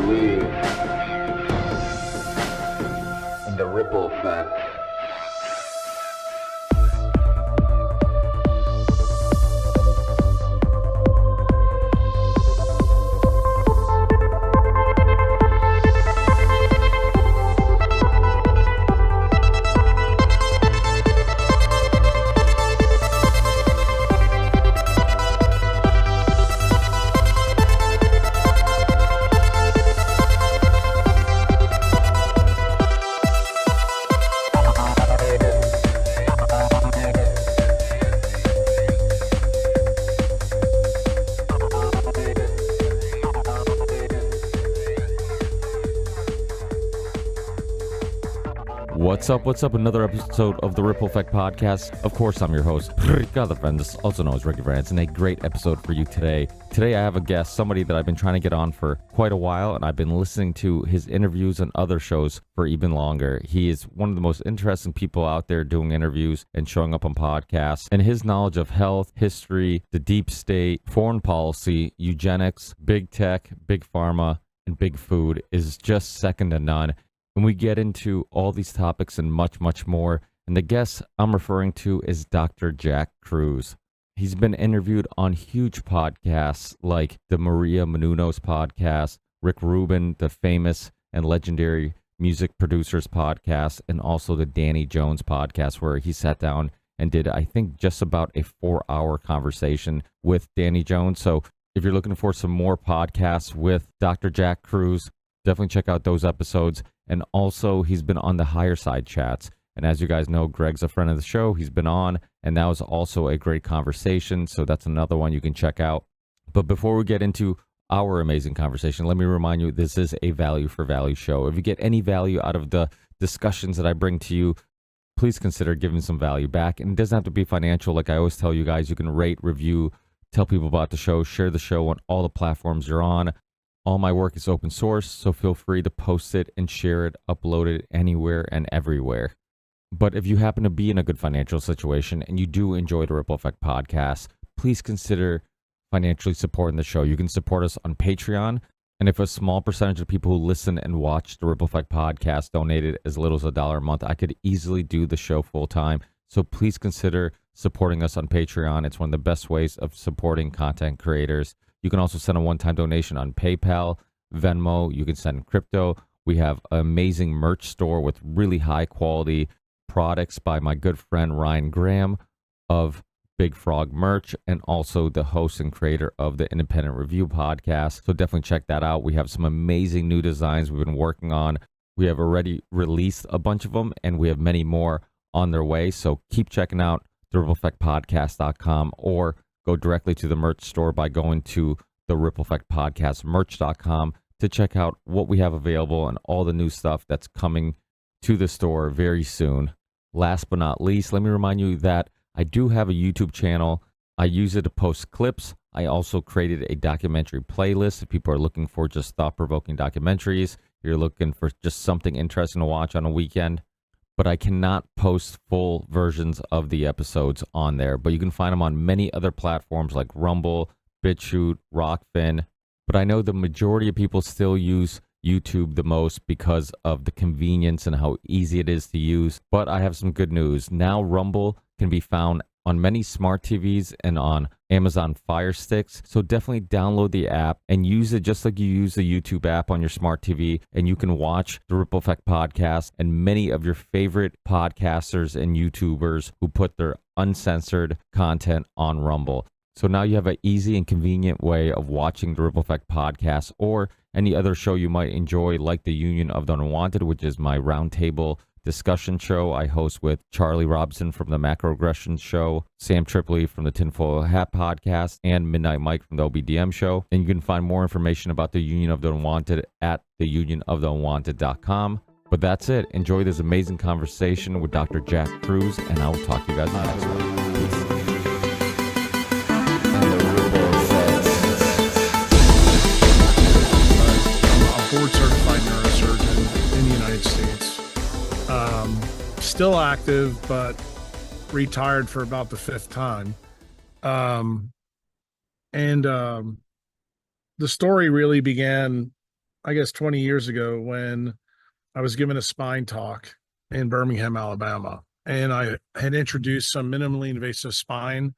believe in the ripple effect. What's up? Another episode of the Ripple Effect Podcast. Of course, I'm your host, Ricardo Fendes, also known as Ricky France, and a great episode for you today. Today, I have a guest, somebody that I've been trying to get on for quite a while, and I've been listening to his interviews and other shows for even longer. He is one of the most interesting people out there doing interviews and showing up on podcasts, and his knowledge of health, history, the deep state, foreign policy, eugenics, big tech, big pharma, and big food is just second to none. And we get into all these topics and much, much more. And the guest I'm referring to is Dr. Jack Kruse. He's been interviewed on huge podcasts like the Maria Menounos podcast, Rick Rubin, the famous and legendary music producers podcast, and also the Danny Jones podcast, where he sat down and did, I think, just about a 4-hour conversation with Danny Jones. So if you're looking for some more podcasts with Dr. Jack Kruse, definitely check out those episodes. And also, he's been on the Higher Side Chats. And as you guys know, Greg's a friend of the show. He's been on, and that was also a great conversation. So that's another one you can check out. But before we get into our amazing conversation, let me remind you, this is a value for value show. If you get any value out of the discussions that I bring to you, please consider giving some value back. And it doesn't have to be financial. Like I always tell you guys, you can rate, review, tell people about the show, share the show on all the platforms you're on. All my work is open source, so feel free to post it and share it, upload it anywhere and everywhere. But if you happen to be in a good financial situation and you do enjoy the Ripple Effect podcast, please consider financially supporting the show. You can support us on Patreon. And if a small percentage of people who listen and watch the Ripple Effect podcast donated as little as $1 a month, I could easily do the show full time. So please consider supporting us on Patreon. It's one of the best ways of supporting content creators. You can also send a one-time donation on PayPal, Venmo. You can send crypto. We have an amazing merch store with really high-quality products by my good friend Ryan Graham of Big Frog Merch, and also the host and creator of the Independent Review podcast. So definitely check that out. We have some amazing new designs we've been working on. We have already released a bunch of them, and we have many more on their way. So keep checking out therippleeffectpodcast.com or go directly to the merch store by going to the Ripple Effect Podcast merch.com to check out what we have available and all the new stuff that's coming to the store very soon. Last but not least, let me remind you that I do have a YouTube channel. I use it to post clips. I also created a documentary playlist if people are looking for just thought-provoking documentaries. You're looking for just something interesting to watch on a weekend. But I cannot post full versions of the episodes on there. But you can find them on many other platforms like Rumble, BitChute, Rockfin. But I know the majority of people still use YouTube the most because of the convenience and how easy it is to use. But I have some good news. Now Rumble can be found on many smart TVs and on Amazon Fire Sticks. So definitely download the app and use it just like you use the YouTube app on your smart TV. And you can watch the Ripple Effect podcast and many of your favorite podcasters and YouTubers who put their uncensored content on Rumble. So now you have an easy and convenient way of watching the Ripple Effect podcast or any other show you might enjoy, like the Union of the Unwanted, which is my roundtable discussion show I host with Charlie Robson from the Macroaggressions Show, Sam Tripoli from the Tinfoil Hat Podcast, and Midnight Mike from the OBDM Show. And you can find more information about the Union of the Unwanted at theunionoftheunwanted.com. But that's it. Enjoy this amazing conversation with Dr. Jack Kruse, and I will talk to you guys next one. Board certified neurosurgeon in the United States. Still active, but retired for about the 5th time. The story really began I guess, 20 years ago when I was given a spine talk in Birmingham, Alabama. And I had introduced some minimally invasive spine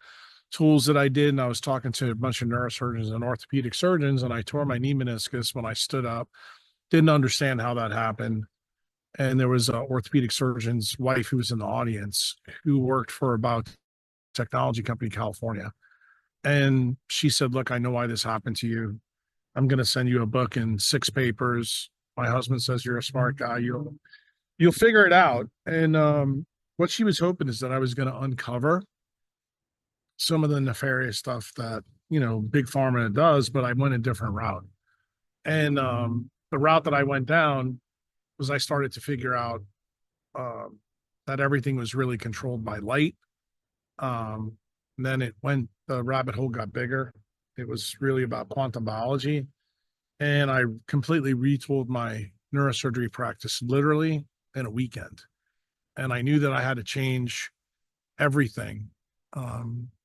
tools that I did. And I was talking to a bunch of neurosurgeons and orthopedic surgeons, and I tore my knee meniscus when I stood up. Didn't understand how that happened. And there was an orthopedic surgeon's wife who was in the audience who worked for about technology company in California. And she said, "Look, I know why this happened to you. I'm going to send you a book and 6 papers. My husband says you're a smart guy. You'll figure it out." And what she was hoping is that I was going to uncover some of the nefarious stuff that, big pharma does, but I went a different route. And the route that I went down was I started to figure out that everything was really controlled by light. And then the rabbit hole got bigger. It was really about quantum biology. And I completely retooled my neurosurgery practice literally in a weekend. And I knew that I had to change everything.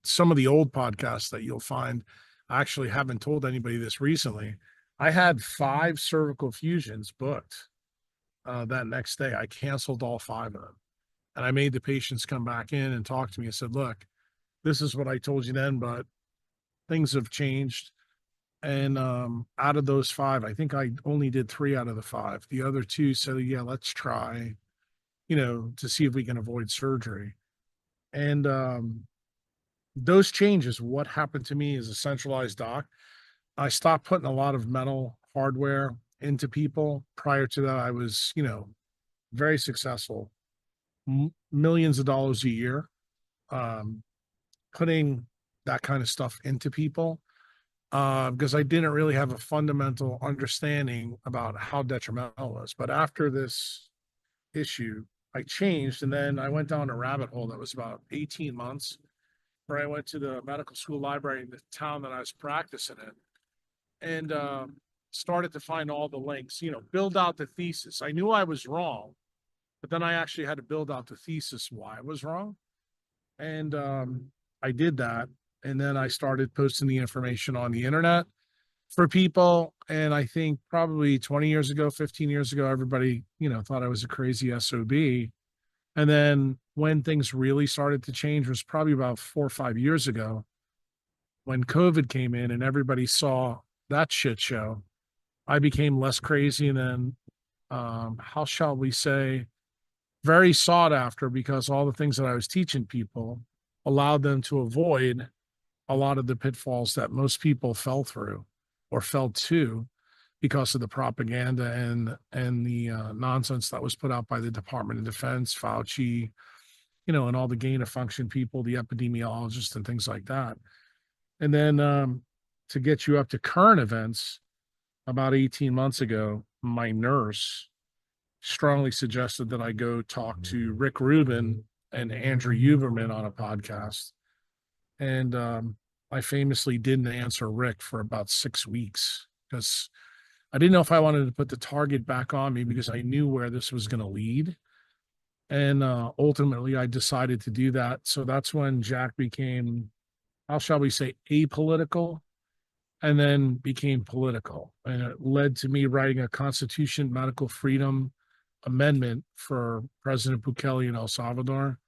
Some of the old podcasts that you'll find, I actually haven't told anybody this recently. I had 5 cervical fusions booked that next day. I canceled all 5 of them. And I made the patients come back in and talk to me and said, "Look, this is what I told you then, but things have changed." And out of those 5, I think I only did 3 out of the 5. The other 2 said, "Yeah, let's try, to see if we can avoid surgery." And those changes, what happened to me as a centralized doc, I stopped putting a lot of metal hardware into people. Prior to that, I was, very successful, millions of dollars a year, um, putting that kind of stuff into people. Because I didn't really have a fundamental understanding about how detrimental it was. But after this issue, I changed, and then I went down a rabbit hole that was about 18 months, where I went to the medical school library in the town that I was practicing in, and started to find all the links, build out the thesis. I knew I was wrong, but then I actually had to build out the thesis why I was wrong. And I did that. And then I started posting the information on the internet for people. And I think probably 20 years ago, 15 years ago, everybody, thought I was a crazy SOB. And then when things really started to change was probably about 4 or 5 years ago, when COVID came in and everybody saw that shit show. I became less crazy, and then, how shall we say, very sought after, because all the things that I was teaching people allowed them to avoid a lot of the pitfalls that most people fell through or fell to because of the propaganda and the nonsense that was put out by the Department of Defense, Fauci, and all the gain of function people, the epidemiologists and things like that. And then to get you up to current events, about 18 months ago, my nurse strongly suggested that I go talk to Rick Rubin and Andrew Huberman on a podcast. And I famously didn't answer Rick for about 6 weeks because I didn't know if I wanted to put the target back on me, because I knew where this was going to lead. And ultimately, I decided to do that. So that's when Jack became, how shall we say, apolitical, and then became political. And it led to me writing a Constitution Medical Freedom Amendment for President Bukele in El Salvador.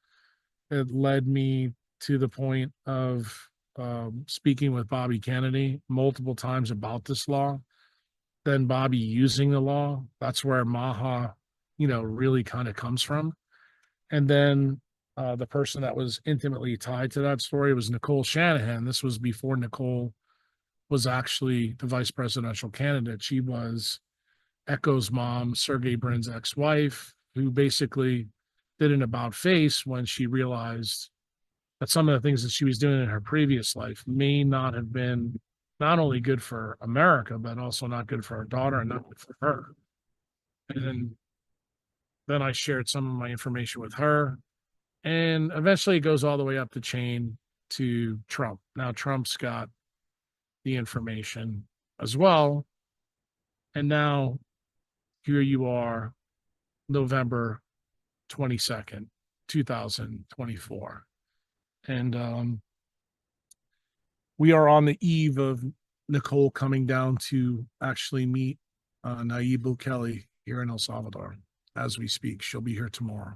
It led me to the point of speaking with Bobby Kennedy multiple times about this law, then Bobby using the law. That's where Maha, really kind of comes from. And then the person that was intimately tied to that story was Nicole Shanahan. This was before Nicole was actually the vice presidential candidate. She was Echo's mom, Sergey Brin's ex-wife, who basically did an about face when she realized that some of the things that she was doing in her previous life may not have been not only good for America, but also not good for her daughter and not good for her. And then I shared some of my information with her. And eventually it goes all the way up the chain to Trump. Now Trump's got the information as well. And now here you are, November 22nd, 2024. And we are on the eve of Nicole coming down to actually meet Nayib Bukele here in El Salvador as we speak. She'll be here tomorrow.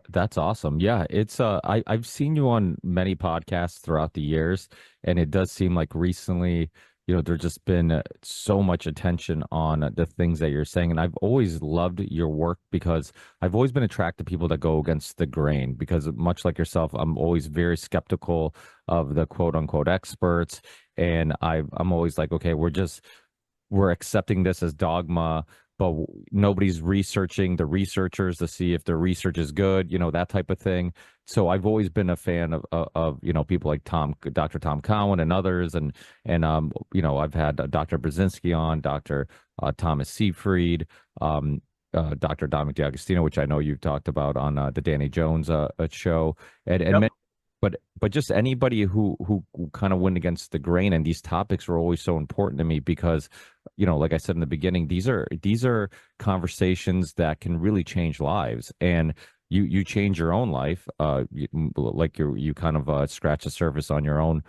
That's awesome. Yeah, it's I've seen you on many podcasts throughout the years, and it does seem like recently, there's just been so much attention on the things that you're saying, and I've always loved your work because I've always been attracted to people that go against the grain because much like yourself, I'm always very skeptical of the quote unquote experts, and I'm always like, okay, we're accepting this as dogma, but nobody's researching the researchers to see if the research is good, that type of thing. So I've always been a fan of people like Dr. Tom Cowan and others, and I've had Dr. Brzezinski on, Dr. Thomas Seyfried, Dr. Dominic D'Agostino, which I know you've talked about on the Danny Jones show, and Yep. but just anybody who kind of went against the grain, and these topics were always so important to me because like I said in the beginning, these are conversations that can really change lives, and you change your own life, like you kind of scratch the surface on your own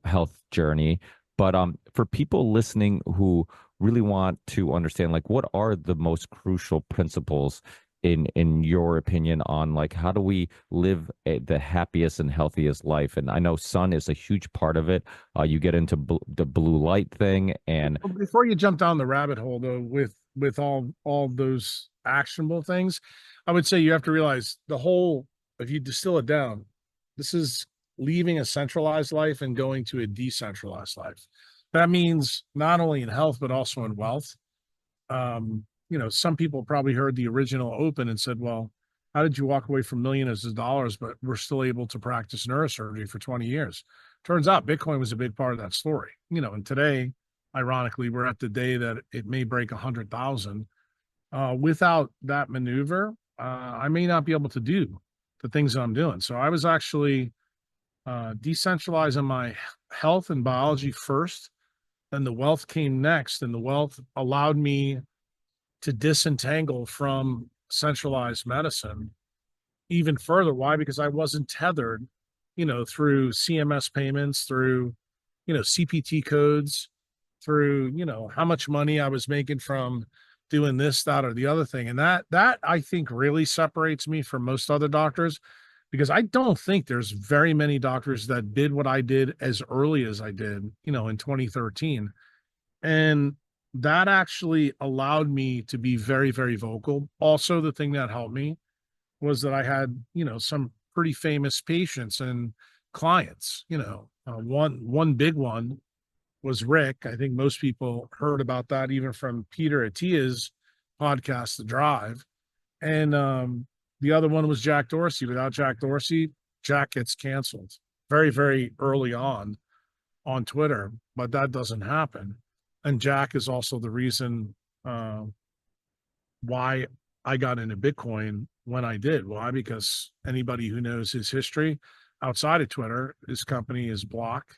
health journey. But for people listening who really want to understand, like, what are the most crucial principles in your opinion on, like, how do we live the happiest and healthiest life? And I know sun is a huge part of it. You get into the blue light thing, and Well, before you jump down the rabbit hole, though, with all those actionable things, I would say you have to realize the whole. If you distill it down, this is leaving a centralized life and going to a decentralized life. That means not only in health but also in wealth. Some people probably heard the original open and said, "Well, how did you walk away from millions of dollars, but we're still able to practice neurosurgery for 20 years?" Turns out Bitcoin was a big part of that story. And today, ironically, we're at the day that it may break 100,000. Without that maneuver, I may not be able to do the things that I'm doing. So I was actually decentralizing my health and biology first, then the wealth came next, and the wealth allowed me to disentangle from centralized medicine even further. Why? Because I wasn't tethered, through CMS payments, through, CPT codes, through, how much money I was making from doing this, that, or the other thing. And that I think really separates me from most other doctors, because I don't think there's very many doctors that did what I did as early as I did, in 2013. And that actually allowed me to be very, very vocal. Also, the thing that helped me was that I had, some pretty famous patients and clients. One big one was Rick. I think most people heard about that even from Peter Attia's podcast, The Drive. And the other one was Jack Dorsey. Without Jack Dorsey, Jack gets canceled very, very early on Twitter, but that doesn't happen. And Jack is also the reason why I got into Bitcoin when I did. Why? Because anybody who knows his history outside of Twitter, his company is Block,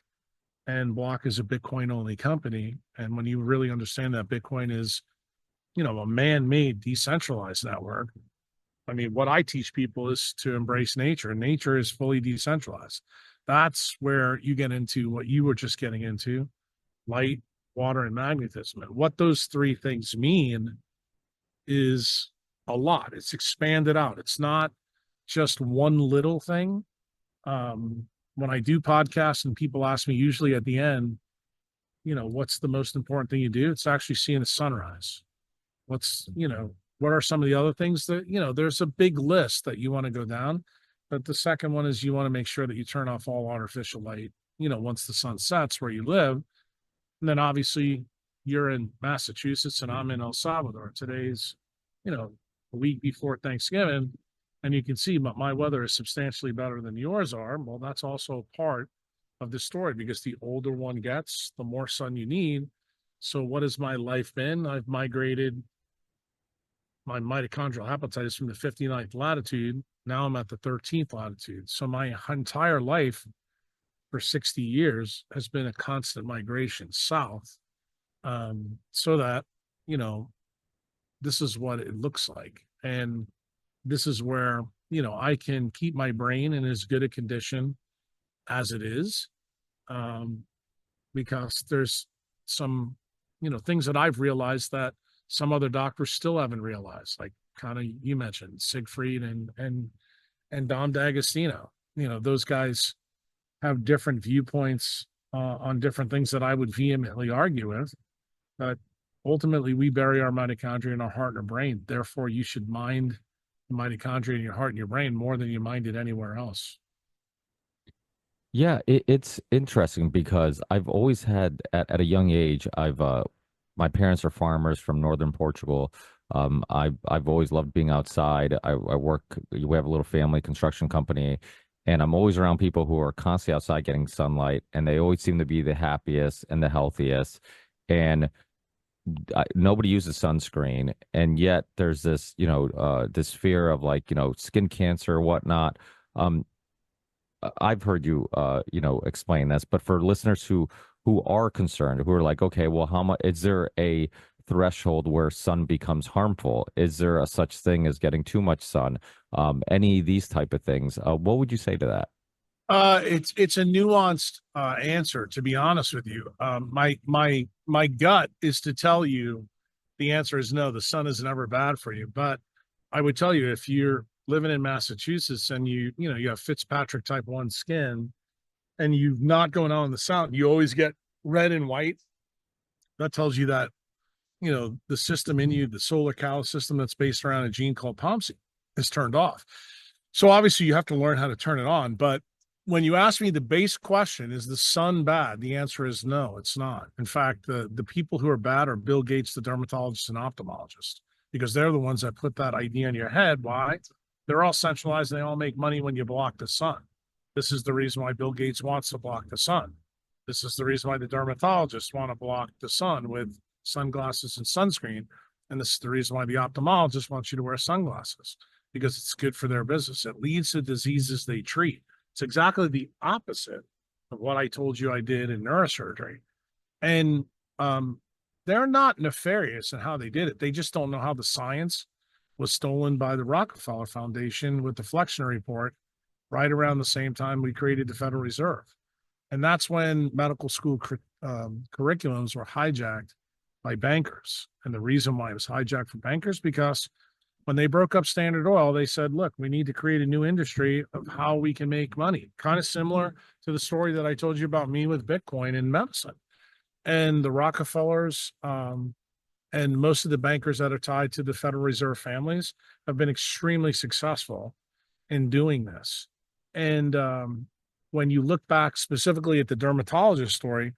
and Block is a Bitcoin only company. And when you really understand that Bitcoin is, a man-made decentralized network, I mean, what I teach people is to embrace nature, and nature is fully decentralized. That's where you get into what you were just getting into: light, water, and magnetism. And what those three things mean is a lot. It's expanded out. It's not just one little thing. When I do podcasts and people ask me usually at the end, what's the most important thing you do? It's actually seeing the sunrise. What are some of the other things that, there's a big list that you want to go down. But the second one is you want to make sure that you turn off all artificial light, once the sun sets where you live. And then obviously you're in Massachusetts and I'm in El Salvador. Today's, a week before Thanksgiving. And you can see, but my weather is substantially better than yours are. Well, that's also part of the story, because the older one gets, the more sun you need. So what has my life been? I've migrated my mitochondrial hepatitis from the 59th latitude. Now I'm at the 13th latitude. So my entire life for 60 years has been a constant migration south, so that, this is what it looks like. And this is where, I can keep my brain in as good a condition as it is, because there's some, things that I've realized that some other doctors still haven't realized, like kind of you mentioned Siegfried and Dom D'Agostino. Those guys have different viewpoints on different things that I would vehemently argue with. But ultimately, we bury our mitochondria in our heart and our brain. Therefore, you should mind the mitochondria in your heart and your brain more than you mind it anywhere else. Yeah, it's interesting because I've always had at a young age, my parents are farmers from northern Portugal. I've always loved being outside. We have a little family construction company, and I'm always around people who are constantly outside getting sunlight, and they always seem to be the happiest and the healthiest. And nobody uses sunscreen, and yet there's this, this fear of like, skin cancer or whatnot. Um, I've heard you, explain this, but for listeners who are concerned, who are like, okay, well, how much is there a threshold where sun becomes harmful? Is there a such thing as getting too much sun? Any of these type of things. What would you say to that? It's a nuanced answer, to be honest with you. My gut is to tell you the answer is no. The sun is never bad for you, but I would tell you if you're living in Massachusetts and you have Fitzpatrick type 1 skin and you're not going out in the sun, you always get red and white. That tells you that the system in you, the solar callus system that's based around a gene called POMC, is turned off. So obviously you have to learn how to turn it on, but when you ask me the base question, is the sun bad? The answer is no, it's not. In fact, the people who are bad are Bill Gates, the dermatologist and ophthalmologist, because they're the ones that put that idea in your head. Why? They're all centralized. They all make money when you block the sun. This is the reason why Bill Gates wants to block the sun. This is the reason why the dermatologists want to block the sun with sunglasses and sunscreen. And this is the reason why the ophthalmologist wants you to wear sunglasses, because it's good for their business. It leads to diseases they treat. It's exactly the opposite of what I told you I did in neurosurgery. And they're not nefarious in how they did it. They just don't know how the science was stolen by the Rockefeller Foundation with the Flexion Report right around the same time we created the Federal Reserve. And that's when medical school curriculums were hijacked by bankers. And the reason why it was hijacked from bankers, because when they broke up Standard Oil, they said, look, we need to create a new industry of how we can make money. Kind of similar to the story that I told you about me with Bitcoin and medicine. And the Rockefellers and most of the bankers that are tied to the Federal Reserve families have been extremely successful in doing this. And when you look back specifically at the dermatologist story,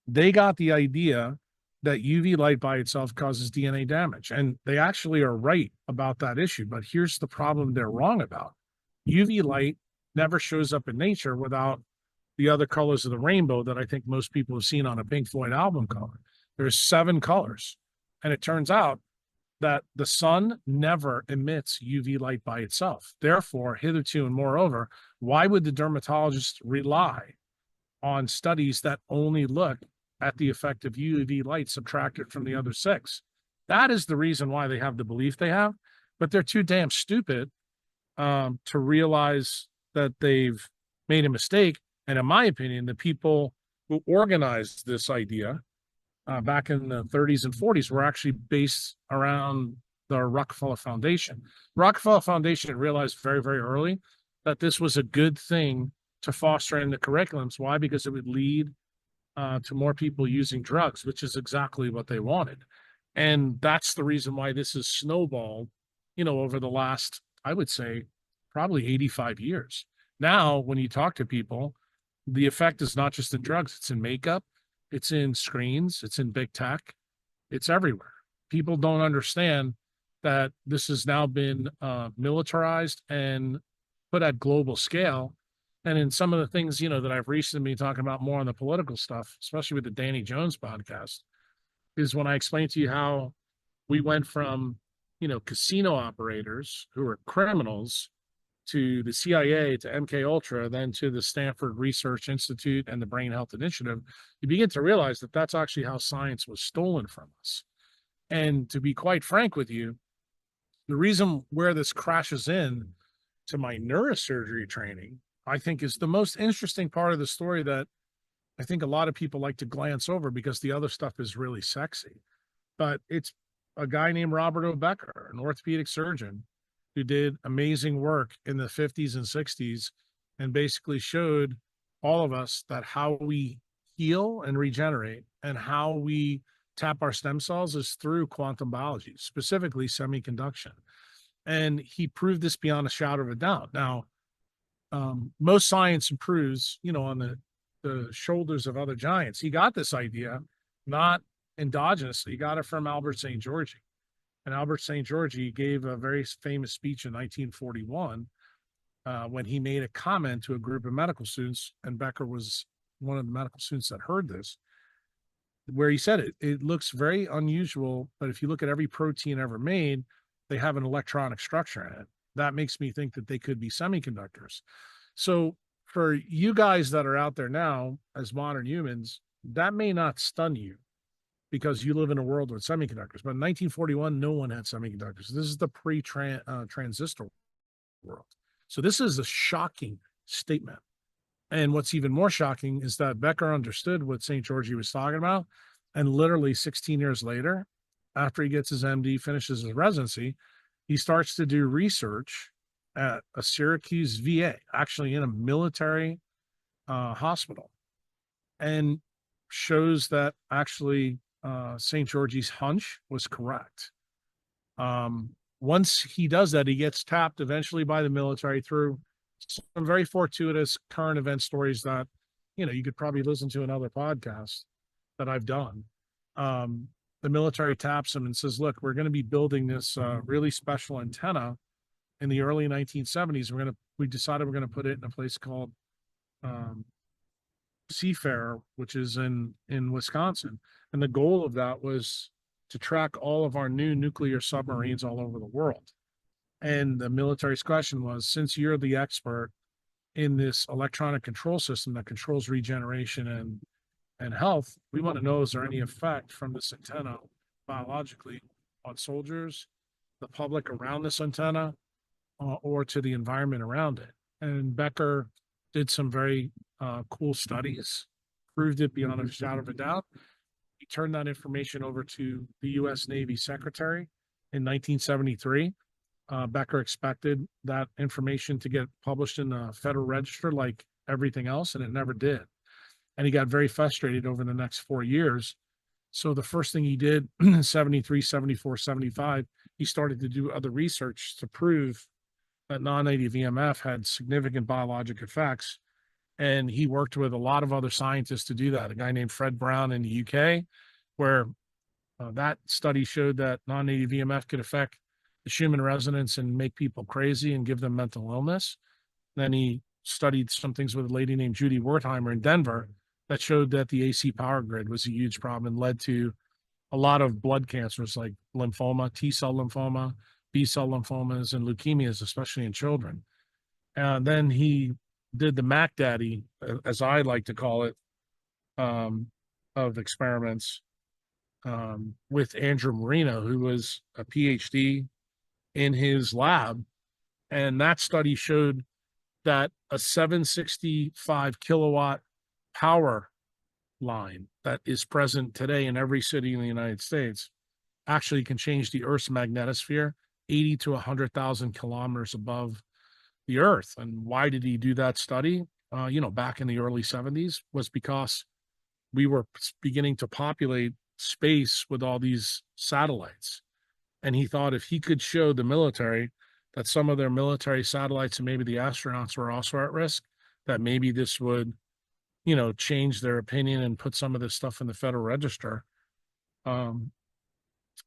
they got the idea that UV light by itself causes DNA damage. And they actually are right about that issue. But here's the problem they're wrong about. UV light never shows up in nature without the other colors of the rainbow that I think most people have seen on a Pink Floyd album cover. There's 7 colors. And it turns out that the sun never emits UV light by itself. Therefore, hitherto and moreover, why would the dermatologist rely on studies that only look at the effect of UV light subtracted from the other 6? That is the reason why they have the belief they have, but they're too damn stupid to realize that they've made a mistake. And in my opinion, the people who organized this idea back in the 30s and 40s were actually based around the Rockefeller Foundation. Rockefeller Foundation realized very, very early that this was a good thing to foster in the curriculums. Why? Because it would lead to more people using drugs, which is exactly what they wanted. And that's the reason why this has snowballed, over the last, I would say, probably 85 years. Now, when you talk to people, the effect is not just in drugs, it's in makeup, it's in screens, it's in big tech, it's everywhere. People don't understand that this has now been militarized and put at global scale. And in some of the things, that I've recently been talking about more on the political stuff, especially with the Danny Jones podcast, is when I explained to you how we went from, casino operators who are criminals to the CIA, to MK Ultra, then to the Stanford Research Institute and the Brain Health Initiative, you begin to realize that that's actually how science was stolen from us. And to be quite frank with you, the reason where this crashes in to my neurosurgery training, I think, is the most interesting part of the story that I think a lot of people like to glance over because the other stuff is really sexy. But it's a guy named Robert O. Becker, an orthopedic surgeon, who did amazing work in the 50s and 60s and basically showed all of us that how we heal and regenerate and how we tap our stem cells is through quantum biology, specifically semiconduction. And he proved this beyond a shadow of a doubt. Now, most science improves, on the shoulders of other giants. He got this idea not endogenously. He got it from Albert St. George. And Albert St. George gave a very famous speech in 1941 when he made a comment to a group of medical students, and Becker was one of the medical students that heard this, where he said it looks very unusual, but if you look at every protein ever made, they have an electronic structure in it. That makes me think that they could be semiconductors. So for you guys that are out there now as modern humans, that may not stun you because you live in a world with semiconductors. But in 1941, no one had semiconductors. This is the pre-transistor world. So this is a shocking statement. And what's even more shocking is that Becker understood what St. George was talking about. And literally 16 years later, after he gets his MD, finishes his residency, he starts to do research at a Syracuse VA, actually in a military hospital, and shows that actually St. George's hunch was correct. Once he does that, he gets tapped eventually by the military through some very fortuitous current event stories that, you could probably listen to in other podcasts that I've done. The military taps him and says, look, we're going to be building this really special antenna in the early 1970s. We decided we're going to put it in a place called Seafair, which is in Wisconsin. And the goal of that was to track all of our new nuclear submarines all over the world. And the military's question was, since you're the expert in this electronic control system that controls regeneration and health, we want to know, is there any effect from this antenna biologically on soldiers, the public around this antenna, or to the environment around it? And Becker did some very cool studies, proved it beyond a shadow of a doubt. He turned that information over to the U.S. Navy Secretary in 1973. Becker expected that information to get published in the Federal Register like everything else, and it never did. And he got very frustrated over the next 4 years. So the first thing he did in 73, 74, 75, he started to do other research to prove that non-native EMF had significant biologic effects. And he worked with a lot of other scientists to do that. A guy named Fred Brown in the UK, where that study showed that non-native EMF could affect the Schumann resonance and make people crazy and give them mental illness. Then he studied some things with a lady named Judy Wertheimer in Denver that showed that the AC power grid was a huge problem and led to a lot of blood cancers like lymphoma, T-cell lymphoma, B-cell lymphomas, and leukemias, especially in children. And then he did the Mac Daddy, as I like to call it, of experiments with Andrew Marino, who was a PhD in his lab. And that study showed that a 765 kilowatt power line that is present today in every city in the United States actually can change the Earth's magnetosphere 80 to 100,000 kilometers above the Earth. And why did he do that study? Back in the early 70s was because we were beginning to populate space with all these satellites. And he thought if he could show the military that some of their military satellites and maybe the astronauts were also at risk, that maybe this would, change their opinion and put some of this stuff in the Federal Register. And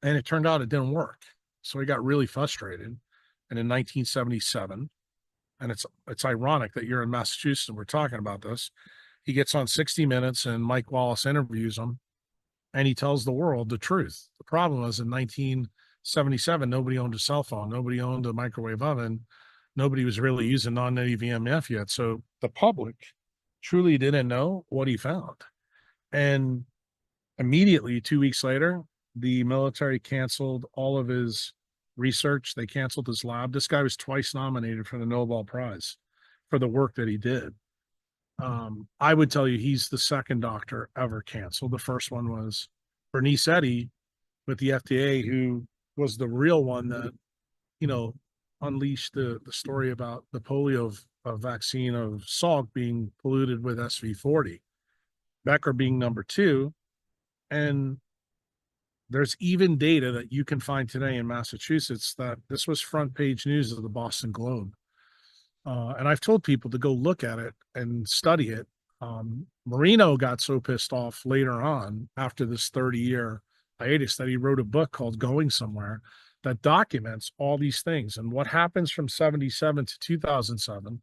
it turned out it didn't work. So he got really frustrated. And in 1977, and it's ironic that you're in Massachusetts and we're talking about this, he gets on 60 Minutes and Mike Wallace interviews him, and he tells the world the truth. The problem was in 1977, nobody owned a cell phone. Nobody owned a microwave oven. Nobody was really using non-native EMF yet. So the public truly didn't know what he found. And immediately, 2 weeks later, the military canceled all of his research. They canceled his lab. This guy was twice nominated for the Nobel Prize for the work that he did. I would tell you he's the second doctor ever canceled. The first one was Bernice Eddy with the FDA, who was the real one that, you know, unleashed the story about the polio vaccine of Salk being polluted with SV40, Becker being number two. And there's even data that you can find today in Massachusetts that this was front page news of the Boston Globe. And I've told people to go look at it and study it. Marino got so pissed off later on after this 30-year hiatus that he wrote a book called Going Somewhere that documents all these things. And what happens from 77 to 2007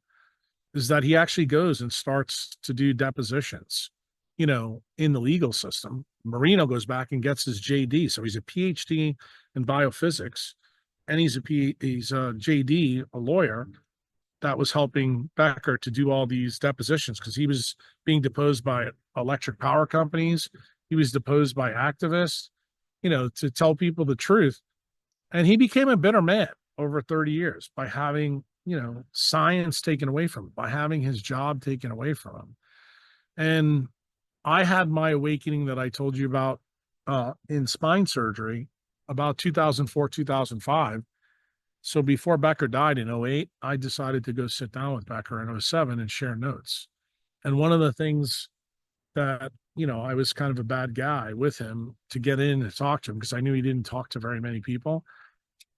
is that he actually goes and starts to do depositions, you know, in the legal system. Marino goes back and gets his JD. So he's a PhD in biophysics, and he's a JD, a lawyer that was helping Becker to do all these depositions because he was being deposed by electric power companies. He was deposed by activists, you know, to tell people the truth. And he became a bitter man over 30 years by having, you know, science taken away from him, by having his job taken away from him. And I had my awakening that I told you about in spine surgery about 2004, 2005. So before Becker died in 08, I decided to go sit down with Becker in 07 and share notes. And one of the things that, you know, I was kind of a bad guy with him to get in and talk to him because I knew he didn't talk to very many people,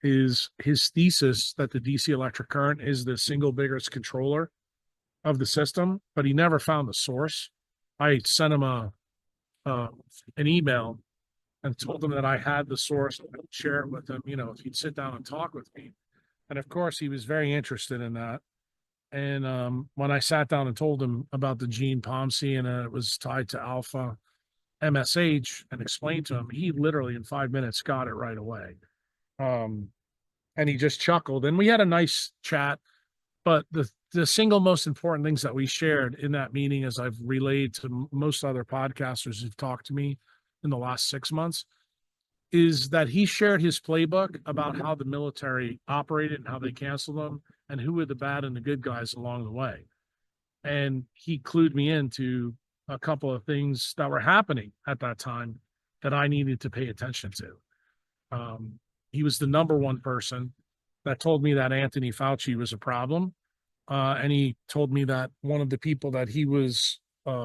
is his thesis that the DC electric current is the single biggest controller of the system, but he never found the source. I sent him an email and told him that I had the source and I would share it with him, you know, if he'd sit down and talk with me. And of course, he was very interested in that. And when I sat down and told him about the gene POMC and it was tied to alpha MSH and explained to him, he literally in 5 minutes got it right away. And he just chuckled. And we had a nice chat. But the single most important things that we shared in that meeting, as I've relayed to most other podcasters who've talked to me in the last 6 months, is that he shared his playbook about how the military operated and how they canceled them and who were the bad and the good guys along the way. And he clued me into a couple of things that were happening at that time that I needed to pay attention to. He was the number one person that told me that Anthony Fauci was a problem. And he told me that one of the people that he was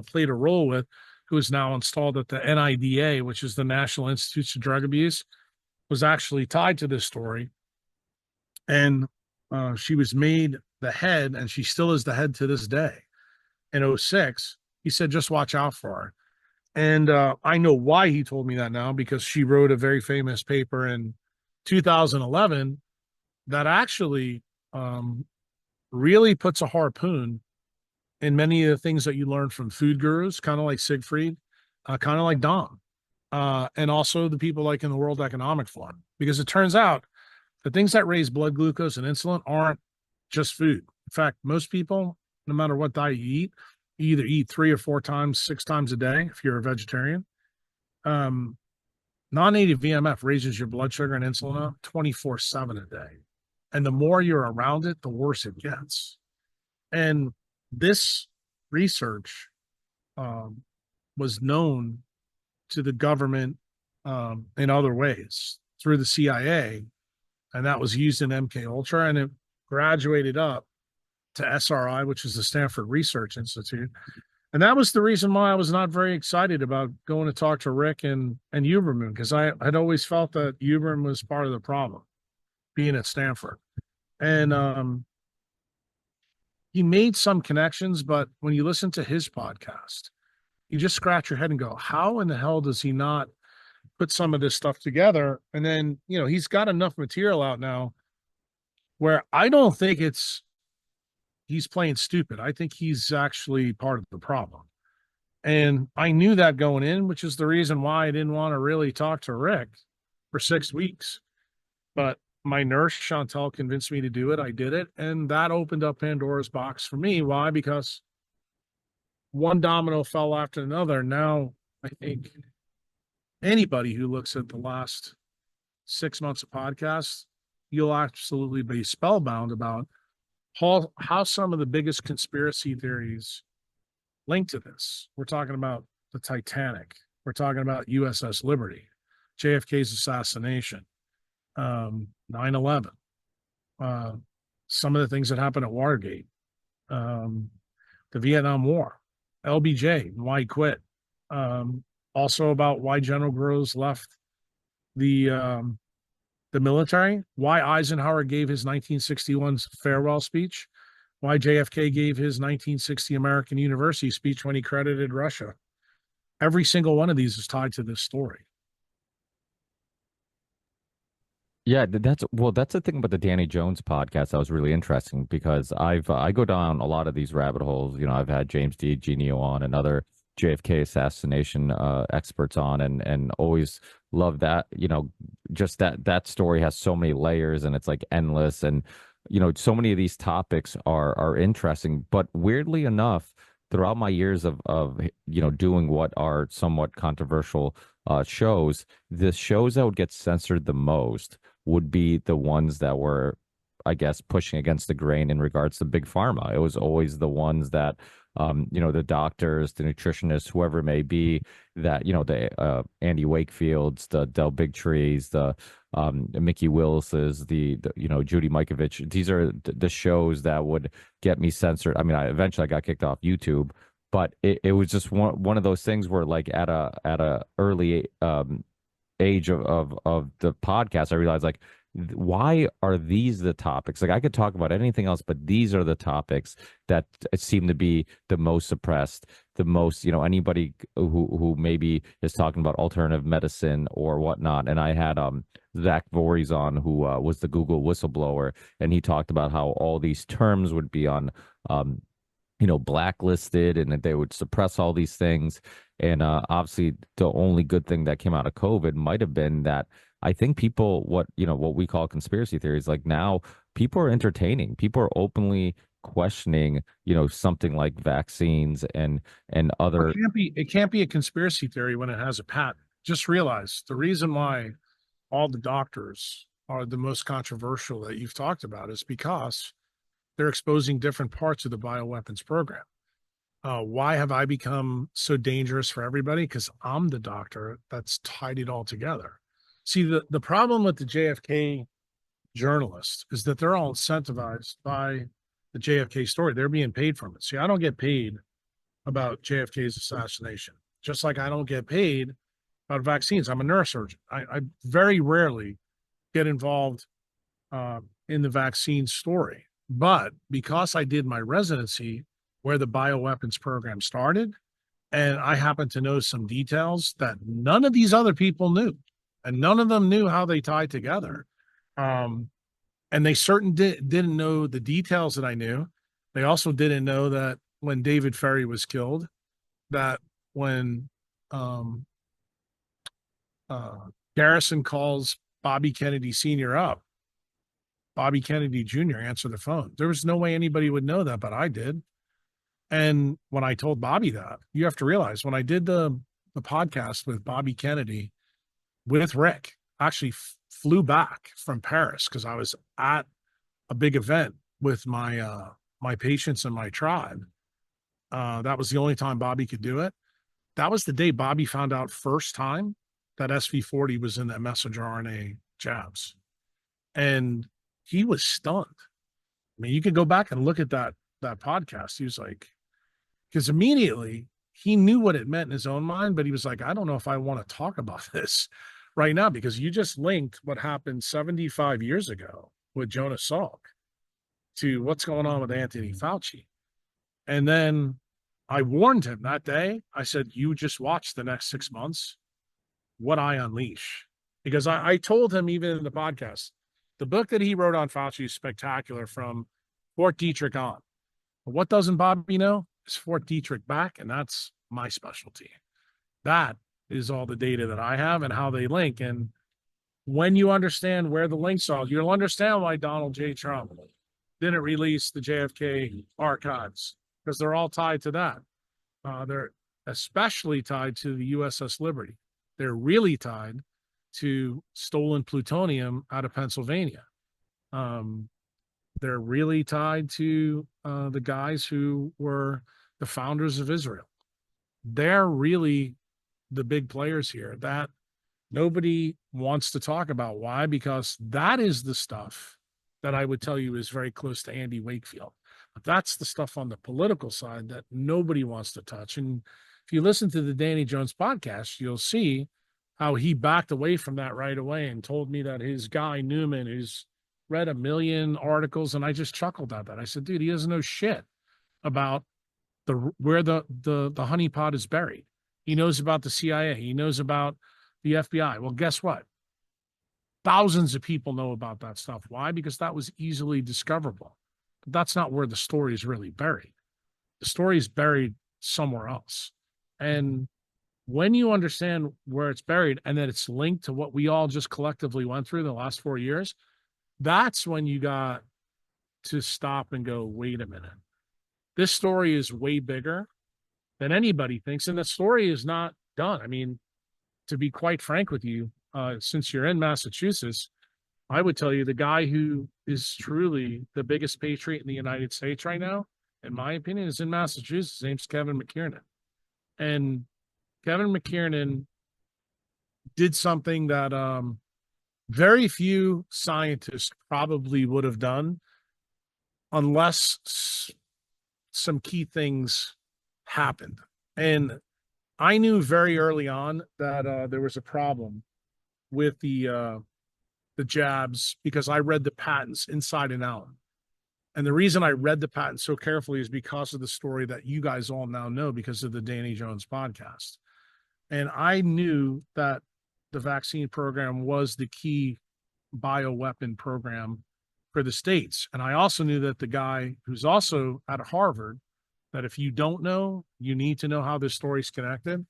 played a role with, who is now installed at the NIDA, which is the National Institutes of Drug Abuse, was actually tied to this story. And she was made the head, and she still is the head to this day. In 06, he said, just watch out for her. And I know why he told me that now, because she wrote a very famous paper in 2011 that actually really puts a harpoon in many of the things that you learn from food gurus, kind of like Siegfried, kind of like Dom, and also the people like in the World Economic Forum, because it turns out the things that raise blood glucose and insulin aren't just food. In fact, most people, no matter what diet you eat, you either eat 3 or 4 times, 6 times a day if you're a vegetarian. Non-native VMF raises your blood sugar and insulin up 24/7 a day. And the more you're around it, the worse it gets. And this research was known to the government in other ways through the CIA, and that was used in MK Ultra, and it graduated up to SRI, which is the Stanford Research Institute. And that was the reason why I was not very excited about going to talk to Rick and Huberman, because I had always felt that Huberman was part of the problem, being at Stanford. And he made some connections, but when you listen to his podcast, you just scratch your head and go, how in the hell does he not put some of this stuff together? And then, you know, he's got enough material out now where I don't think he's playing stupid. I think he's actually part of the problem. And I knew that going in, which is the reason why I didn't want to really talk to Rick for 6 weeks. But my nurse, Chantel, convinced me to do it. I did it. And that opened up Pandora's box for me. Why? Because one domino fell after another. Now, I think anybody who looks at the last 6 months of podcasts, you'll absolutely be spellbound about how some of the biggest conspiracy theories linked to this. We're talking about the Titanic. We're talking about USS Liberty, JFK's assassination, 9/11, some of the things that happened at Watergate, the Vietnam War, LBJ, why he quit. Also about why General Groves left the military, why Eisenhower gave his 1961 farewell speech, why JFK gave his 1960 American University speech when he credited Russia. Every single one of these is tied to this story. Yeah, that's the thing about the Danny Jones podcast that was really interesting because I go down a lot of these rabbit holes. You know, I've had James D. Genio on and other JFK assassination experts on, and always love that. You know, just that story has so many layers and it's like endless, and you know, so many of these topics are interesting. But weirdly enough, throughout my years of you know doing what are somewhat controversial shows, the shows that would get censored the most would be the ones that were, I guess, pushing against the grain in regards to big pharma. It was always the ones that, you know, the doctors, the nutritionists, whoever it may be, that, you know, the Andy Wakefields, the Del Bigtrees, the Mickey Willis's, the you know, Judy Mikovich. These are the shows that would get me censored. I mean, eventually I got kicked off YouTube, but it was just one of those things where, like, at a early age of the podcast, I realized, like, why are these the topics? Like, I could talk about anything else, but these are the topics that seem to be the most suppressed, the most, you know, anybody who maybe is talking about alternative medicine or whatnot. And I had Zach Voorhees on, who was the Google whistleblower, and he talked about how all these terms would be on you know, blacklisted, and that they would suppress all these things. And obviously, the only good thing that came out of COVID might have been that I think people, what we call conspiracy theories, like, now people are entertaining, people are openly questioning, you know, something like vaccines and other. It can't be a conspiracy theory when it has a patent. Just realize the reason why all the doctors are the most controversial that you've talked about is because they're exposing different parts of the bioweapons program. Why have I become so dangerous for everybody? Because I'm the doctor that's tied it all together. See, the problem with the JFK journalists is that they're all incentivized by the JFK story. They're being paid from it. See, I don't get paid about JFK's assassination, just like I don't get paid about vaccines. I'm a neurosurgeon. I very rarely get involved in the vaccine story. But because I did my residency where the bioweapons program started, and I happen to know some details that none of these other people knew, and none of them knew how they tied together. And they didn't know the details that I knew. They also didn't know that when David Ferry was killed, that when Garrison calls Bobby Kennedy Sr. up, Bobby Kennedy Jr. answered the phone. There was no way anybody would know that, but I did. And when I told Bobby that, you have to realize, when I did the podcast with Bobby Kennedy with Rick, I actually flew back from Paris because I was at a big event with my my patients and my tribe. That was the only time Bobby could do it. That was the day Bobby found out first time that SV40 was in that messenger RNA jabs. And he was stunned. I mean, you could go back and look at that podcast. He was like, because immediately he knew what it meant in his own mind, but he was like, I don't know if I want to talk about this right now, because you just linked what happened 75 years ago with Jonas Salk to what's going on with Anthony Fauci. And then I warned him that day. I said, you just watch the next 6 months what I unleash. Because I told him, even in the podcast, the book that he wrote on Fauci is spectacular, from Fort Detrick on. But what doesn't Bobby know is Fort Detrick back, and that's my specialty. That is all the data that I have and how they link. And when you understand where the links are, you'll understand why Donald J. Trump didn't release the JFK archives, because they're all tied to that. They're especially tied to the USS Liberty. They're really tied to stolen plutonium out of Pennsylvania. They're really tied to the guys who were the founders of Israel. They're really the big players here that nobody wants to talk about. Why? Because that is the stuff that I would tell you is very close to Andy Wakefield. But that's the stuff on the political side that nobody wants to touch. And if you listen to the Danny Jones podcast, you'll see how he backed away from that right away and told me that his guy Newman, who's read a million articles, and I just chuckled at that. I said, dude, he doesn't know shit about where the honeypot is buried. He knows about the CIA. He knows about the FBI. Well, guess what? Thousands of people know about that stuff. Why? Because that was easily discoverable. But that's not where the story is really buried. The story is buried somewhere else. And when you understand where it's buried and that it's linked to what we all just collectively went through the last 4 years, that's when you got to stop and go, wait a minute. This story is way bigger than anybody thinks. And the story is not done. I mean, to be quite frank with you, since you're in Massachusetts, I would tell you the guy who is truly the biggest patriot in the United States right now, in my opinion, is in Massachusetts. His name's Kevin McKiernan. And Kevin McKiernan did something that very few scientists probably would have done unless some key things happened. And I knew very early on that there was a problem with the jabs because I read the patents inside and out. And the reason I read the patents so carefully is because of the story that you guys all now know because of the Danny Jones podcast. And I knew that the vaccine program was the key bioweapon program for the states. And I also knew that the guy who's also at Harvard, that if you don't know, you need to know how this story's connected,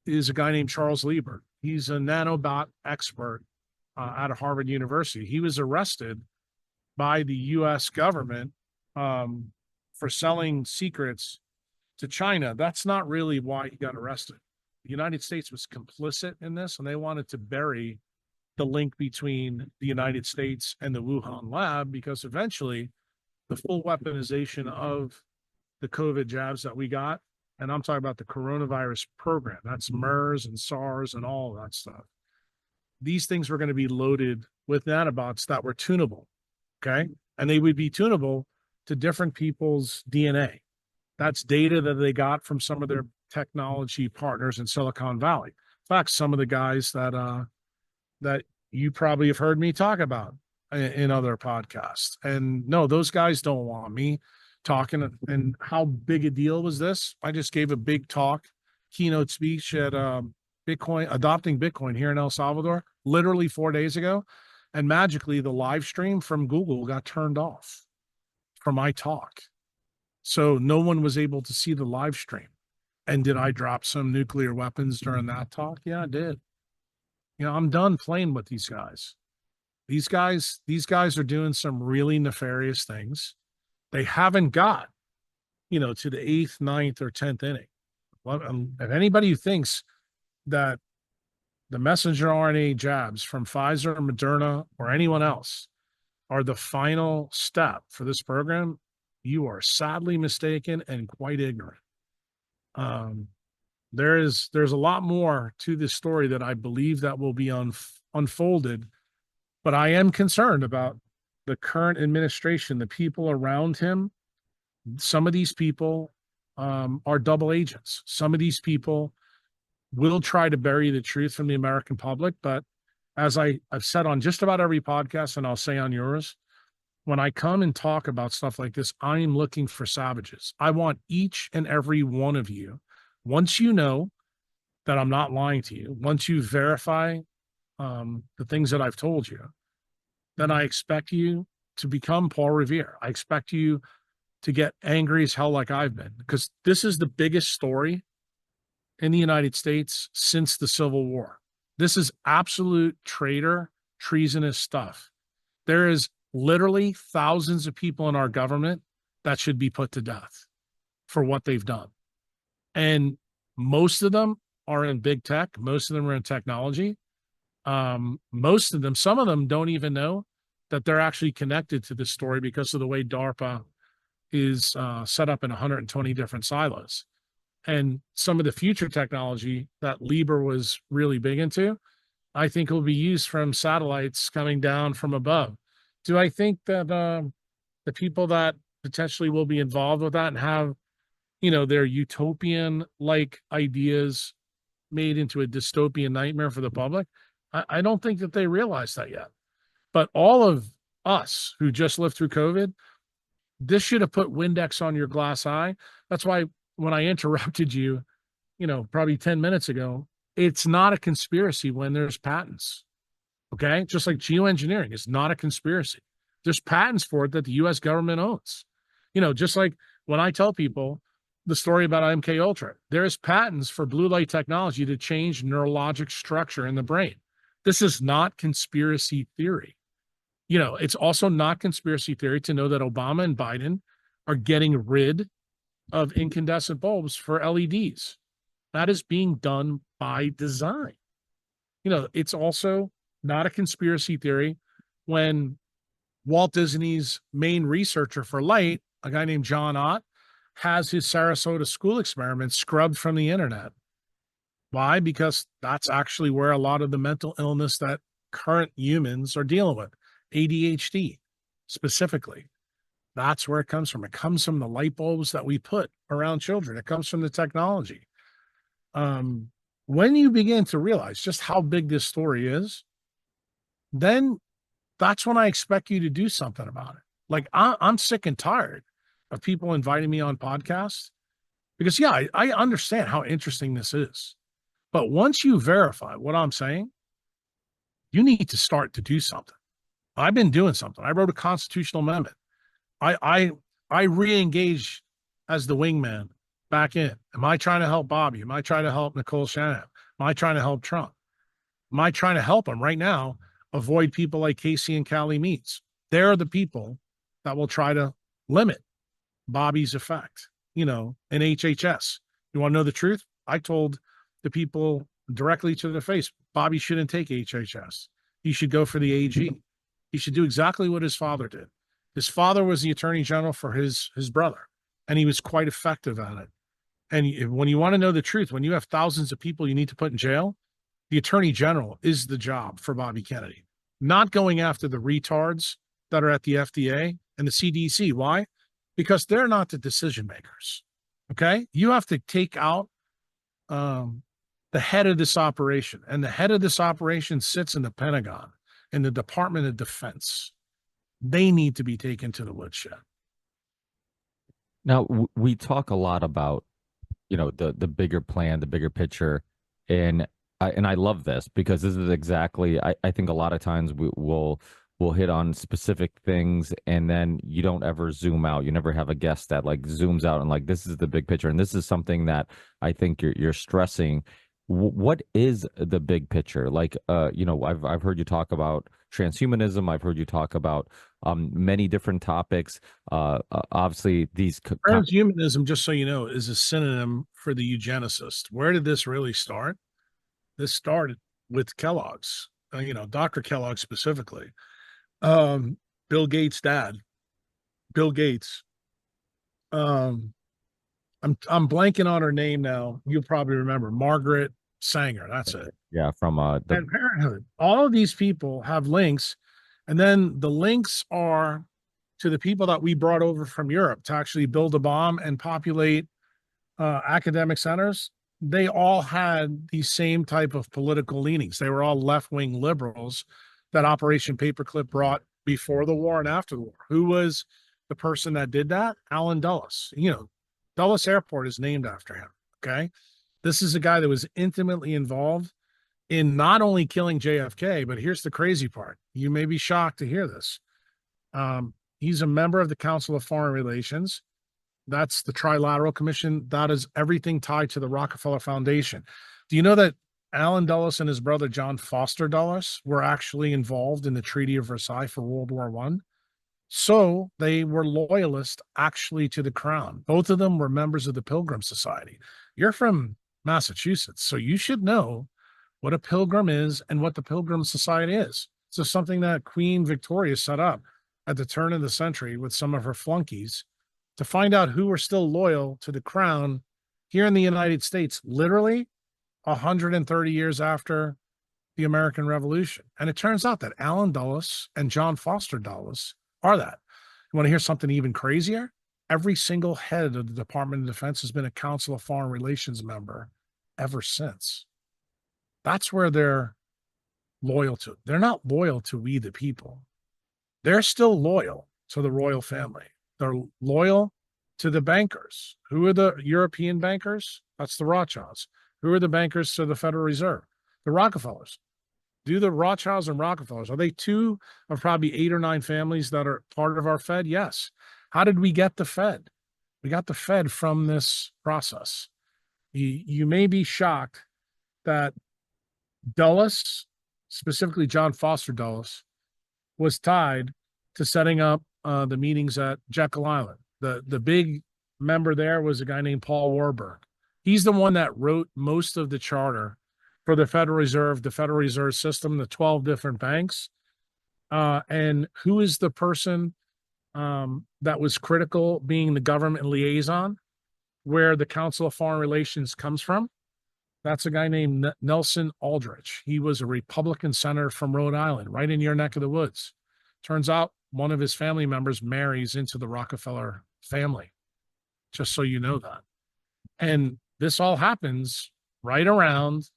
is a guy named Charles Liebert. He's a nanobot expert out of Harvard University. He was arrested by the U.S. government for selling secrets to China. That's not really why he got arrested. The United States was complicit in this, and they wanted to bury the link between the United States and the Wuhan lab because eventually the full weaponization of the COVID jabs that we got, and I'm talking about the coronavirus program, that's MERS and SARS and all of that stuff. These things were going to be loaded with nanobots that were tunable, okay? And they would be tunable to different people's DNA. That's data that they got from some of their technology partners in Silicon Valley. In fact, some of the guys that you probably have heard me talk about in other podcasts. And no, those guys don't want me talking. And how big a deal was this? I just gave a big talk, keynote speech at adopting Bitcoin here in El Salvador, literally 4 days ago. And magically, the live stream from Google got turned off for my talk. So no one was able to see the live stream. And did I drop some nuclear weapons during that talk? Yeah, I did. You know, I'm done playing with these guys. These guys are doing some really nefarious things. They haven't got, to the 8th, 9th, or 10th inning. If anybody who thinks that the messenger RNA jabs from Pfizer, Moderna, or anyone else are the final step for this program, you are sadly mistaken and quite ignorant. There's a lot more to this story that I believe that will be unfolded, but I am concerned about the current administration, the people around him. Some of these people are double agents. Some of these people will try to bury the truth from the American public, but as I've said on just about every podcast, and I'll say on yours, when I come and talk about stuff like this, I'm looking for savages. I want each and every one of you, once you know that I'm not lying to you, once you verify the things that I've told you, then I expect you to become Paul Revere. I expect you to get angry as hell like I've been, because this is the biggest story in the United States since the Civil War. This is absolute traitor, treasonous stuff. There is literally thousands of people in our government that should be put to death for what they've done. And most of them are in big tech. Most of them are in technology. Most of them, some of them don't even know that they're actually connected to this story because of the way DARPA is set up in 120 different silos. And some of the future technology that Lieber was really big into, I think will be used from satellites coming down from above. Do I think that the people that potentially will be involved with that and have, their utopian like ideas made into a dystopian nightmare for the public? I don't think that they realize that yet. But all of us who just lived through COVID, this should have put Windex on your glass eye. That's why when I interrupted you, probably 10 minutes ago, it's not a conspiracy when there's patents. Okay. Just like geoengineering is not a conspiracy. There's patents for it that the US government owns. Just like when I tell people the story about MK Ultra, there's patents for blue light technology to change neurologic structure in the brain. This is not conspiracy theory. It's also not conspiracy theory to know that Obama and Biden are getting rid of incandescent bulbs for LEDs. That is being done by design. It's also not a conspiracy theory when Walt Disney's main researcher for light, a guy named John Ott, has his Sarasota school experiments scrubbed from the internet. Why? Because that's actually where a lot of the mental illness that current humans are dealing with, ADHD specifically. That's where it comes from. It comes from the light bulbs that we put around children. It comes from the technology. When you begin to realize just how big this story is, then that's when I expect you to do something about it. Like I'm sick and tired of people inviting me on podcasts because, yeah, I understand how interesting this is. But once you verify what I'm saying, you need to start to do something. I've been doing something. I wrote a constitutional amendment. I re-engage as the wingman back in. Am I trying to help Bobby? Am I trying to help Nicole Shanahan? Am I trying to help Trump? Am I trying to help them right now avoid people like Casey and Callie Meets? They're the people that will try to limit Bobby's effect, in HHS. You want to know the truth? I told the people directly to their face, Bobby shouldn't take HHS. He should go for the AG. He should do exactly what his father did. His father was the attorney general for his brother, and he was quite effective at it. And when you want to know the truth, when you have thousands of people you need to put in jail, the attorney general is the job for Bobby Kennedy, not going after the retards that are at the FDA and the CDC. Why? Because they're not the decision makers. Okay. You have to take out the head of this operation, and the head of this operation sits in the Pentagon, in the Department of Defense. They need to be taken to the woodshed. Now, we talk a lot about, the bigger plan, the bigger picture, and I love this because this is exactly, I think a lot of times we'll hit on specific things and then you don't ever zoom out. You never have a guest that like zooms out and like, this is the big picture. And this is something that I think you're stressing. What is the big picture? Like, I've heard you talk about transhumanism. I've heard you talk about many different topics. Obviously, these transhumanism, just so you know, is a synonym for the eugenicist. Where did this really start? This started with Kellogg's, Dr. Kellogg specifically. Bill Gates' dad, Bill Gates. I'm blanking on her name now. You'll probably remember Margaret Sanger. That's it. Yeah, from Planned Parenthood. All of these people have links, and then the links are to the people that we brought over from Europe to actually build a bomb and populate academic centers. They all had the same type of political leanings. They were all left-wing liberals that Operation Paperclip brought before the war and after the war. Who was the person that did that? Allen Dulles. Dulles Airport is named after him. Okay. This is a guy that was intimately involved in not only killing JFK, but here's the crazy part. You may be shocked to hear this. He's a member of the Council of Foreign Relations. That's the Trilateral Commission. That is everything tied to the Rockefeller Foundation. Do you know that Allen Dulles and his brother John Foster Dulles were actually involved in the Treaty of Versailles for World War I? So they were loyalists actually to the crown. Both of them were members of the Pilgrim Society. You're from Massachusetts, so you should know what a pilgrim is and what the Pilgrim Society is. So something that Queen Victoria set up at the turn of the century with some of her flunkies to find out who were still loyal to the crown here in the United States, literally 130 years after the American Revolution. And it turns out that Allen Dulles and John Foster Dulles are that. You want to hear something even crazier? Every single head of the Department of Defense has been a Council of Foreign Relations member ever since. That's where they're loyal to. They're not loyal to we the people. They're still loyal to the royal family. They're loyal to the bankers. Who are the European bankers? That's the Rothschilds. Who are the bankers to the Federal Reserve? The Rockefellers. Do the Rothschilds and Rockefellers, are they two of probably 8 or 9 families that are part of our Fed? Yes. How did we get the Fed? We got the Fed from this process. You may be shocked that Dulles, specifically John Foster Dulles, was tied to setting up the meetings at Jekyll Island. The big member there was a guy named Paul Warburg. He's the one that wrote most of the charter for the Federal Reserve System, the 12 different banks. And who is the person that was critical being the government liaison, where the Council of Foreign Relations comes from? That's a guy named Nelson Aldrich. He was a Republican senator from Rhode Island, right in your neck of the woods. Turns out one of his family members marries into the Rockefeller family, just so you know that. And this all happens right around,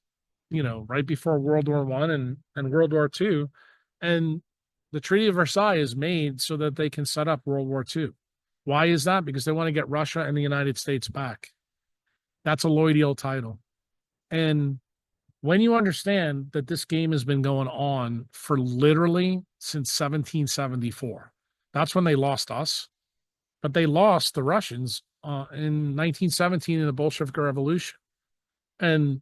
right before World War I and World War II. And the Treaty of Versailles is made so that they can set up World War II. Why is that? Because they want to get Russia and the United States back. That's a Lloydial title. And when you understand that this game has been going on for literally since 1774, that's when they lost us, but they lost the Russians in 1917 in the Bolshevik Revolution. And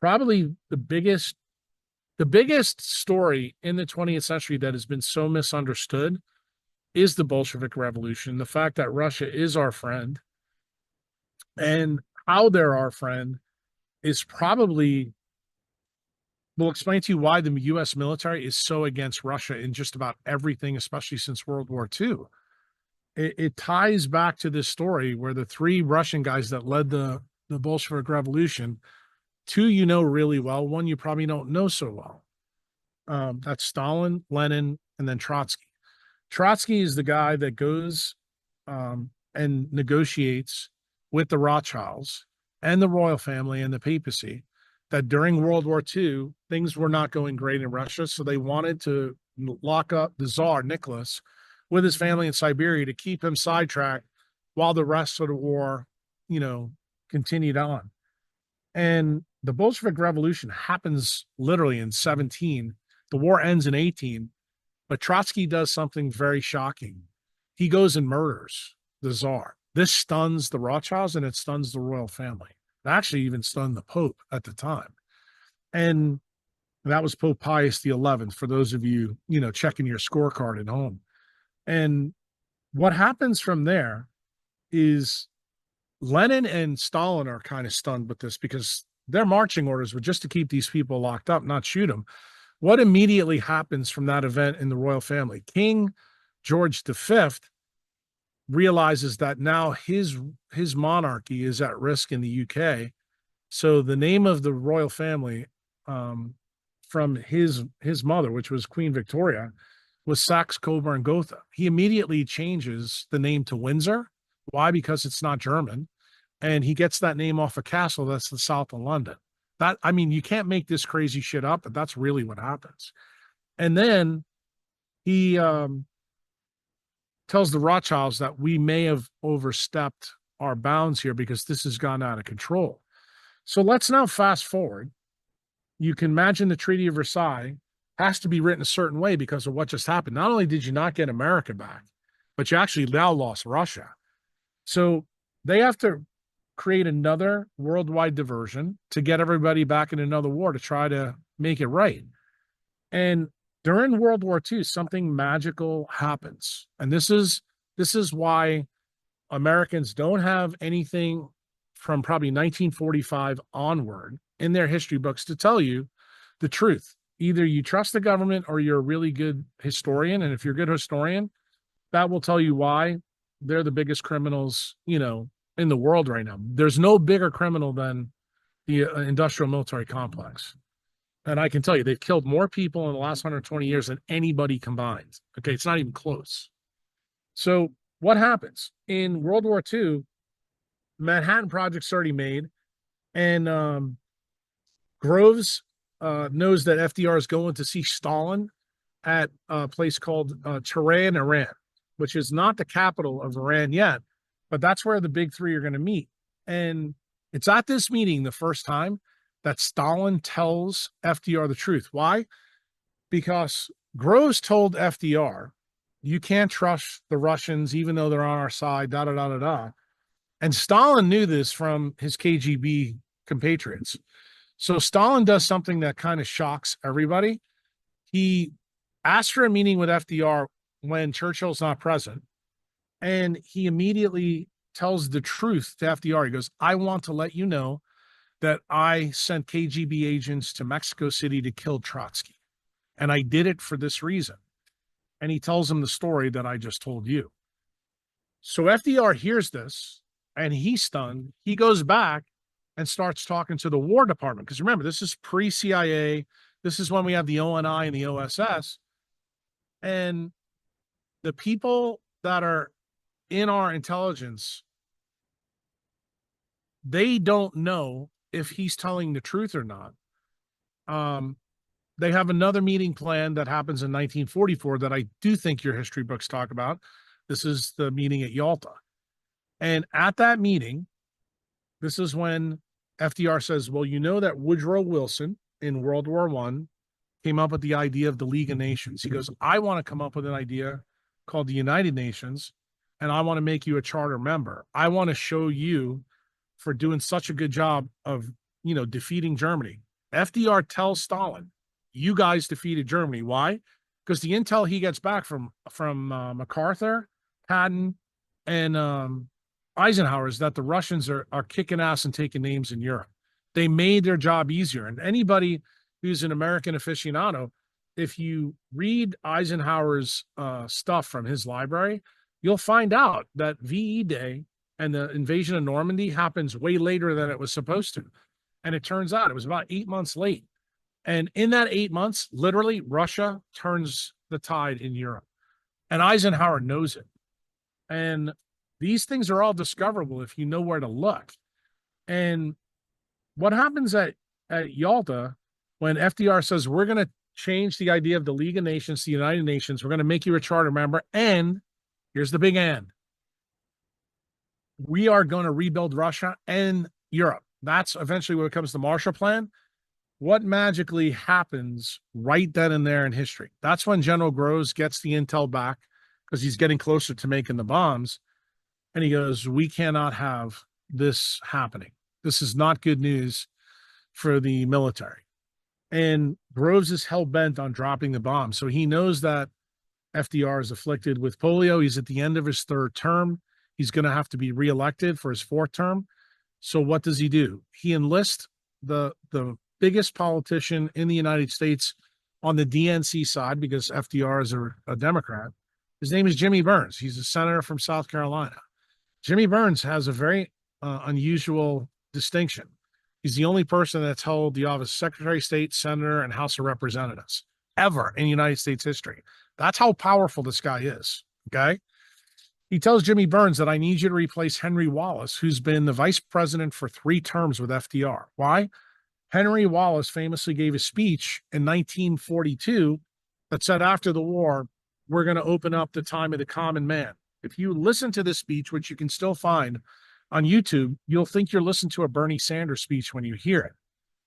probably the biggest story in the 20th century that has been so misunderstood is the Bolshevik Revolution, the fact that Russia is our friend, and how they're our friend is probably, we'll explain to you why the U.S. military is so against Russia in just about everything, especially since World War II. It ties back to this story where the 3 Russian guys that led the Bolshevik Revolution, 2 you know really well, 1 you probably don't know so well. That's Stalin, Lenin, and then Trotsky. Trotsky is the guy that goes and negotiates with the Rothschilds and the royal family and the papacy that during World War II, things were not going great in Russia. So they wanted to lock up the Tsar, Nicholas, with his family in Siberia to keep him sidetracked while the rest of the war, continued on. And the Bolshevik Revolution happens literally in 17. The war ends in 18. But Trotsky does something very shocking. He goes and murders the Tsar. This stuns the Rothschilds and it stuns the royal family. It actually even stunned the Pope at the time. And that was Pope Pius XI, for those of you, checking your scorecard at home. And what happens from there is Lenin and Stalin are kind of stunned with this because their marching orders were just to keep these people locked up, not shoot them. What immediately happens from that event in the royal family? King George V realizes that now his monarchy is at risk in the UK. So the name of the royal family from his mother, which was Queen Victoria, was Saxe-Coburg-Gotha. He immediately changes the name to Windsor. Why? Because it's not German. And he gets that name off a castle that's the south of London. You can't make this crazy shit up, but that's really what happens. And then he tells the Rothschilds that we may have overstepped our bounds here because this has gone out of control. So let's now fast forward. You can imagine the Treaty of Versailles has to be written a certain way because of what just happened. Not only did you not get America back, but you actually now lost Russia. So they have to create another worldwide diversion to get everybody back in another war to try to make it right. And during World War II, something magical happens. And this is why Americans don't have anything from probably 1945 onward in their history books to tell you the truth. Either you trust the government or you're a really good historian. And if you're a good historian, that will tell you why they're the biggest criminals, in the world right now. There's no bigger criminal than the industrial military complex. And I can tell you, they've killed more people in the last 120 years than anybody combined. Okay, it's not even close. So what happens? In World War II, Manhattan Project's already made, and Groves knows that FDR is going to see Stalin at a place called Tehran, Iran, which is not the capital of Iran yet, but that's where the big three are going to meet. And it's at this meeting the first time that Stalin tells FDR the truth. Why? Because Groves told FDR, you can't trust the Russians, even though they're on our side, da da da da da. And Stalin knew this from his KGB compatriots. So Stalin does something that kind of shocks everybody. He asked for a meeting with FDR when Churchill's not present, and he immediately tells the truth to FDR. He goes, I want to let you know that I sent KGB agents to Mexico City to kill Trotsky, and I did it for this reason. And he tells him the story that I just told you. So FDR hears this, and he's stunned. He goes back and starts talking to the War Department. Because remember, this is pre-CIA. This is when we have the ONI and the OSS. And the people that are in our intelligence, they don't know if he's telling the truth or not. They have another meeting planned that happens in 1944 that I do think your history books talk about. This is the meeting at Yalta. And at that meeting, this is when FDR says, well, you know that Woodrow Wilson in World War I came up with the idea of the League of Nations. He goes, I want to come up with an idea called the United Nations, and I want to make you a charter member. I want to show you for doing such a good job of, defeating Germany. FDR tells Stalin, you guys defeated Germany. Why? Because the intel he gets back from MacArthur, Patton, and Eisenhower is that the Russians are kicking ass and taking names in Europe. They made their job easier. And anybody who's an American aficionado, if you read Eisenhower's stuff from his library, you'll find out that VE Day and the invasion of Normandy happens way later than it was supposed to. And it turns out it was about 8 months late. And in that 8 months, literally, Russia turns the tide in Europe. And Eisenhower knows it. And these things are all discoverable if you know where to look. And what happens at Yalta when FDR says, we're going to change the idea of the League of Nations to the United Nations, we're going to make you a charter member, and here's the big and. We are going to rebuild Russia and Europe. That's eventually when it comes to the Marshall Plan. What magically happens right then and there in history? That's when General Groves gets the intel back because he's getting closer to making the bombs. And he goes, we cannot have this happening. This is not good news for the military. And Groves is hell-bent on dropping the bomb. So he knows that FDR is afflicted with polio. He's at the end of his third term. He's going to have to be reelected for his fourth term. So what does he do? He enlists the biggest politician in the United States on the DNC side, because FDR is a Democrat. His name is Jimmy Burns. He's a senator from South Carolina. Jimmy Burns has a very unusual distinction. He's the only person that's held the office of Secretary of State, Senator, and House of Representatives ever in United States history. That's how powerful this guy is, okay? He tells Jimmy Burns that I need you to replace Henry Wallace, who's been the vice president for 3 terms with FDR. Why? Henry Wallace famously gave a speech in 1942 that said after the war, we're going to open up the time of the common man. If you listen to this speech, which you can still find on YouTube, you'll think you're listening to a Bernie Sanders speech when you hear it.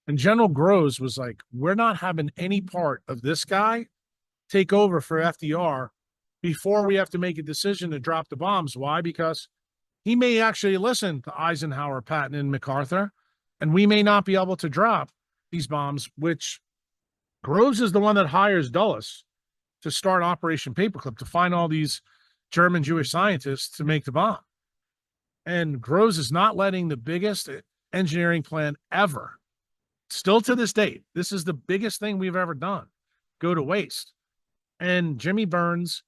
And General Groves was like, we're not having any part of this guy take over for FDR before we have to make a decision to drop the bombs. Why? Because he may actually listen to Eisenhower, Patton, and MacArthur, and we may not be able to drop these bombs, which Groves is the one that hires Dulles to start Operation Paperclip, to find all these German Jewish scientists to make the bomb. And Groves is not letting the biggest engineering plan ever, still to this date, this is the biggest thing we've ever done, go to waste. And Jimmy Burns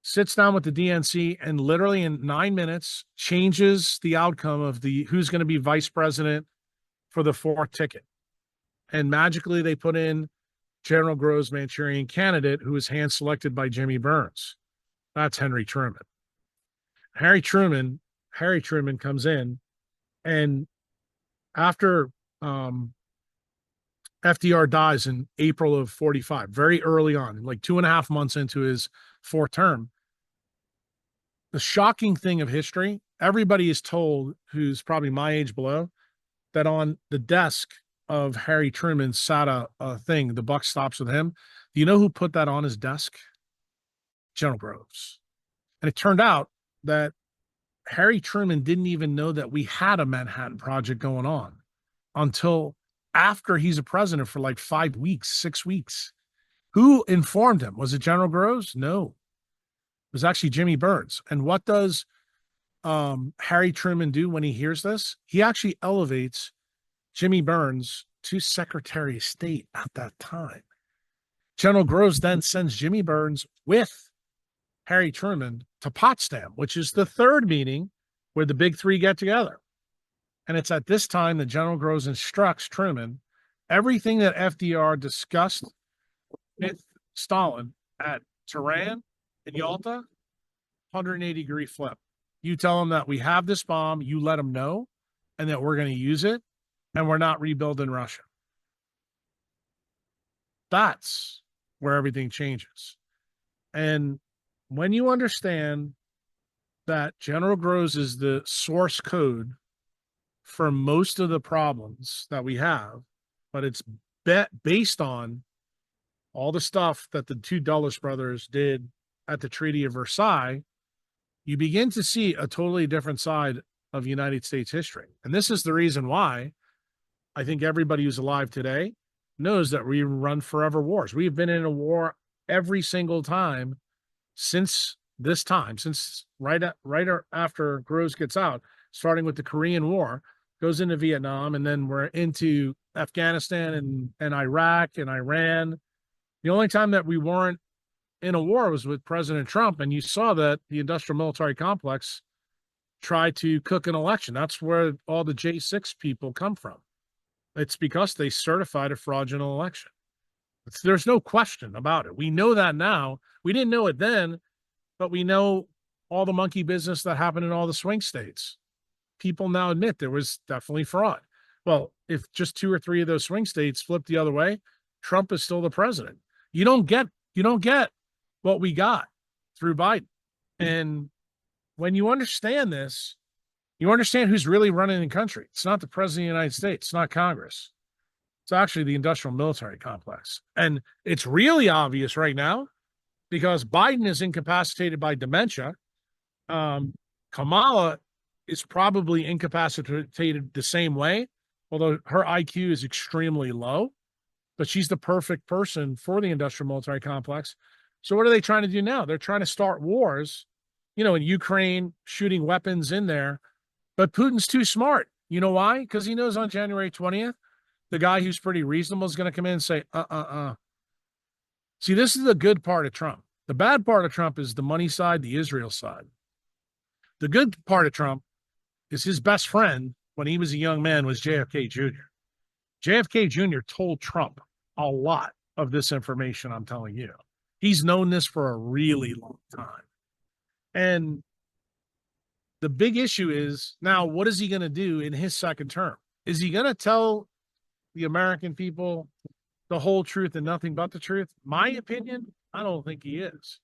sits down with the DNC and literally in 9 minutes changes the outcome of who's going to be vice president for the fourth ticket. And magically they put in General Groves' Manchurian candidate, who was hand selected by Jimmy Burns. That's Henry Truman. Harry Truman comes in, and after FDR dies in April of 45, very early on, like 2.5 months into his fourth term, the shocking thing of history, everybody is told, who's probably my age below, that on the desk of Harry Truman sat a thing, the buck stops with him. Do you know who put that on his desk? General Groves. And it turned out that Harry Truman didn't even know that we had a Manhattan Project going on until after he's a president for like 5 weeks, 6 weeks. Who informed him? Was it General Groves? No. It was actually Jimmy Burns. And what does Harry Truman do when he hears this? He actually elevates Jimmy Burns to Secretary of State at that time. General Groves then sends Jimmy Burns with Harry Truman to Potsdam, which is the third meeting where the big three get together. And it's at this time that General Groves instructs Truman everything that FDR discussed with Stalin at Tehran and Yalta, 180-degree flip. You tell them that we have this bomb, you let them know, and that we're going to use it, and we're not rebuilding Russia. That's where everything changes. And when you understand that General Groves is the source code for most of the problems that we have, but it's based on all the stuff that the two Dulles brothers did at the Treaty of Versailles, you begin to see a totally different side of United States history. And this is the reason why I think everybody who's alive today knows that we run forever wars. We've been in a war every single time since this time, since right after Groves gets out, starting with the Korean War, goes into Vietnam, and then we're into Afghanistan and Iraq and Iran. The only time that we weren't in a war was with President Trump, and you saw that the industrial military complex tried to cook an election. That's where all the J6 people come from. It's because they certified a fraudulent election. There's no question about it. We know that now. We didn't know it then, but we know all the monkey business that happened in all the swing states. People now admit there was definitely fraud. Well, if just 2 or 3 of those swing states flipped the other way, Trump is still the president. You don't get what we got through Biden. And when you understand this, you understand who's really running the country. It's not the president of the United States. It's not Congress. It's actually the industrial military complex. And it's really obvious right now because Biden is incapacitated by dementia. Kamala is probably incapacitated the same way, although her IQ is extremely low, but she's the perfect person for the industrial military complex. So what are they trying to do now? They're trying to start wars, in Ukraine, shooting weapons in there. But Putin's too smart. You know why? Because he knows on January 20th, the guy who's pretty reasonable is going to come in and say, See, this is the good part of Trump. The bad part of Trump is the money side, the Israel side. The good part of Trump is his best friend when he was a young man was JFK Jr. JFK Jr. told Trump a lot of this information I'm telling you. He's known this for a really long time. And the big issue is now, what is he going to do in his second term? Is he going to tell the American people the whole truth and nothing but the truth? My opinion, I don't think he is.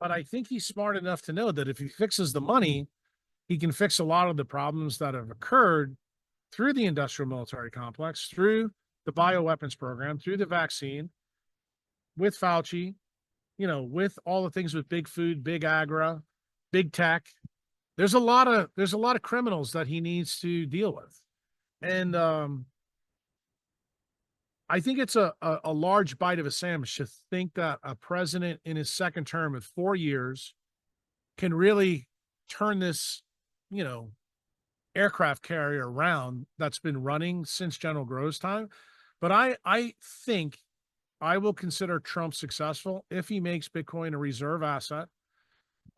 But I think he's smart enough to know that if he fixes the money, he can fix a lot of the problems that have occurred through the industrial military complex, through the bioweapons program, through the vaccine, with Fauci, with all the things with big food, big agri, big tech. There's a lot of criminals that he needs to deal with. And I think it's a large bite of a sandwich to think that a president in his second term of 4 years can really turn this, aircraft carrier around that's been running since General Groves' time. But I think I will consider Trump successful if he makes Bitcoin a reserve asset,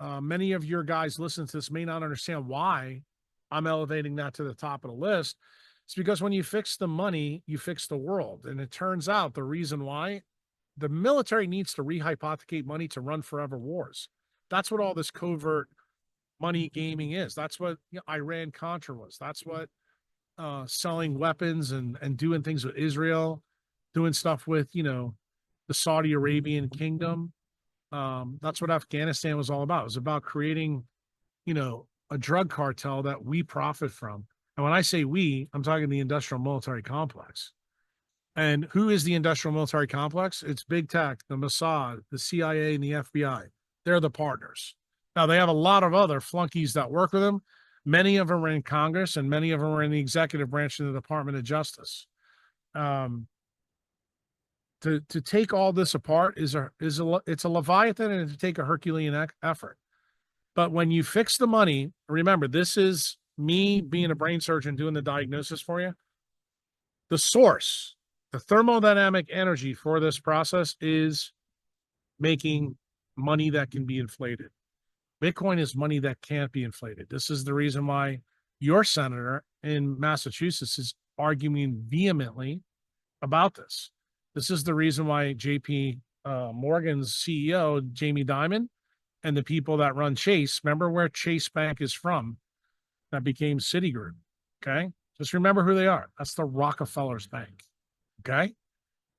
many of your guys listening to this may not understand why I'm elevating that to the top of the list. It's because when you fix the money, you fix the world. And it turns out the reason why the military needs to rehypothecate money to run forever wars. That's what all this covert money gaming is. That's what Iran Contra was. That's what selling weapons and doing things with Israel, doing stuff with, the Saudi Arabian kingdom. That's what Afghanistan was all about. It was about creating, a drug cartel that we profit from. And when I say we, I'm talking the industrial military complex. And who is the industrial military complex? It's big tech, the Mossad, the CIA, and the FBI. They're the partners. Now, they have a lot of other flunkies that work with them. Many of them are in Congress, and many of them are in the executive branch of the Department of Justice. To take all this apart it's a Leviathan, and to take a Herculean effort. But when you fix the money, remember, this is me being a brain surgeon doing the diagnosis for you. The source, the thermodynamic energy for this process is making money that can be inflated. Bitcoin is money that can't be inflated. This is the reason why your senator in Massachusetts is arguing vehemently about this. This is the reason why JP Morgan's CEO, Jamie Dimon, and the people that run Chase, remember where Chase Bank is from, that became Citigroup, okay? Just remember who they are. That's the Rockefellers Bank, okay?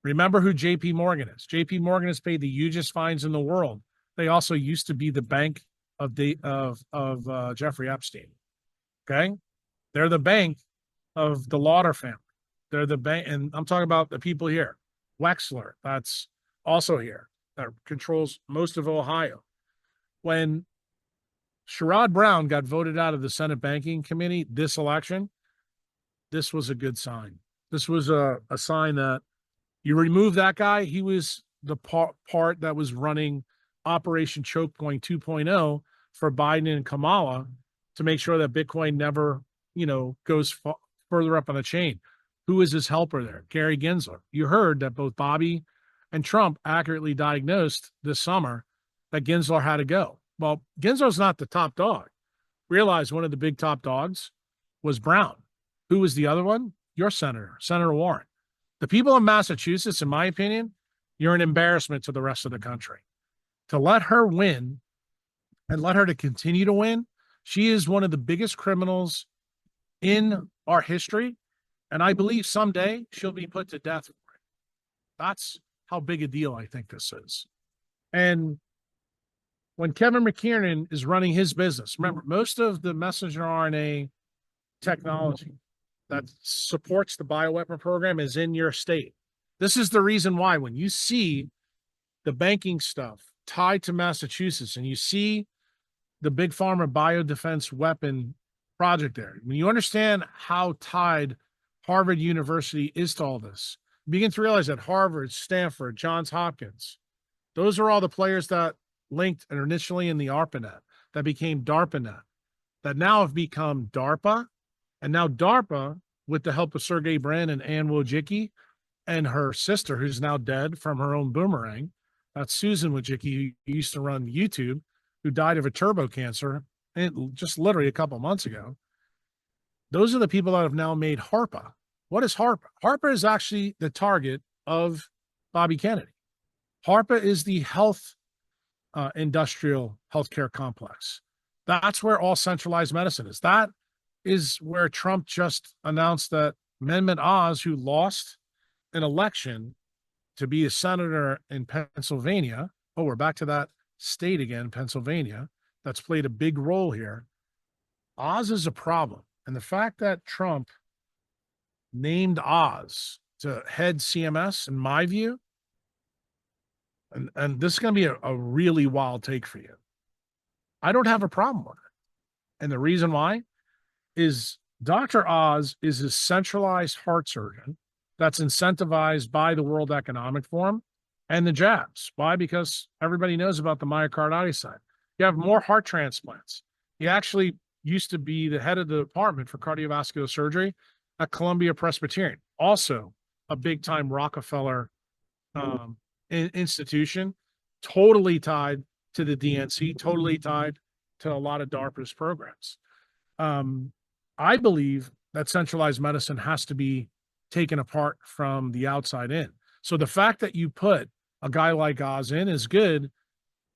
Remember who JP Morgan is. JP Morgan has paid the hugest fines in the world. They also used to be the bank of Jeffrey Epstein, okay? They're the bank of the Lauder family. They're the bank, and I'm talking about the people here. Wexler, that's also here, that controls most of Ohio. When Sherrod Brown got voted out of the Senate Banking Committee this election, this was a good sign. This was a sign that you remove that guy. He was the part that was running Operation Choke Point 2.0 for Biden and Kamala to make sure that Bitcoin never, goes further up on the chain. Who is his helper there? Gary Gensler. You heard that both Bobby and Trump accurately diagnosed this summer that Gensler had to go. Well, Gensler's not the top dog. Realize one of the big top dogs was Brown. Who was the other one? Your senator, Senator Warren. The people in Massachusetts, in my opinion, you're an embarrassment to the rest of the country. To let her win and let her to continue to win, she is one of the biggest criminals in our history. And I believe someday she'll be put to death for it. That's how big a deal I think this is. And when Kevin McKiernan is running his business, remember, most of the messenger RNA technology that supports the bioweapon program is in your state. This is the reason why when you see the banking stuff tied to Massachusetts and you see the big pharma biodefense weapon project there, when you understand how tied Harvard University is to all this, you begin to realize that Harvard, Stanford, Johns Hopkins, those are all the players that linked initially in the ARPANET, that became DARPANET, that now have become DARPA, and now DARPA, with the help of Sergey Brin and Ann Wojcicki and her sister, who's now dead from her own boomerang, that's Susan Wojcicki, who used to run YouTube, who died of a turbo cancer just literally a couple months ago. Those are the people that have now made HARPA. What is HARPA? HARPA is actually the target of Bobby Kennedy. HARPA is the industrial healthcare complex. That's where all centralized medicine is. That is where Trump just announced that Mehmet Oz, who lost an election to be a senator in Pennsylvania. Oh, we're back to that state again, Pennsylvania. That's played a big role here. Oz is a problem. And the fact that Trump named Oz to head CMS, in my view, and this is going to be a really wild take for you, I don't have a problem with it. And the reason why is Dr. Oz is a centralized heart surgeon that's incentivized by the World Economic Forum and the jabs. Why? Because everybody knows about the myocarditis side. You have more heart transplants. He actually used to be the head of the department for cardiovascular surgery at Columbia Presbyterian, also a big-time Rockefeller institution, totally tied to the DNC, totally tied to a lot of DARPA's programs. I believe that centralized medicine has to be taken apart from the outside in. So the fact that you put a guy like Oz in is good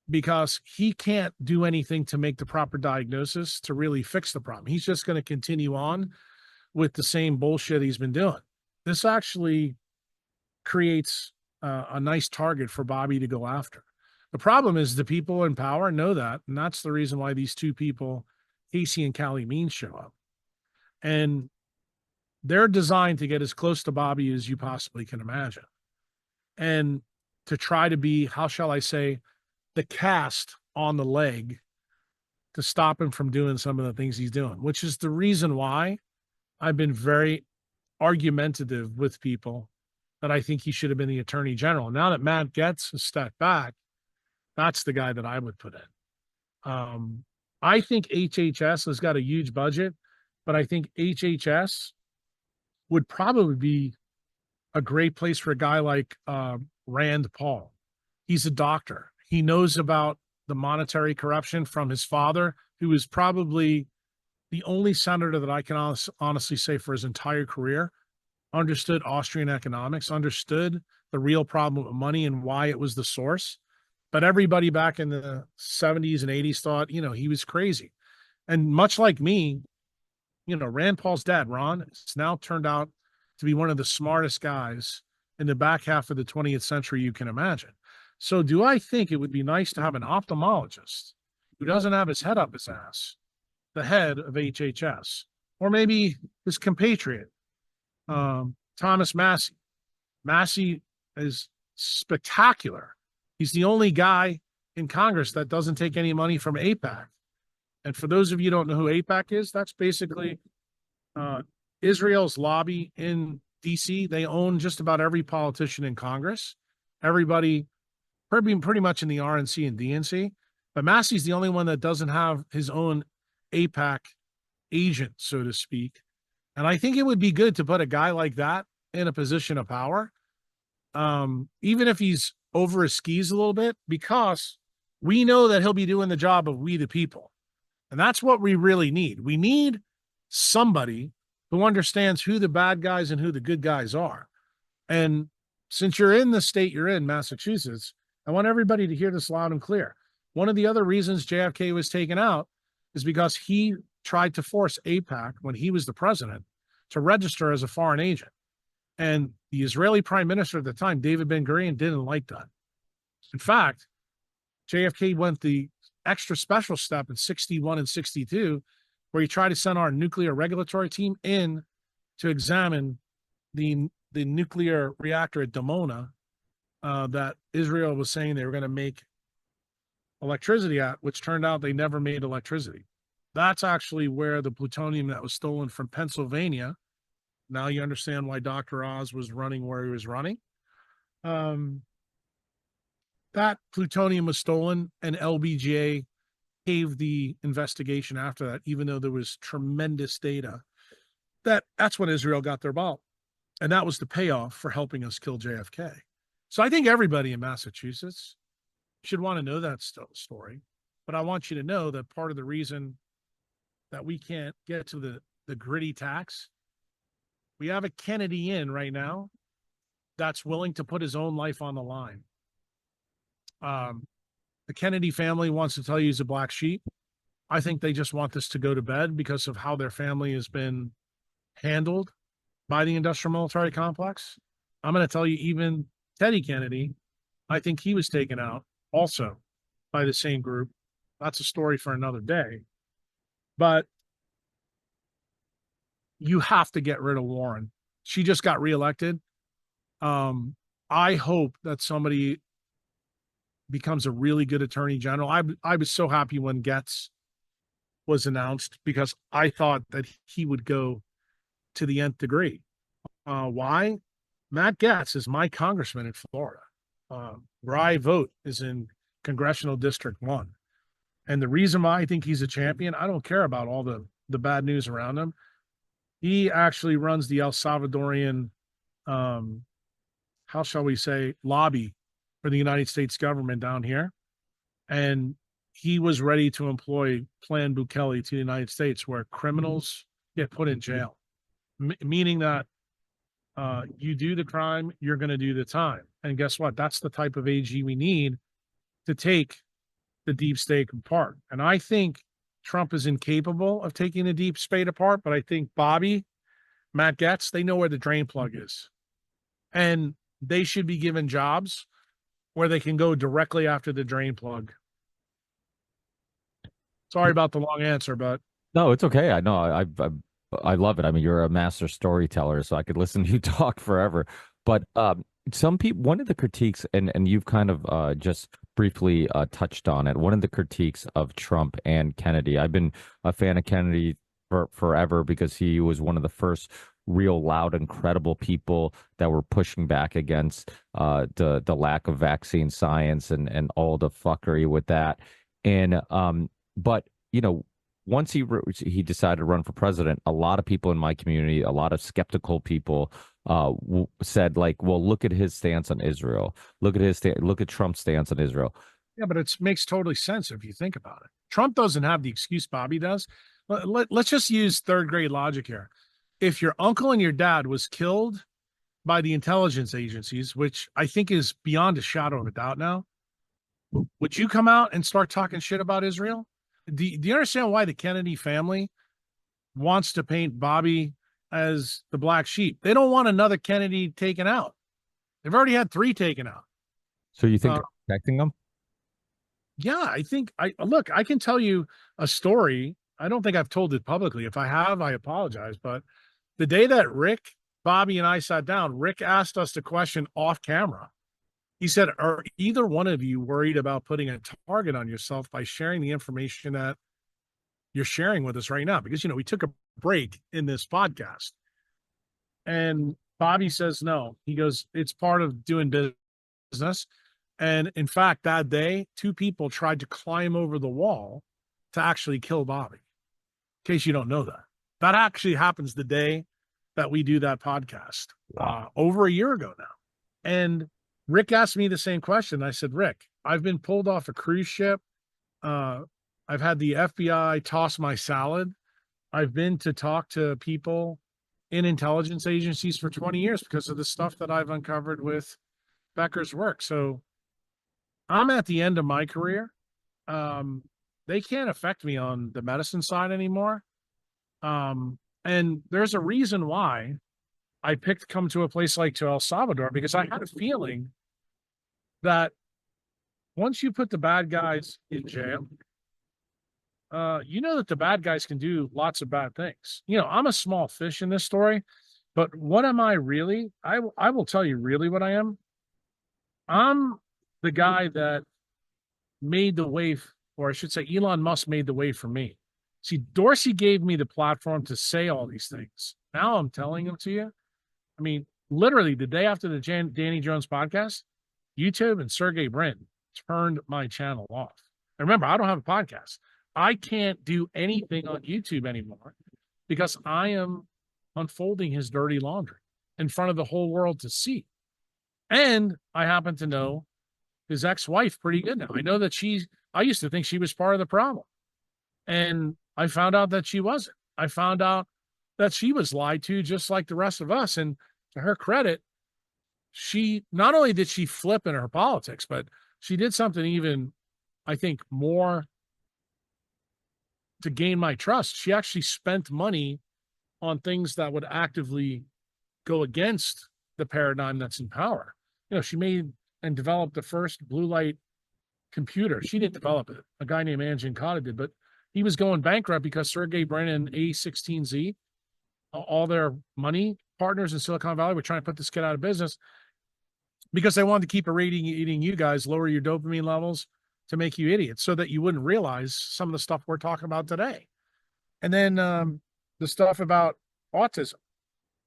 because he can't do anything to make the proper diagnosis to really fix the problem. He's just going to continue on with the same bullshit he's been doing. This actually creates a nice target for Bobby to go after. The problem is the people in power know that, and that's the reason why these two people, Casey and Callie Means, show up. And they're designed to get as close to Bobby as you possibly can imagine. And to try to be, how shall I say, the cast on the leg to stop him from doing some of the things he's doing, which is the reason why I've been very argumentative with people that I think he should have been the attorney general. Now that Matt Gaetz a step back, that's the guy that I would put in. I think HHS has got a huge budget, but I think HHS would probably be a great place for a guy like Rand Paul. He's a doctor. He knows about the monetary corruption from his father, who is probably the only senator that I can honestly say for his entire career understood Austrian economics, understood the real problem of money and why it was the source. But everybody back in the 70s and 80s thought, he was crazy. And much like me, Rand Paul's dad, Ron, has now turned out to be one of the smartest guys in the back half of the 20th century you can imagine. So do I think it would be nice to have an ophthalmologist who doesn't have his head up his ass, the head of HHS, or maybe his compatriot, Thomas Massey. Massey is spectacular. He's the only guy in Congress that doesn't take any money from AIPAC. And for those of you who don't know who AIPAC is, that's basically Israel's lobby in DC. They own just about every politician in Congress. Everybody pretty much in the RNC and DNC. But Massey's the only one that doesn't have his own AIPAC agent, so to speak. And I think it would be good to put a guy like that in a position of power, even if he's over his skis a little bit, because we know that he'll be doing the job of we the people. And that's what we really need. We need somebody who understands who the bad guys and who the good guys are. And since you're in the state you're in, Massachusetts, I want everybody to hear this loud and clear. One of the other reasons JFK was taken out is because he tried to force AIPAC, when he was the president, to register as a foreign agent. And the Israeli prime minister at the time, David Ben-Gurion, didn't like that. In fact, JFK went the extra special step in 61 and 62, where he tried to send our nuclear regulatory team in to examine the nuclear reactor at Dimona that Israel was saying they were going to make electricity at, which turned out they never made electricity. That's actually where the plutonium that was stolen from Pennsylvania. Now you understand why Dr. Oz was running where he was running. That plutonium was stolen, and LBJ caved the investigation after that, even though there was tremendous data. That's when Israel got their ball. And that was the payoff for helping us kill JFK. So I think everybody in Massachusetts should want to know that story. But I want you to know that part of the reason that we can't get to the gritty tax, we have a Kennedy in right now that's willing to put his own life on the line. The Kennedy family wants to tell you he's a black sheep. I think they just want this to go to bed because of how their family has been handled by the industrial military complex. I'm going to tell you, even Teddy Kennedy, I think he was taken out also by the same group. That's a story for another day. But you have to get rid of Warren. She just got reelected. I hope that somebody becomes a really good attorney general. I was so happy when Gaetz was announced because I thought that he would go to the nth degree. Why? Matt Gaetz is my congressman in Florida. Where I vote is in Congressional District 1. And the reason why I think he's a champion, I don't care about all the bad news around him. He actually runs the El Salvadorian, how shall we say, lobby for the United States government down here. And he was ready to employ Plan Bukele to the United States, where criminals get put in jail, meaning that you do the crime, you're going to do the time. And guess what? That's the type of AG we need to take the deep state apart. And I think Trump is incapable of taking the deep state apart, but I think Bobby, Matt Gaetz, they know where the drain plug is. And they should be given jobs where they can go directly after the drain plug. Sorry about the long answer, but No, it's okay. I know. I love it. I mean, you're a master storyteller, so I could listen to you talk forever. But some people, one of the critiques, and you've kind of just briefly touched on it. One of the critiques of Trump and Kennedy. I've been a fan of Kennedy for forever because he was one of the first real loud and credible people that were pushing back against the lack of vaccine science and all the fuckery with that. And but you know, once he decided to run for president, a lot of people in my community, a lot of skeptical people, said like, "Well, look at his stance on Israel. Look at Trump's stance on Israel." yeah, but it makes totally sense if you think about it. Trump doesn't have the excuse Bobby does. Let's just use third grade logic here. If your uncle and your dad was killed by the intelligence agencies, which I think is beyond a shadow of a doubt now, would you come out and start talking shit about Israel? Do you understand why the Kennedy family wants to paint Bobby as the black sheep? They don't want another Kennedy taken out. They've already had 3 taken out. So you think they're protecting them? Yeah, I think I can tell you a story. I don't think I've told it publicly. If I have, I apologize. But the day that Rick, Bobby, and I sat down, Rick asked us the question off camera. He said, "Are either one of you worried about putting a target on yourself by sharing the information that you're sharing with us right now?" Because, we took a break in this podcast. And Bobby says, no. He goes, it's part of doing business. And in fact, that day, 2 people tried to climb over the wall to actually kill Bobby. In case you don't know that. That actually happens the day that we do that podcast, over a year ago now. And Rick asked me the same question. I said, Rick, I've been pulled off a cruise ship. I've had the FBI toss my salad. I've been to talk to people in intelligence agencies for 20 years because of the stuff that I've uncovered with Becker's work. So I'm at the end of my career. They can't affect me on the medicine side anymore. And there's a reason why I picked to come to a place like to El Salvador, because I had a feeling that once you put the bad guys in jail, that the bad guys can do lots of bad things. I'm a small fish in this story, but what am I really? I will tell you really what I am. I'm the guy that made the way, or I should say Elon Musk made the way for me. See, Dorsey gave me the platform to say all these things. Now I'm telling them to you. I mean, literally the day after the Danny Jones podcast, YouTube and Sergey Brin turned my channel off. And remember, I don't have a podcast. I can't do anything on YouTube anymore because I am unfolding his dirty laundry in front of the whole world to see. And I happen to know his ex-wife pretty good now. I know that I used to think she was part of the problem. And I found out that she wasn't. I found out that she was lied to just like the rest of us. And to her credit, she not only did she flip in her politics, but she did something even, I think, more to gain my trust. She actually spent money on things that would actively go against the paradigm that's in power. She made and developed the first blue light computer. She didn't develop it. A guy named Anjan Kata did, but he was going bankrupt because Sergey Brin and A16Z, all their money partners in Silicon Valley, were trying to put this kid out of business because they wanted to keep eating you guys, lower your dopamine levels to make you idiots so that you wouldn't realize some of the stuff we're talking about today. And then the stuff about autism.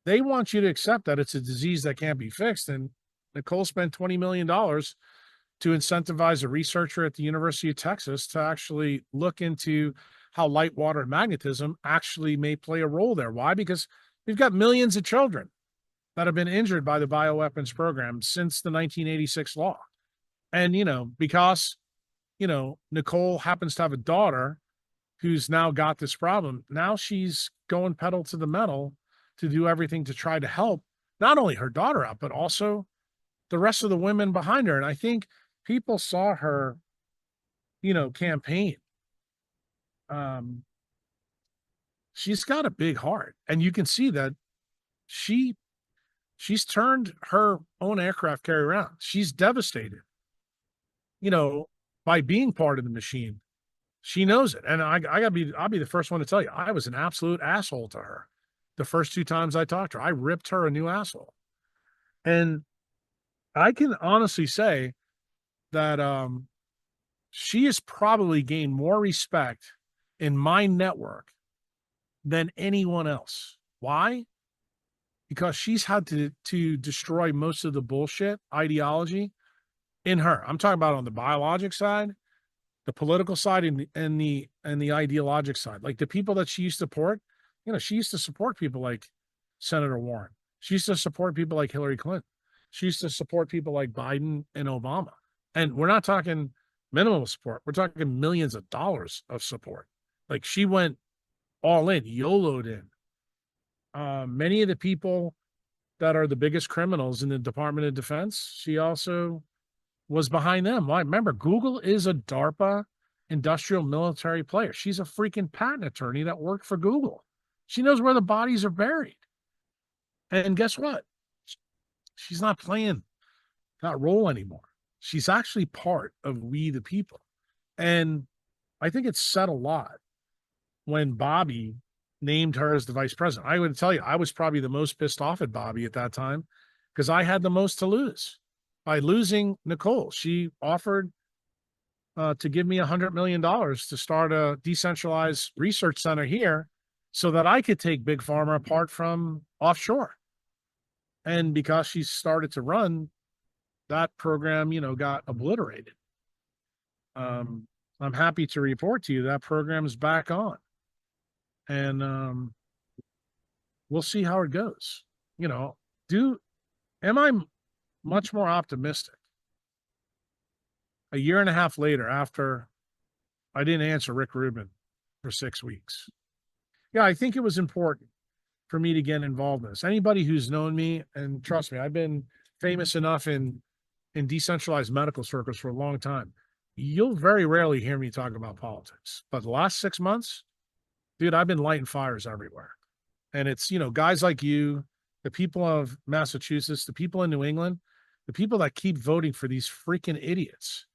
They want you to accept that it's a disease that can't be fixed. And Nicole spent $20 million to incentivize a researcher at the University of Texas to actually look into how light, water, and magnetism actually may play a role there. Why? Because we've got millions of children that have been injured by the bioweapons program since the 1986 law. And, because Nicole happens to have a daughter who's now got this problem. Now she's going pedal to the metal to do everything to try to help not only her daughter out, but also the rest of the women behind her. And I think people saw her, campaign. Um, she's got a big heart, and you can see that she's turned her own aircraft carrier around. She's devastated, by being part of the machine. She knows it. And I'll be the first one to tell you, I was an absolute asshole to her. The first 2 times I talked to her, I ripped her a new asshole. And I can honestly say that she has probably gained more respect in my network than anyone else. Why? Because she's had to destroy most of the bullshit ideology in her. I'm talking about on the biologic side, the political side, and the ideologic side. Like the people that she used to support, she used to support people like Senator Warren. She used to support people like Hillary Clinton. She used to support people like Biden and Obama. And we're not talking minimal support. We're talking millions of dollars of support. Like she went all in, YOLO'd in. Many of the people that are the biggest criminals in the Department of Defense, she also was behind them. Why? Remember, Google is a DARPA industrial military player. She's a freaking patent attorney that worked for Google. She knows where the bodies are buried. And guess what? She's not playing that role anymore. She's actually part of we the people. And I think it said a lot when Bobby named her as the vice president. I would tell you, I was probably the most pissed off at Bobby at that time because I had the most to lose. By losing Nicole, she offered to give me $100 million to start a decentralized research center here so that I could take Big Pharma apart from offshore. And because she started to run, that program, got obliterated. I'm happy to report to you that program is back on. And we'll see how it goes. Am I much more optimistic a year and a half later after I didn't answer Rick Rubin for 6 weeks? Yeah, I think it was important for me to get involved in this. Anybody who's known me, and trust me, I've been famous enough in decentralized medical circles for a long time. You'll very rarely hear me talk about politics. But the last 6 months, dude, I've been lighting fires everywhere. And it's, guys like you, the people of Massachusetts, the people in New England, the people that keep voting for these freaking idiots.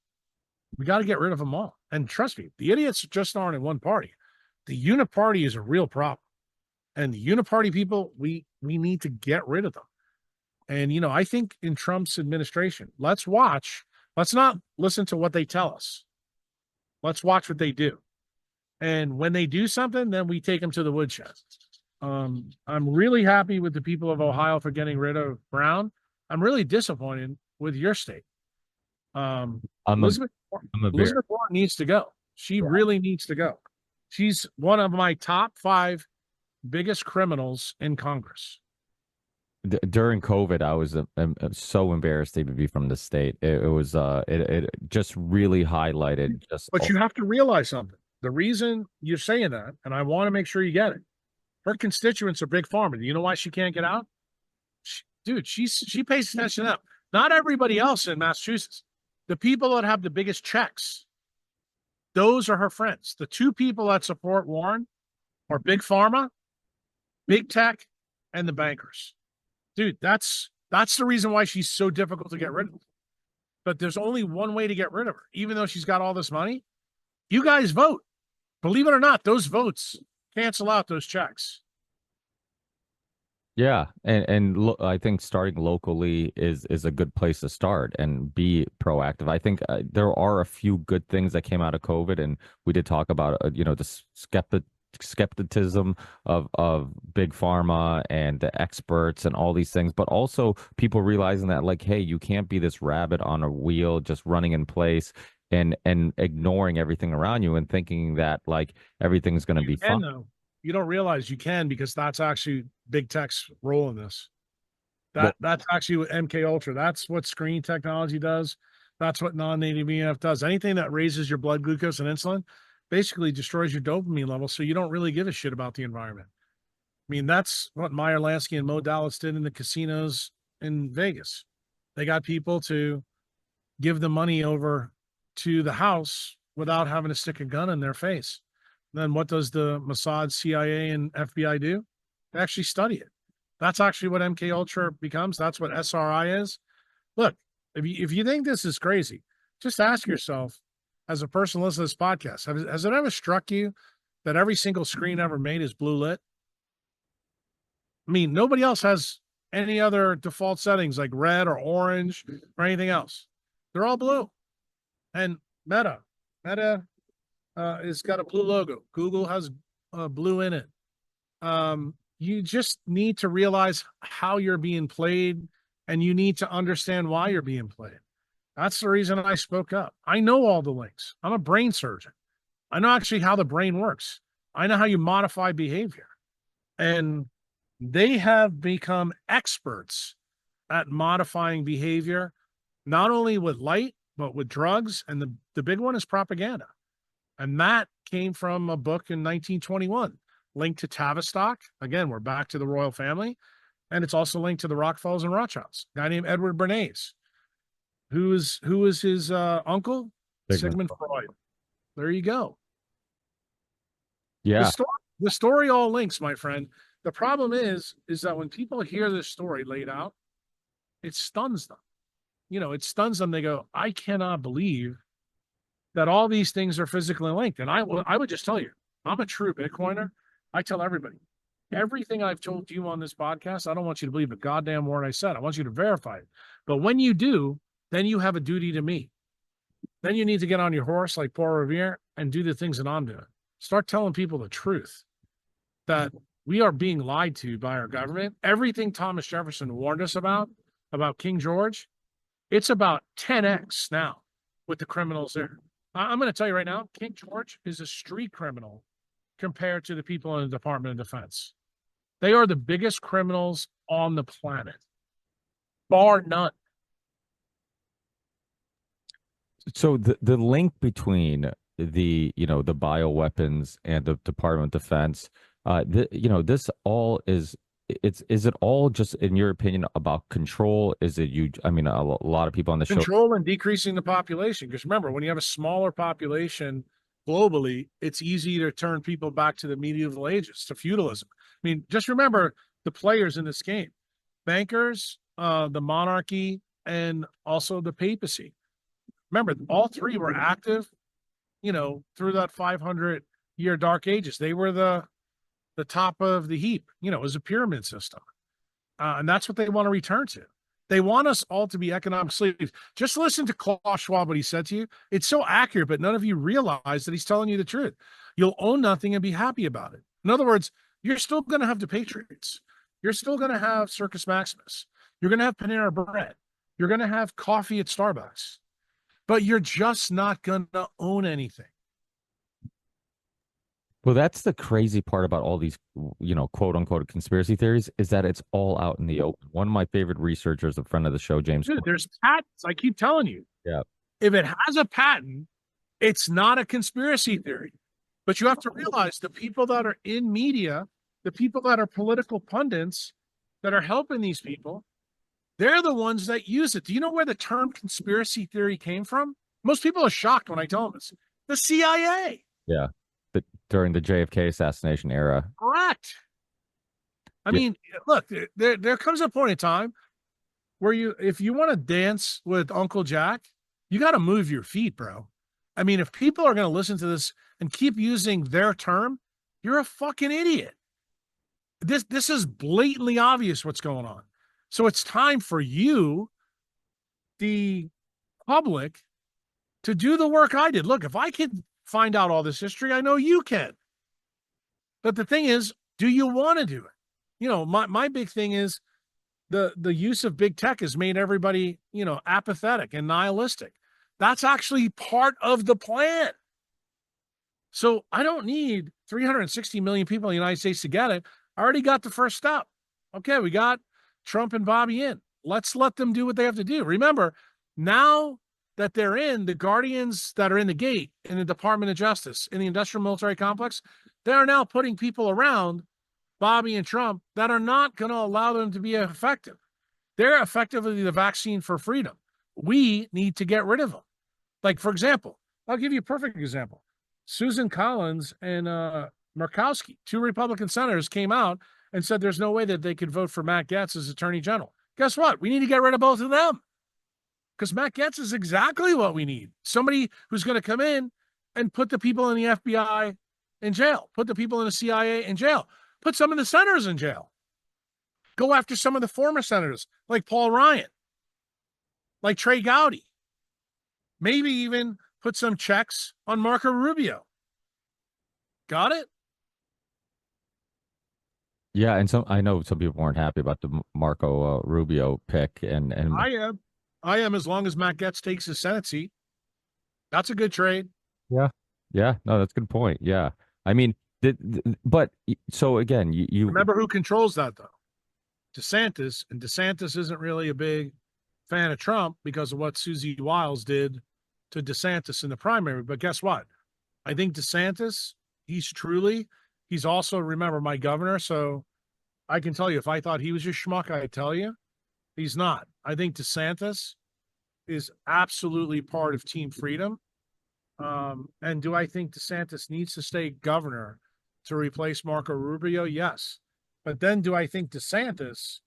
We got to get rid of them all. And trust me, the idiots just aren't in one party. The uniparty is a real problem. And the uniparty people, we need to get rid of them. And, I think in Trump's administration, let's not listen to what they tell us. Let's watch what they do. And when they do something, then we take them to the woodshed. I'm really happy with the people of Ohio for getting rid of Brown. I'm really disappointed with your state. Elizabeth Warren needs to go. She really needs to go. She's one of my top 5 biggest criminals in Congress. During COVID, I was so embarrassed to be from the state. It just really highlighted But you have to realize something. The reason you're saying that, and I want to make sure you get it, her constituents are Big Pharma. Do you know why she can't get out? She pays attention to them. Not everybody else in Massachusetts. The people that have the biggest checks, those are her friends. The 2 people that support Warren are Big Pharma, Big Tech, and the bankers. Dude, that's the reason why she's so difficult to get rid of. But there's only one way to get rid of her. Even though she's got all this money, you guys vote. Believe it or not, those votes cancel out those checks. Yeah, and look, I think starting locally is a good place to start and be proactive. I think there are a few good things that came out of COVID, and we did talk about the skepticism of big pharma and the experts and all these things, but also people realizing that, like, hey, you can't be this rabbit on a wheel just running in place and ignoring everything around you and thinking that like everything's going to be fine. Though. You don't realize you can, because that's actually Big Tech's role in this. That's actually what MK Ultra. That's what screen technology does. That's what non-native EMF does. Anything that raises your blood glucose and insulin basically destroys your dopamine level, so you don't really give a shit about the environment. I mean, that's what Meyer Lansky and Mo Dallas did in the casinos in Vegas. They got people to give the money over to the house without having to stick a gun in their face. Then what does the Mossad, CIA, and FBI do? They actually study it. That's actually what MK Ultra becomes. That's what SRI is. Look, if you think this is crazy, just ask yourself, as a person listening to this podcast, has it ever struck you that every single screen ever made is blue lit? I mean, nobody else has any other default settings like red or orange or anything else. They're all blue. And Meta has got a blue logo. Google has blue in it. You just need to realize how you're being played, and you need to understand why you're being played. That's the reason I spoke up. I know all the links. I'm a brain surgeon. I know actually how the brain works. I know how you modify behavior. And they have become experts at modifying behavior, not only with light, but with drugs. And the big one is propaganda. And that came from a book in 1921, linked to Tavistock. Again, we're back to the royal family. And it's also linked to the Rockefellers and Rothschilds. A guy named Edward Bernays, who is his uncle? Sigmund Freud. There you go. Yeah. The story all links, my friend. The problem is that when people hear this story laid out, it stuns them. It stuns them. They go, I cannot believe that all these things are physically linked. And I would just tell you, I'm a true Bitcoiner. I tell everybody, everything I've told you on this podcast, I don't want you to believe a goddamn word I said. I want you to verify it. But when you do, then you have a duty to me. Then you need to get on your horse like Paul Revere and do the things that I'm doing. Start telling people the truth, that we are being lied to by our government. Everything Thomas Jefferson warned us about King George, it's about 10x now with the criminals there. I'm going to tell you right now, King George is a street criminal compared to the people in the Department of Defense. They are the biggest criminals on the planet, bar none. So the link between the bioweapons and the Department of Defense, this all is it all just, in your opinion, about control? Is it a lot of people on the show control and decreasing the population? Because remember, when you have a smaller population globally, it's easy to turn people back to the medieval ages, to feudalism. I mean, just remember the players in this game: bankers, the monarchy, and also the papacy. Remember, all three were active, through that 500-year dark ages. They were the top of the heap. It was a pyramid system. And that's what they want to return to. They want us all to be economic slaves. Just listen to Klaus Schwab, what he said to you. It's so accurate, but none of you realize that he's telling you the truth. You'll own nothing and be happy about it. In other words, you're still going to have the Patriots. You're still going to have Circus Maximus. You're going to have Panera Bread. You're going to have coffee at Starbucks. But you're just not going to own anything. Well, that's the crazy part about all these, quote unquote conspiracy theories, is that it's all out in the open. One of my favorite researchers, a friend of the show, James. Dude, there's patents. I keep telling you. Yeah. If it has a patent, it's not a conspiracy theory. But you have to realize the people that are in media, the people that are political pundits that are helping these people, they're the ones that use it. Do you know where the term conspiracy theory came from? Most people are shocked when I tell them this. The CIA. Yeah. During the JFK assassination era. Correct. I mean, look, there comes a point in time where if you want to dance with Uncle Jack, you got to move your feet, bro. I mean, if people are going to listen to this and keep using their term, you're a fucking idiot. This is blatantly obvious what's going on. So it's time for you, the public, to do the work I did. Look, if I could find out all this history, I know you can. But the thing is, do you want to do it? My big thing is the use of big tech has made everybody, apathetic and nihilistic. That's actually part of the plan. So I don't need 360 million people in the United States to get it. I already got the first step. Okay, we got Trump and Bobby in. Let's let them do what they have to do. Remember, now that they're in, the guardians that are in the gate in the Department of Justice, in the industrial military complex, they are now putting people around Bobby and Trump that are not going to allow them to be effective. They're effectively the vaccine for freedom. We need to get rid of them. Like, for example, I'll give you a perfect example. Susan Collins and Murkowski, two Republican senators, came out and said there's no way that they could vote for Matt Gaetz as Attorney General. Guess what? We need to get rid of both of them, because Matt Gaetz is exactly what we need. Somebody who's going to come in and put the people in the FBI in jail, put the people in the CIA in jail, put some of the senators in jail. Go after some of the former senators like Paul Ryan, like Trey Gowdy. Maybe even put some checks on Marco Rubio. Got it? Yeah, and I know some people weren't happy about the Marco Rubio pick, and I am, as long as Matt Gaetz takes his Senate seat. That's a good trade. Yeah. Yeah. No, that's a good point. Yeah. I mean, but so again, you remember who controls that, though? DeSantis, and DeSantis isn't really a big fan of Trump because of what Susie Wiles did to DeSantis in the primary. But guess what? I think DeSantis, he's also, remember, my governor. So I can tell you, if I thought he was a schmuck, I'd tell you he's not. I think DeSantis is absolutely part of Team Freedom. And do I think DeSantis needs to stay governor to replace Marco Rubio? Yes. But then do I think DeSantis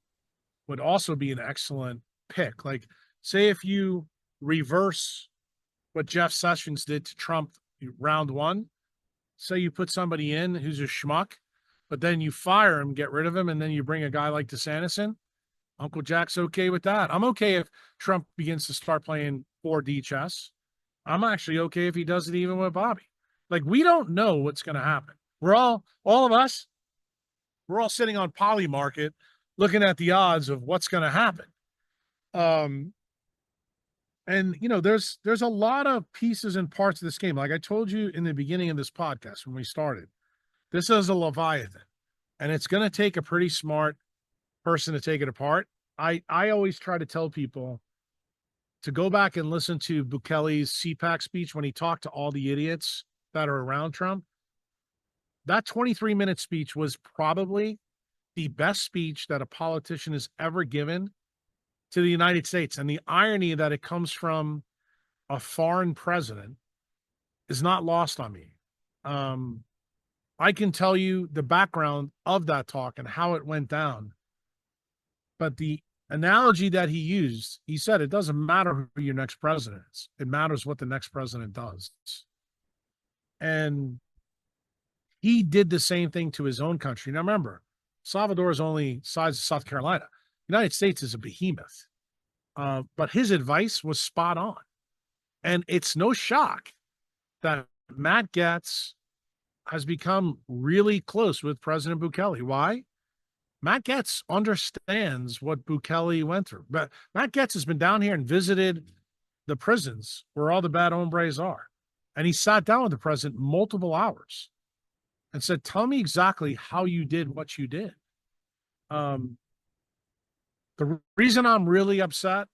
would also be an excellent pick? Like, say if you reverse what Jeff Sessions did to Trump round one, say you put somebody in who's a schmuck, but then you fire him, get rid of him, and then you bring a guy like DeSantis in, Uncle Jack's okay with that. I'm okay if Trump begins to start playing 4D chess. I'm actually okay if he does it even with Bobby. Like, we don't know what's going to happen. All of us, we're all sitting on Polymarket looking at the odds of what's going to happen. And, you know, there's a lot of pieces and parts of this game. Like I told you in the beginning of this podcast when we started, this is a Leviathan, and it's going to take a pretty smart person to take it apart. I always try to tell people to go back and listen to Bukele's CPAC speech when he talked to all the idiots that are around Trump. That 23-minute speech was probably the best speech that a politician has ever given to the United States. And the irony that it comes from a foreign president is not lost on me. I can tell you the background of that talk and how it went down. But the analogy that he used, he said, it doesn't matter who your next president is. It matters what the next president does. And he did the same thing to his own country. Now, remember, Salvador is only size of South Carolina. The United States is a behemoth. But his advice was spot on. And it's no shock that Matt Gaetz has become really close with President Bukele. Why? Matt Gaetz understands what Bukele went through. But Matt Gaetz has been down here and visited the prisons where all the bad hombres are. And he sat down with the president multiple hours and said, tell me exactly how you did what you did. The reason I'm really upset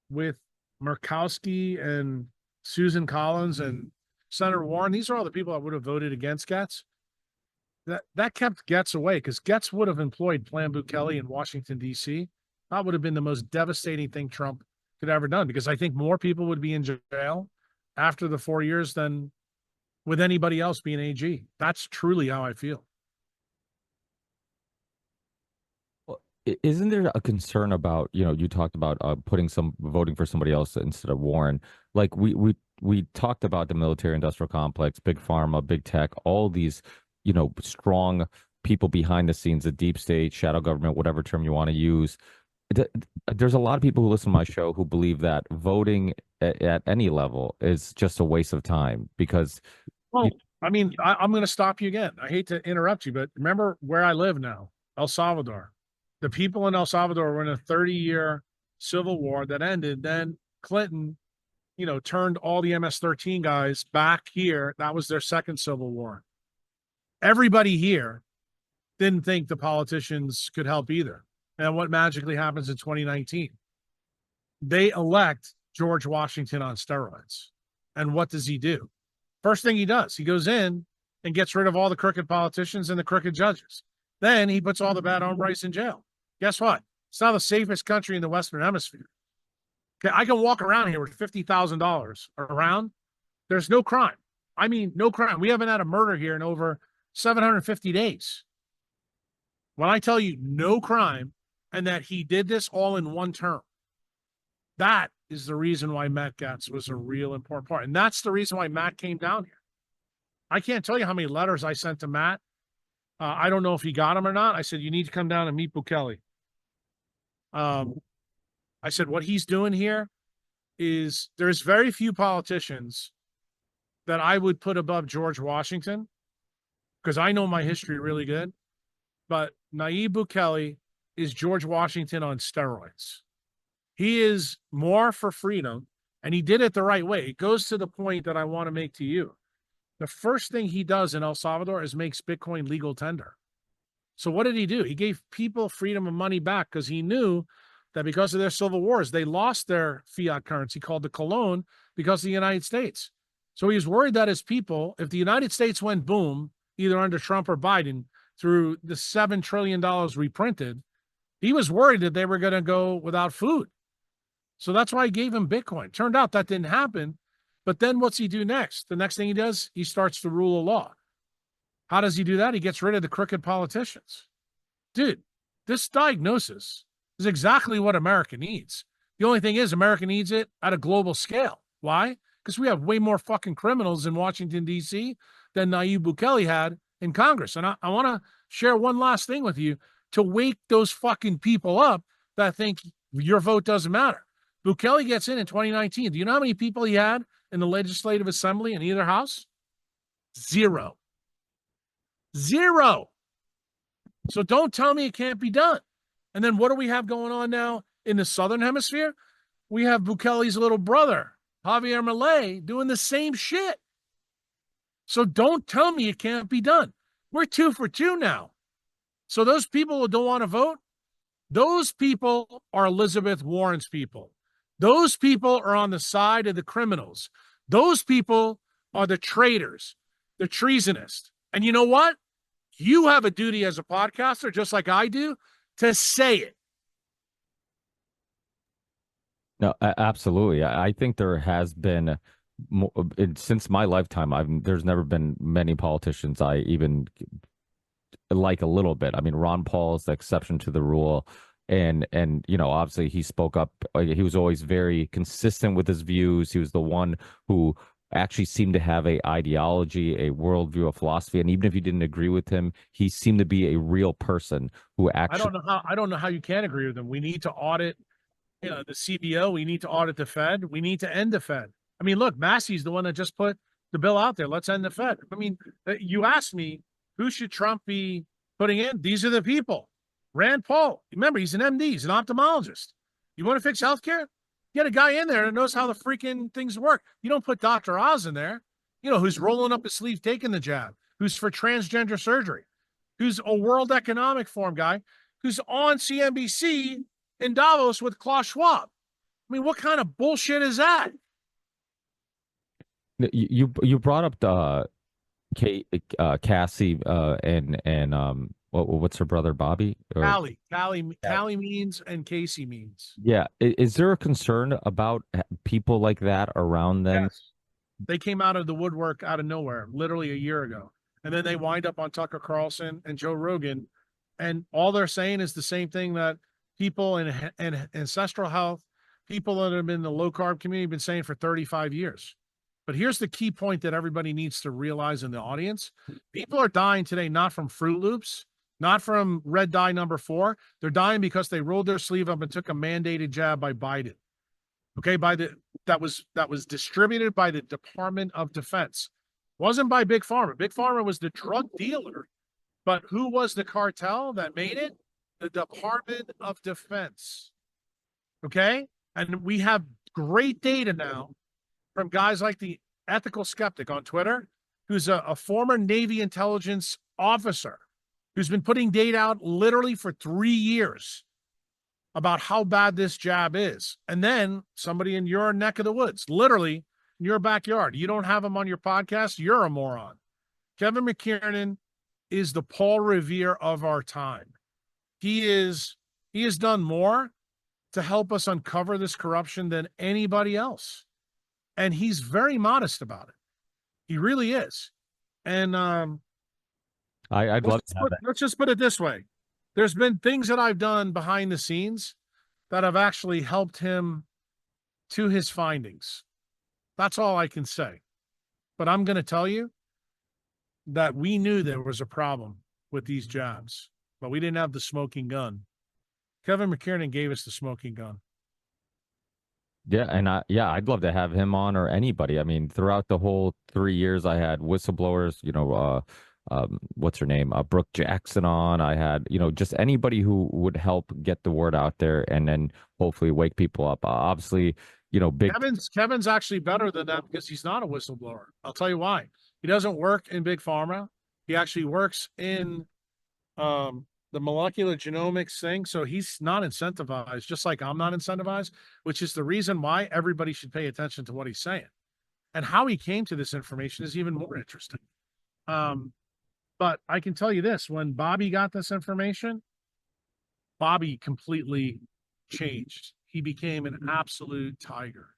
with Murkowski and Susan Collins and Senator Warren, these are all the people that would have voted against Gaetz. That kept Gaetz away, because Gaetz would have employed Plan Bukele in Washington, D.C. That would have been the most devastating thing Trump could have ever done, because I think more people would be in jail after the 4 years than with anybody else being AG. That's truly how I feel. Isn't there a concern about, you talked about voting for somebody else instead of Warren? Like we talked about the military industrial complex, big pharma, big tech, all these, strong people behind the scenes, the deep state, shadow government, whatever term you want to use. There's a lot of people who listen to my show who believe that voting at any level is just a waste of time because. Well, I'm going to stop you again. I hate to interrupt you, but remember where I live now, El Salvador. The people in El Salvador were in a 30-year civil war that ended. Then Clinton, turned all the MS-13 guys back here. That was their second civil war. Everybody here didn't think the politicians could help either. And what magically happens in 2019? They elect George Washington on steroids. And what does he do? First thing he does, he goes in and gets rid of all the crooked politicians and the crooked judges. Then he puts all the bad hombres in jail. Guess what? It's now the safest country in the Western Hemisphere. Okay, I can walk around here with $50,000 around. There's no crime. I mean, no crime. We haven't had a murder here in over 750 days. When I tell you no crime and that he did this all in one term, that is the reason why Matt Gaetz was a real important part. And that's the reason why Matt came down here. I can't tell you how many letters I sent to Matt. I don't know if he got them or not. I said, you need to come down and meet Bukele. I said, what he's doing here is there's very few politicians that I would put above George Washington because I know my history really good. But Nayib Bukele is George Washington on steroids. He is more for freedom, and he did it the right way. It goes to the point that I want to make to you. The first thing he does in El Salvador is makes Bitcoin legal tender. So what did he do? He gave people freedom of money back because he knew that because of their civil wars, they lost their fiat currency called the colon because of the United States. So he was worried that his people, if the United States went boom, either under Trump or Biden, through the $7 trillion reprinted, he was worried that they were going to go without food. So that's why he gave him Bitcoin. Turned out that didn't happen. But then what's he do next? The next thing he does, he starts to rule of law. How does he do that? He gets rid of the crooked politicians. Dude, this diagnosis is exactly what America needs. The only thing is America needs it at a global scale. Why? Because we have way more fucking criminals in Washington, D.C. than Nayib Bukele had in Congress. And I want to share one last thing with you to wake those fucking people up that think your vote doesn't matter. Bukele gets in 2019. Do you know how many people he had in the Legislative Assembly in either house? Zero. Zero. So don't tell me it can't be done. And then what do we have going on now in the Southern Hemisphere? We have Bukele's little brother, Javier Milei, doing the same shit. So don't tell me it can't be done. We're 2 for 2 now. So those people who don't want to vote, those people are Elizabeth Warren's people. Those people are on the side of the criminals. Those people are the traitors, the treasonists. And you know what? You have a duty as a podcaster, just like I do, to say it. No, absolutely. I think there has been, since my lifetime, there's never been many politicians I even like a little bit. I mean, Ron Paul is the exception to the rule. And you know, obviously he spoke up. He was always very consistent with his views. He was the one who actually seemed to have a ideology, a worldview, a philosophy. And even if you didn't agree with him, he seemed to be a real person who actually. I don't know how you can agree with him. We need to audit, the CBO. We need to audit the Fed. We need to end the Fed. I mean, look, Massey's the one that just put the bill out there. Let's end the Fed. I mean, you asked me, who should Trump be putting in? These are the people. Rand Paul, remember, he's an MD, he's an ophthalmologist. You want to fix healthcare? Get a guy in there that knows how the freaking things work. You don't put Dr. Oz in there, who's rolling up his sleeve, taking the jab, who's for transgender surgery, who's a World Economic Forum guy, who's on CNBC in Davos with Klaus Schwab. I mean, what kind of bullshit is that? You brought up Cassie and what's her brother Bobby? Callie means and Casey means. Yeah. Is there a concern about people like that around them? Yes. They came out of the woodwork out of nowhere, literally a year ago. And then they wind up on Tucker Carlson and Joe Rogan. And all they're saying is the same thing that people in ancestral health, people that have been in the low carb community have been saying for 35 years. But here's the key point that everybody needs to realize in the audience. People are dying today, not from Fruit Loops, not from red dye number 4. They're dying because they rolled their sleeve up and took a mandated jab by Biden. Okay, that was distributed by the Department of Defense. Wasn't by Big Pharma. Big Pharma was the drug dealer. But who was the cartel that made it? The Department of Defense. Okay? And we have great data now from guys like the Ethical Skeptic on Twitter, who's a former Navy intelligence officer who's been putting data out literally for 3 years. about how bad this jab is. And then somebody in your neck of the woods, literally in your backyard, you don't have him on your podcast, you're a moron. Kevin McKiernan is the Paul Revere of our time. He has done more to help us uncover this corruption than anybody else. And he's very modest about it. He really is. And I'd love to have that. let's just put it this way. There's been things that I've done behind the scenes that have actually helped him to his findings. That's all I can say. But I'm going to tell you that we knew there was a problem with these jabs, but we didn't have the smoking gun. Kevin McKiernan gave us the smoking gun. Yeah, and I'd love to have him on or anybody. I mean, throughout the whole 3 years, I had whistleblowers, what's her name? Brooke Jackson on. I had, just anybody who would help get the word out there and then hopefully wake people up. Obviously, big. Kevin's actually better than that because he's not a whistleblower. I'll tell you why. He doesn't work in big pharma. He actually works in the molecular genomics thing. So he's not incentivized, just like I'm not incentivized, which is the reason why everybody should pay attention to what he's saying. And how he came to this information is even more interesting. But I can tell you this, when Bobby got this information, Bobby completely changed. He became an absolute tiger.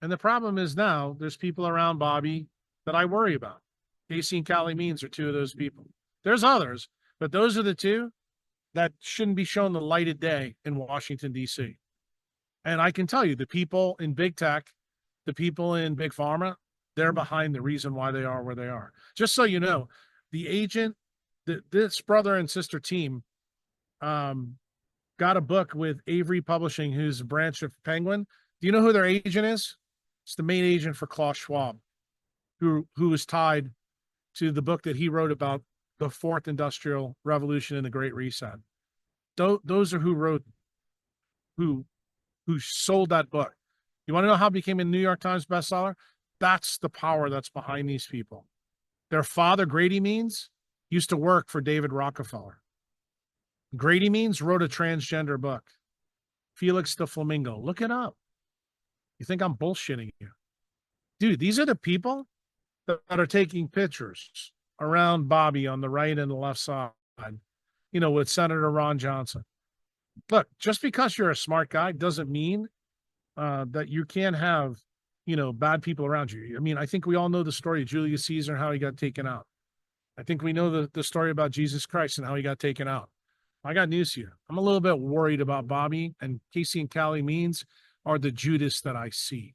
And the problem is now there's people around Bobby that I worry about. Casey and Callie Means are two of those people. There's others, but those are the two that shouldn't be shown the light of day in Washington, D.C. And I can tell you, the people in big tech, the people in big pharma, they're behind the reason why they are where they are. Just so you know, the agent, this brother and sister team got a book with Avery Publishing, who's a branch of Penguin. Do you know who their agent is? It's the main agent for Klaus Schwab, who was tied to the book that he wrote about the fourth industrial revolution and the Great Reset. Those are who sold that book. You want to know how it became a New York Times bestseller? That's the power that's behind these people. Their father, Grady Means, used to work for David Rockefeller. Grady Means wrote a transgender book, Felix the Flamingo. Look it up. You think I'm bullshitting you? Dude, these are the people that are taking pictures around Bobby on the right and the left side, with Senator Ron Johnson. Look, just because you're a smart guy doesn't mean that you can't have, bad people around you. I mean, I think we all know the story of Julius Caesar and how he got taken out. I think we know the story about Jesus Christ and how he got taken out. I got news to you. I'm a little bit worried about Bobby, and Casey and Callie Means are the Judas that I see.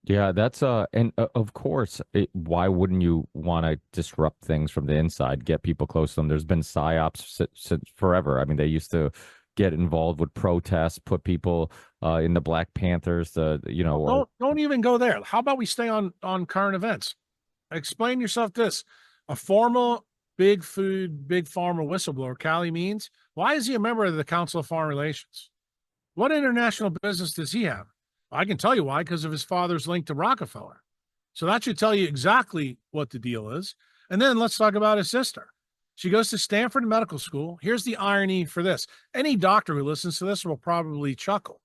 Yeah, that's and of course, why wouldn't you want to disrupt things from the inside, get people close to them? There's been psyops since forever. I mean, they used to get involved with protests, put people in the Black Panthers. Don't even go there. How about we stay on current events? Explain yourself this: a former big food, big pharma whistleblower, Callie Means. Why is he a member of the Council of Foreign Relations? What international business does he have? I can tell you why, because of his father's link to Rockefeller. So that should tell you exactly what the deal is. And then let's talk about his sister. She goes to Stanford Medical School. Here's the irony for this. Any doctor who listens to this will probably chuckle.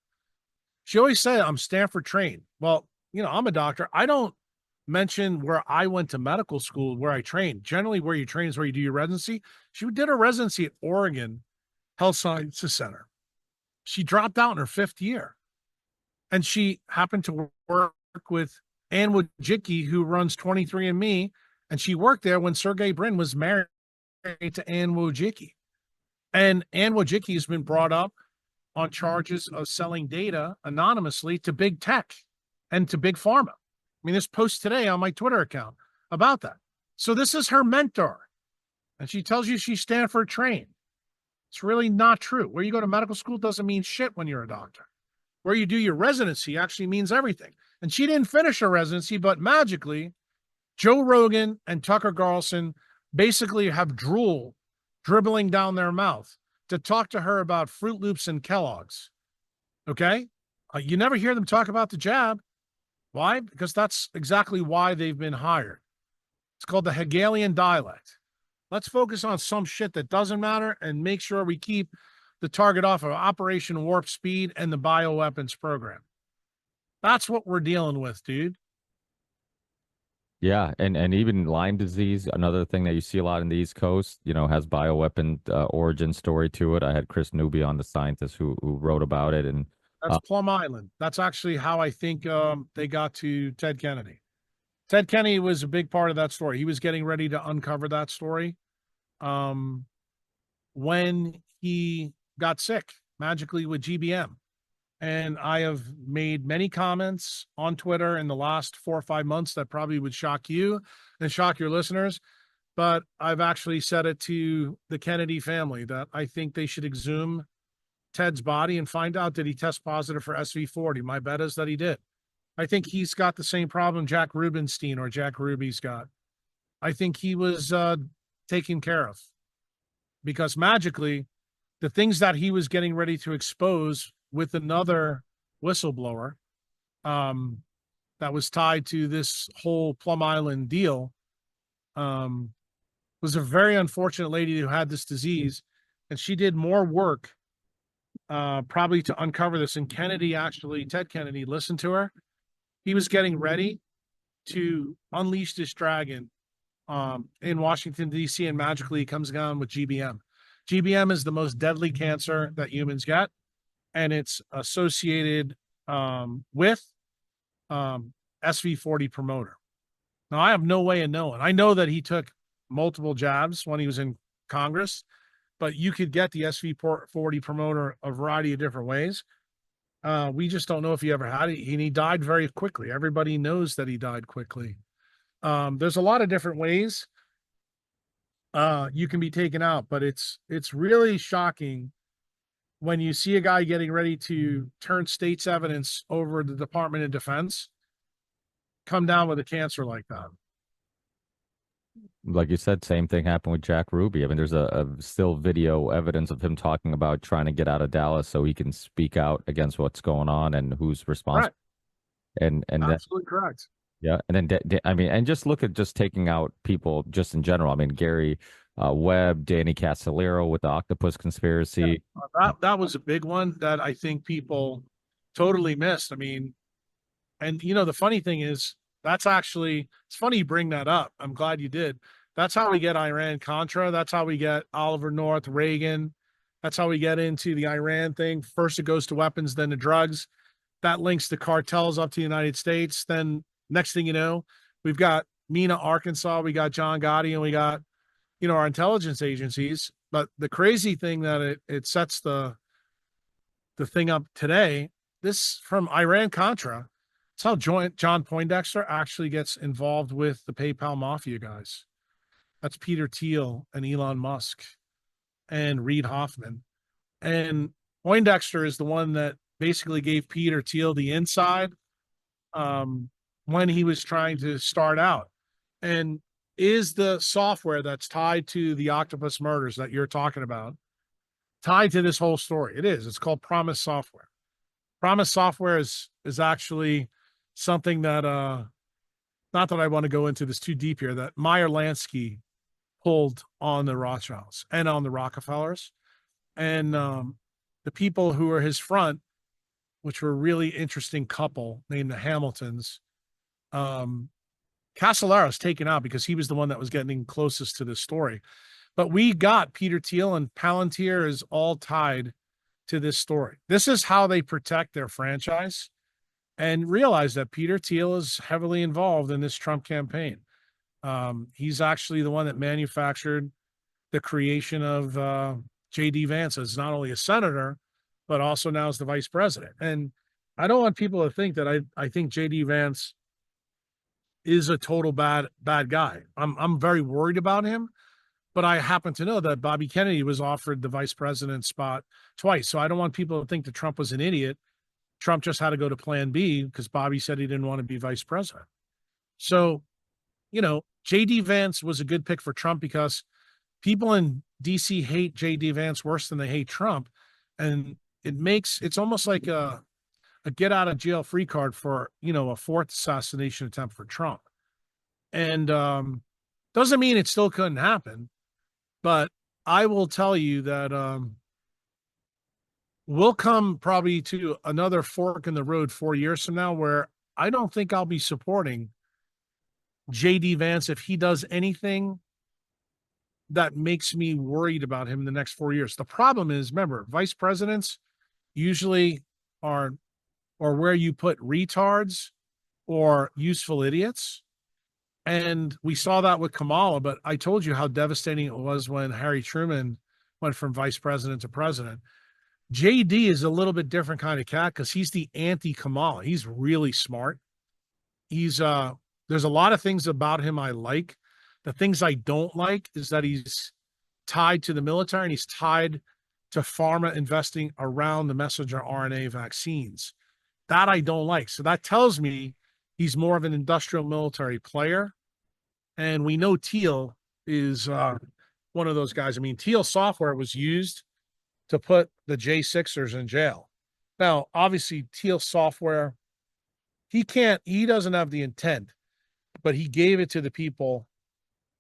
She always said, I'm Stanford trained. Well, I'm a doctor. I don't mention where I went to medical school, where I trained. Generally, where you train is where you do your residency. She did her residency at Oregon Health Sciences Center. She dropped out in her 5th year. And she happened to work with Ann Wojcicki, who runs 23andMe, and she worked there when Sergey Brin was married to Ann Wojcicki. And Ann Wojcicki has been brought up on charges of selling data anonymously to big tech and to big pharma. I mean, this post today on my Twitter account about that. So this is her mentor. And she tells you she's Stanford trained. It's really not true. Where you go to medical school doesn't mean shit when you're a doctor. Where you do your residency actually means everything. And she didn't finish her residency, but magically, Joe Rogan and Tucker Carlson basically have drool dribbling down their mouth to talk to her about Fruit Loops and Kellogg's. Okay? You never hear them talk about the jab. Why? Because that's exactly why they've been hired. It's called the Hegelian dialect. Let's focus on some shit that doesn't matter and make sure we keep the target off of Operation Warp Speed and the bioweapons program. That's what we're dealing with, dude. Yeah, and even Lyme disease, another thing that you see a lot in the East Coast, has bioweapon origin story to it. I had Chris Newby on, the scientist who wrote about it, and That's Plum Island. That's actually how I think they got to Ted Kennedy. Ted Kennedy was a big part of that story. He was getting ready to uncover that story when he got sick magically with GBM. And I have made many comments on Twitter in the last 4 or 5 months that probably would shock you and shock your listeners. But I've actually said it to the Kennedy family that I think they should exhume Ted's body and find out, did he test positive for SV40? My bet is that he did. I think he's got the same problem Jack Rubenstein or Jack Ruby's got. I think he was taken care of because magically the things that he was getting ready to expose with another whistleblower that was tied to this whole Plum Island deal was a very unfortunate lady who had this disease, and she did more work probably to uncover this. And Ted Kennedy listened to her. He was getting ready to unleash this dragon in Washington, D.C., and magically he comes down with GBM. GBM is the most deadly cancer that humans get, and it's associated with SV40 promoter. Now, I have no way of knowing. I know that he took multiple jabs when he was in Congress, but you could get the SV40 promoter a variety of different ways. We just don't know if he ever had it, and he died very quickly. Everybody knows that he died quickly. There's a lot of different ways you can be taken out, but it's really shocking when you see a guy getting ready to turn state's evidence over the Department of Defense come down with a cancer like that. like you said, same thing happened with Jack Ruby. I mean, there's a still video evidence of him talking about trying to get out of Dallas so he can speak out against what's going on and who's responsible. Right. And absolutely correct. Yeah, and then I mean, and just look at just taking out people just in general. I mean, Gary Webb, Danny Castellero with the octopus conspiracy. Yeah, that was a big one that I think people totally missed. I mean, and the funny thing is, it's funny you bring that up. I'm glad you did. That's how we get Iran Contra. That's how we get Oliver North, Reagan. That's how we get into the Iran thing. First it goes to weapons, then to drugs. That links the cartels up to the United States. Then next thing you know, we've got Mena, Arkansas, we got John Gotti, and we got, our intelligence agencies. But the crazy thing that it sets the thing up today, this from Iran Contra, it's how John Poindexter actually gets involved with the PayPal mafia guys. That's Peter Thiel and Elon Musk and Reid Hoffman. And Poindexter is the one that basically gave Peter Thiel the inside when he was trying to start out. And is the software that's tied to the octopus murders that you're talking about tied to this whole story? It is. It's called Promise Software. Promise Software is actually something that not that I want to go into this too deep here, that Meyer Lansky pulled on the Rothschilds and on the Rockefellers. And the people who were his front, which were a really interesting couple named the Hamiltons, Castellero's taken out because he was the one that was getting closest to this story. But we got Peter Thiel, and Palantir is all tied to this story. This is how they protect their franchise, and realize that Peter Thiel is heavily involved in this Trump campaign. He's actually the one that manufactured the creation of J.D. Vance as not only a senator, but also now as the vice president. And I don't want people to think that I think J.D. Vance is a total bad guy. I'm very worried about him, but I happen to know that Bobby Kennedy was offered the vice president spot twice. So I don't want people to think that Trump was an idiot. Trump just had to go to plan B because Bobby said he didn't want to be vice president. So, J.D. Vance was a good pick for Trump because people in D.C. hate J.D. Vance worse than they hate Trump. And it's almost like a get out of jail free card for, a fourth assassination attempt for Trump. And doesn't mean it still couldn't happen. But I will tell you that we'll come probably to another fork in the road 4 years from now where I don't think I'll be supporting JD Vance if he does anything that makes me worried about him in the next 4 years. The problem is, remember, vice presidents usually are or where you put retards or useful idiots. And we saw that with Kamala, but I told you how devastating it was when Harry Truman went from vice president to president. JD is a little bit different kind of cat because he's the anti-Kamala. He's really smart. He's there's a lot of things about him I like. The things I don't like is that he's tied to the military and he's tied to pharma investing around the messenger RNA vaccines. That I don't like. So that tells me he's more of an industrial military player. And we know Teal is one of those guys. I mean, Teal software was used to put the J6ers in jail. Now, obviously, Teal software, he doesn't have the intent, but he gave it to the people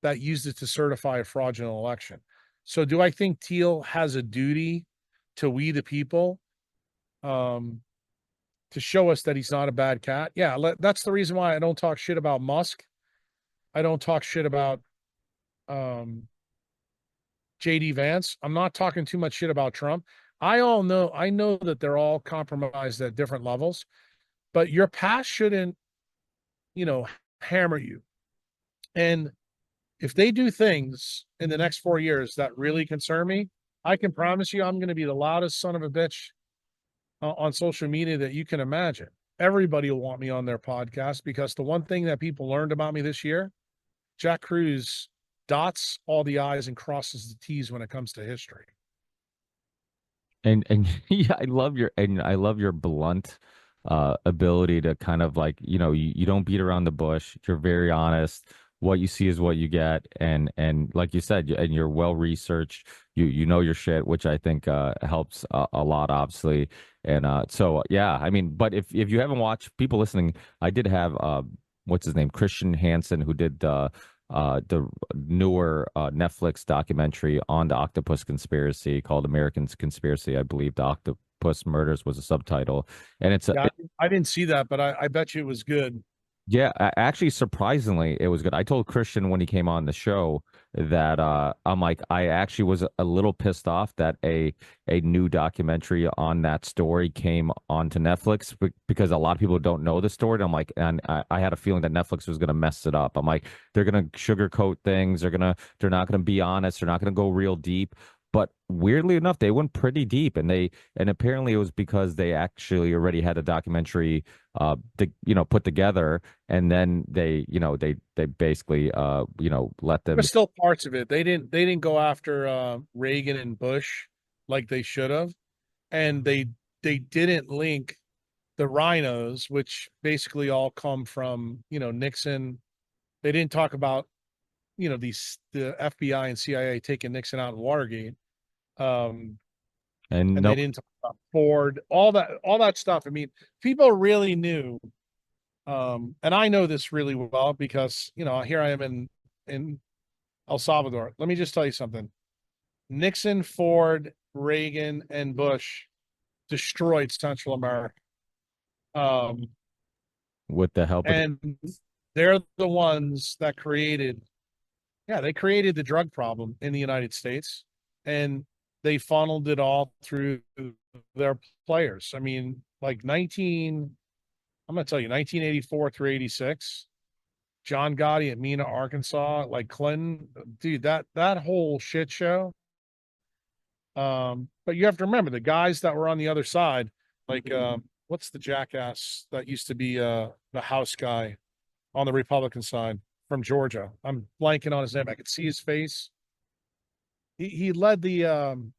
that used it to certify a fraudulent election. So do I think Teal has a duty to we the people to show us that he's not a bad cat? Yeah, that's the reason why I don't talk shit about Musk. I don't talk shit about JD Vance. I'm not talking too much shit about Trump. I know that they're all compromised at different levels, but your past shouldn't, hammer you. And if they do things in the next 4 years that really concern me, I can promise you I'm going to be the loudest son of a bitch on social media that you can imagine. Everybody will want me on their podcast because the one thing that people learned about me this year, Jack Kruse dots all the I's and crosses the T's when it comes to history. And yeah, I love your blunt ability to kind of like, you don't beat around the bush. You're very honest. What you see is what you get, and like you said, and you're well researched. You know your shit, which I think helps a lot, obviously. And so yeah, I mean, but if you haven't watched, people listening, I did have what's his name, Christian Hansen, who did the newer Netflix documentary on the octopus conspiracy called American Conspiracy, I believe. The Octopus Murders was a subtitle, and I didn't see that, but I bet you it was good. Yeah, actually, surprisingly, it was good. I told Christian when he came on the show that I'm like, I actually was a little pissed off that a new documentary on that story came onto Netflix because a lot of people don't know the story. And I'm like, and I had a feeling that Netflix was gonna mess it up. I'm like, they're gonna sugarcoat things. They're not gonna be honest. They're not gonna go real deep. But weirdly enough, they went pretty deep, and apparently it was because they actually already had a documentary, put together, and then they basically, let them. There's still parts of it. They didn't go after Reagan and Bush like they should have, and they didn't link the rhinos, which basically all come from Nixon. They didn't talk about the FBI and CIA taking Nixon out in Watergate. And And no, they didn't talk about Ford, all that stuff. I mean, people really knew, and I know this really well because here I am in El Salvador. Let me just tell you something. Nixon, Ford, Reagan, and Bush destroyed Central America. with the help of And they're the ones that they created the drug problem in the United States, and they funneled it all through their players. I mean, like I'm going to tell you, 1984 through 86, John Gotti at Mena, Arkansas, like Clinton, dude, that whole shit show. But you have to remember the guys that were on the other side, like what's the jackass that used to be the House guy on the Republican side from Georgia? I'm blanking on his name. I could see his face. He led the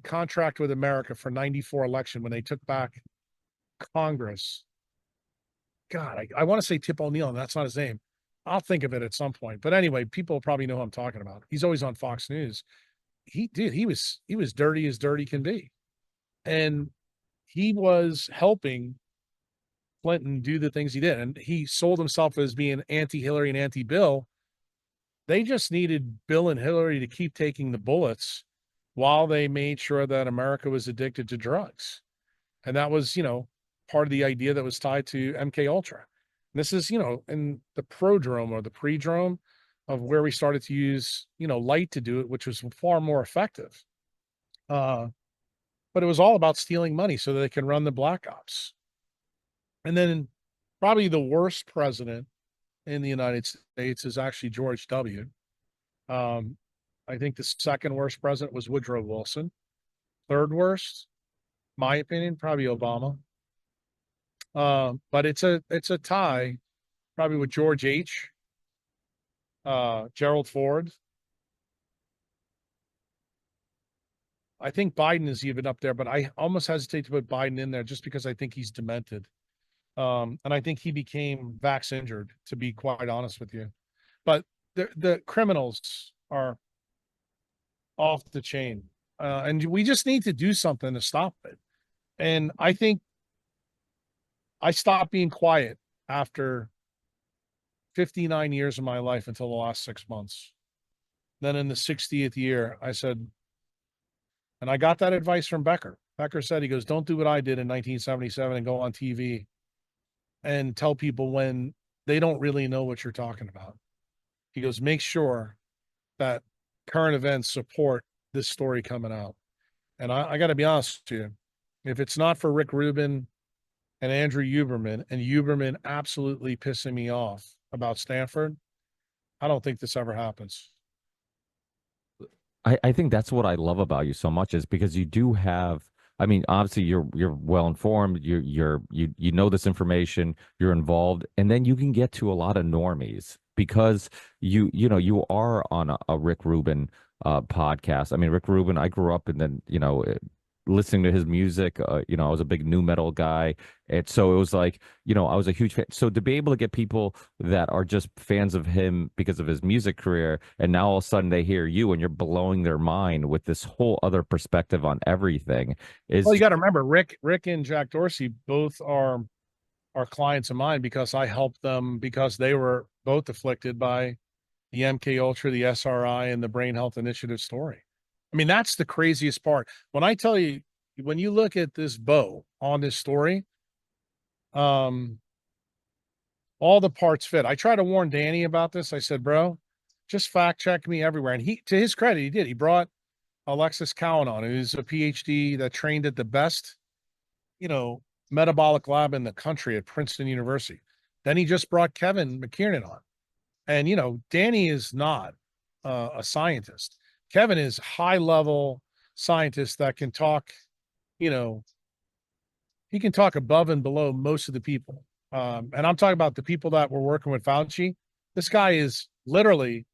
contract with America for '94 election when they took back Congress. God, I want to say Tip O'Neill, and that's not his name. I'll think of it at some point. But anyway, people probably know who I'm talking about. He's always on Fox News. He was dirty as dirty can be. And he was helping Clinton do the things he did. And he sold himself as being anti-Hillary and anti-Bill. They just needed Bill and Hillary to keep taking the bullets while they made sure that America was addicted to drugs. And that was, part of the idea that was tied to MK Ultra. This is, in the prodrome or the predrome of where we started to use, light to do it, which was far more effective. But it was all about stealing money so that they can run the black ops. And then probably the worst president in the United States is actually George W. I think the second worst president was Woodrow Wilson. Third worst, my opinion, probably Obama. But it's a tie, probably with George H. Gerald Ford. I think Biden is even up there, but I almost hesitate to put Biden in there just because I think he's demented. And I think he became vax injured, to be quite honest with you. But the criminals are off the chain. And we just need to do something to stop it. And I think I stopped being quiet after 59 years of my life until the last 6 months. Then in the 60th year, I said, and I got that advice from Becker. Becker said, he goes, don't do what I did in 1977 and go on TV and tell people when they don't really know what you're talking about. He goes, make sure that current events support this story coming out. And I got to be honest with you, if it's not for Rick Rubin and Andrew Huberman, and Huberman absolutely pissing me off about Stanford, I don't think this ever happens. I think that's what I love about you so much, is because you do have, I mean, obviously you're well informed, you know this information, you're involved, and then you can get to a lot of normies because you are on a Rick Rubin podcast. I mean, Rick Rubin, I grew up and then, listening to his music, I was a big nu metal guy. And so it was like, I was a huge fan. So to be able to get people that are just fans of him because of his music career, and now all of a sudden they hear you and you're blowing their mind with this whole other perspective on everything is. Well, you got to remember, Rick and Jack Dorsey both are clients of mine because I helped them because they were both afflicted by the MK Ultra, the SRI, and the Brain Health Initiative story. I mean, that's the craziest part. When I tell you, when you look at this bow on this story, all the parts fit. I tried to warn Danny about this. I said, bro, just fact check me everywhere. And he, to his credit, he did. He brought Alexis Cowan on, who's a PhD that trained at the best, metabolic lab in the country at Princeton University. Then he just brought Kevin McKiernan on. And, Danny is not a scientist. Kevin is high-level scientist that can talk, he can talk above and below most of the people. And I'm talking about the people that were working with Fauci. This guy is literally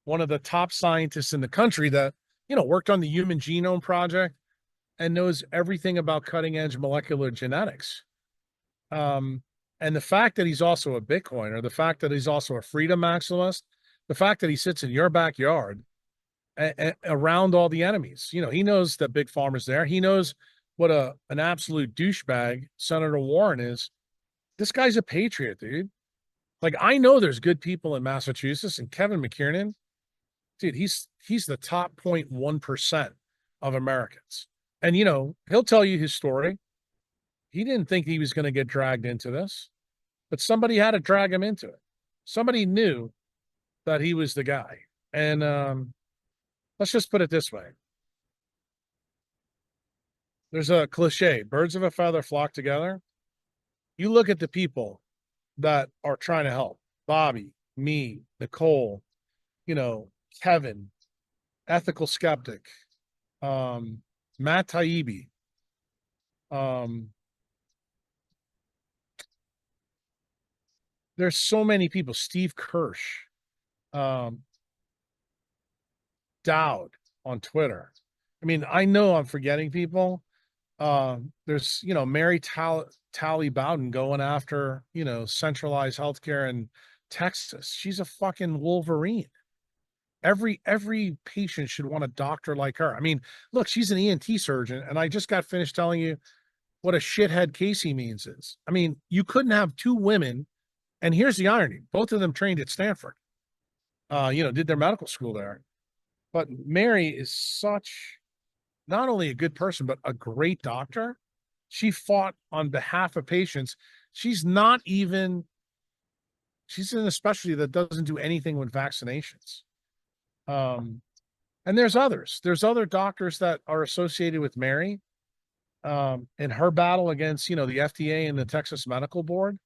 one of the top scientists in the country that, worked on the Human Genome Project and knows everything about cutting-edge molecular genetics. And the fact that he's also a Bitcoiner, the fact that he's also a freedom maximalist, the fact that he sits in your backyard around all the enemies. He knows that Big Pharma's there. He knows what an absolute douchebag Senator Warren is. This guy's a patriot, dude. Like, I know there's good people in Massachusetts, and Kevin McKiernan, dude, he's the top 0.1% of Americans. And, he'll tell you his story. He didn't think he was going to get dragged into this, but somebody had to drag him into it. Somebody knew that he was the guy. And, let's just put it this way. There's a cliche, birds of a feather flock together. You look at the people that are trying to help, Bobby, me, Nicole, Kevin, ethical skeptic, Matt Taibbi, there's so many people, Steve Kirsch, Dowd on Twitter. I mean, I know I'm forgetting people. There's, Mary Talley Bowden going after, centralized healthcare in Texas. She's a fucking Wolverine. Every patient should want a doctor like her. I mean, look, she's an ENT surgeon, and I just got finished telling you what a shithead Casey means is. I mean, you couldn't have two women, and here's the irony: both of them trained at Stanford. Did their medical school there. But Mary is such not only a good person, but a great doctor. She fought on behalf of patients. She's not even, she's in a specialty that doesn't do anything with vaccinations. Um, and there's others. There's other doctors that are associated with Mary in her battle against, the FDA and the Texas Medical Board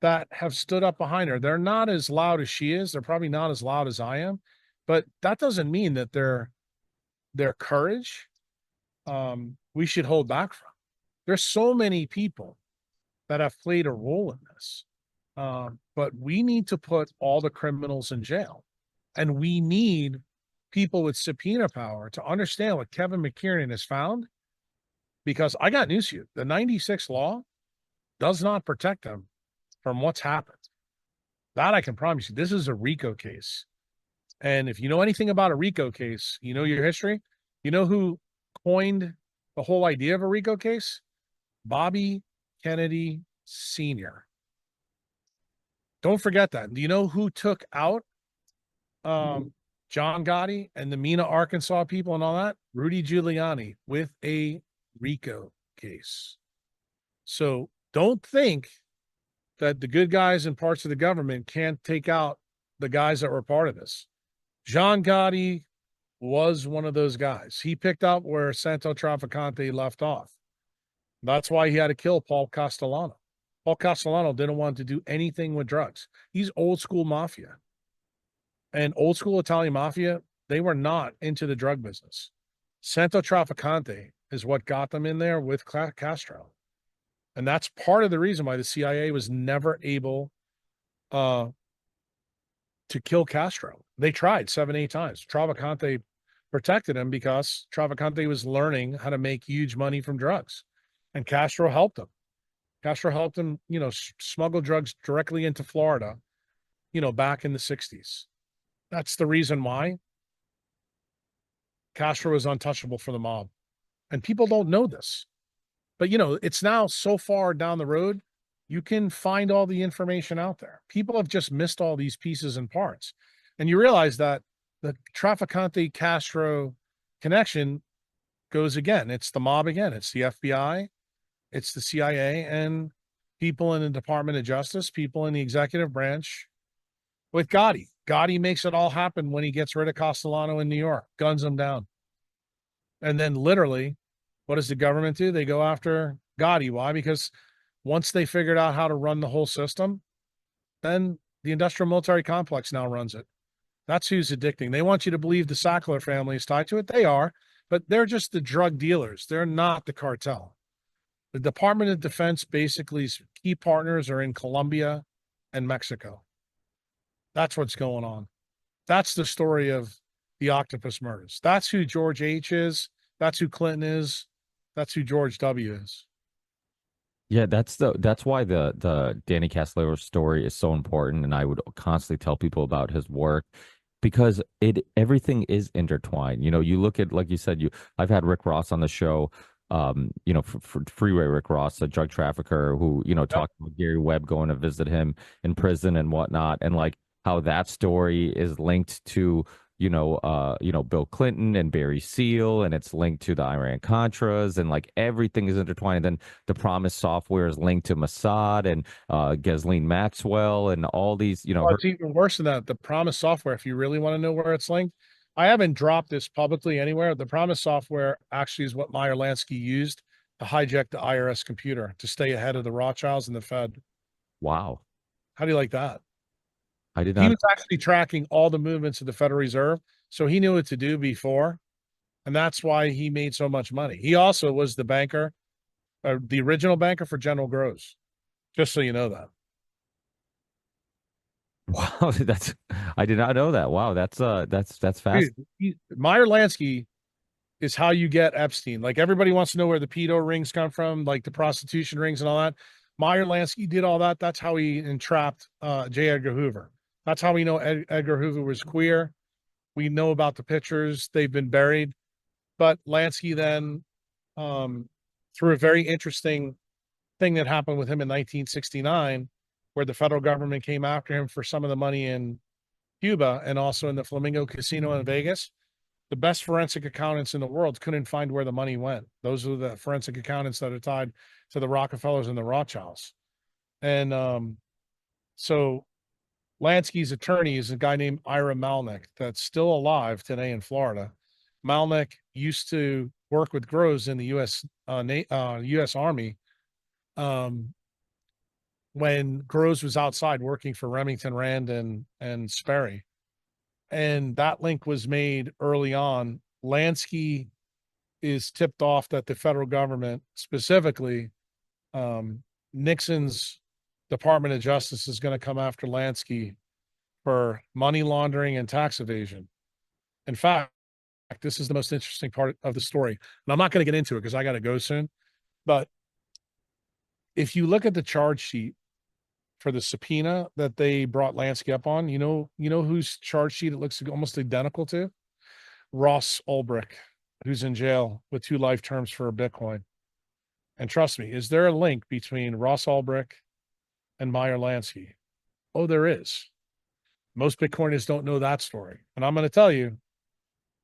that have stood up behind her. They're not as loud as she is. They're probably not as loud as I am, but that doesn't mean that their courage we should hold back from. There's so many people that have played a role in this. But we need to put all the criminals in jail. And we need people with subpoena power to understand what Kevin McKiernan has found. Because I got news for you. The 96 law does not protect them from what's happened. That I can promise you. This is a RICO case. And if you know anything about a RICO case, you know your history. You know who coined the whole idea of a RICO case? Bobby Kennedy Sr. Don't forget that. Do you know who took out John Gotti and the Mena, Arkansas people and all that? Rudy Giuliani with a RICO case. So don't think that the good guys in parts of the government can't take out the guys that were part of this. John Gotti was one of those guys. He picked up where Santo Trafficante left off. That's why he had to kill Paul Castellano. Paul Castellano didn't want to do anything with drugs. He's old school mafia. And old school Italian mafia, they were not into the drug business. Santo Trafficante is what got them in there with Castro. And that's part of the reason why the CIA was never able to kill Castro. They tried 7-8 times. Trafficante protected him because Trafficante was learning how to make huge money from drugs. And Castro helped him. Castro helped him, smuggle drugs directly into Florida, back in the 60s. That's the reason why Castro was untouchable for the mob. And people don't know this. But, it's now so far down the road, you can find all the information out there. People have just missed all these pieces and parts. And you realize that the Trafficante Castro connection goes again. It's the mob again. It's the FBI. It's the CIA and people in the Department of Justice, people in the executive branch with Gotti. Gotti makes it all happen when he gets rid of Castellano in New York, guns him down. And then literally, what does the government do? They go after Gotti. Why? Because once they figured out how to run the whole system, then the industrial military complex now runs it. That's who's addicting. They want you to believe the Sackler family is tied to it. They are, but they're just the drug dealers. They're not the cartel. The Department of Defense basically's key partners are in Colombia and Mexico. That's what's going on. That's the story of the octopus murders. That's who George H. is. That's who Clinton is. That's who George W. is. Yeah, that's why the Danny Castellero story is so important, and I would constantly tell people about his work because everything is intertwined. You look at, like you said, I've had Rick Ross on the show. For Freeway Rick Ross, a drug trafficker who, talked about Gary Webb going to visit him in prison and whatnot, and like how that story is linked to, Bill Clinton and Barry Seal, and it's linked to the Iran Contras, and like everything is intertwined. And then the Promise software is linked to Mossad and Ghislaine Maxwell and all these, It's even worse than that. The Promise software, if you really want to know where it's linked, I haven't dropped this publicly anywhere. The Promise software actually is what Meyer Lansky used to hijack the IRS computer to stay ahead of the Rothschilds and the Fed. Wow. How do you like that? I did He not. was actually tracking all the movements of the Federal Reserve, so he knew what to do before, and that's why he made so much money. He also was the banker, the original banker for General Groves, just so you know that. Wow, I did not know that. Wow, that's fast. Meyer Lansky is how you get Epstein. Like everybody wants to know where the pedo rings come from, like the prostitution rings and all that. Meyer Lansky did all that. That's how he entrapped J. Edgar Hoover. That's how we know Edgar Hoover was queer. We know about the pictures. They've been buried. But Lansky then, through a very interesting thing that happened with him in 1969, where the federal government came after him for some of the money in Cuba and also in the Flamingo Casino in Vegas, The best forensic accountants in the world couldn't find where the money went. Those are the forensic accountants that are tied to the Rockefellers and the Rothschilds. And so Lansky's attorney is a guy named Ira Malnick that's still alive today in Florida. Malnick used to work with Kruse in the U.S. Army when Kruse was outside working for Remington Rand and Sperry. And that link was made early on. Lansky is tipped off that the federal government, specifically Nixon's Department of Justice, is going to come after Lansky for money laundering and tax evasion. In fact, this is the most interesting part of the story. And I'm not going to get into it because I got to go soon. But if you look at the charge sheet for the subpoena that they brought Lansky up on, you know whose charge sheet it looks almost identical to? Ross Ulbricht, who's in jail with 2 life terms for Bitcoin. And trust me, is there a link between Ross Ulbricht and Meyer Lansky? Oh, there is. Most Bitcoiners don't know that story. And I'm going to tell you,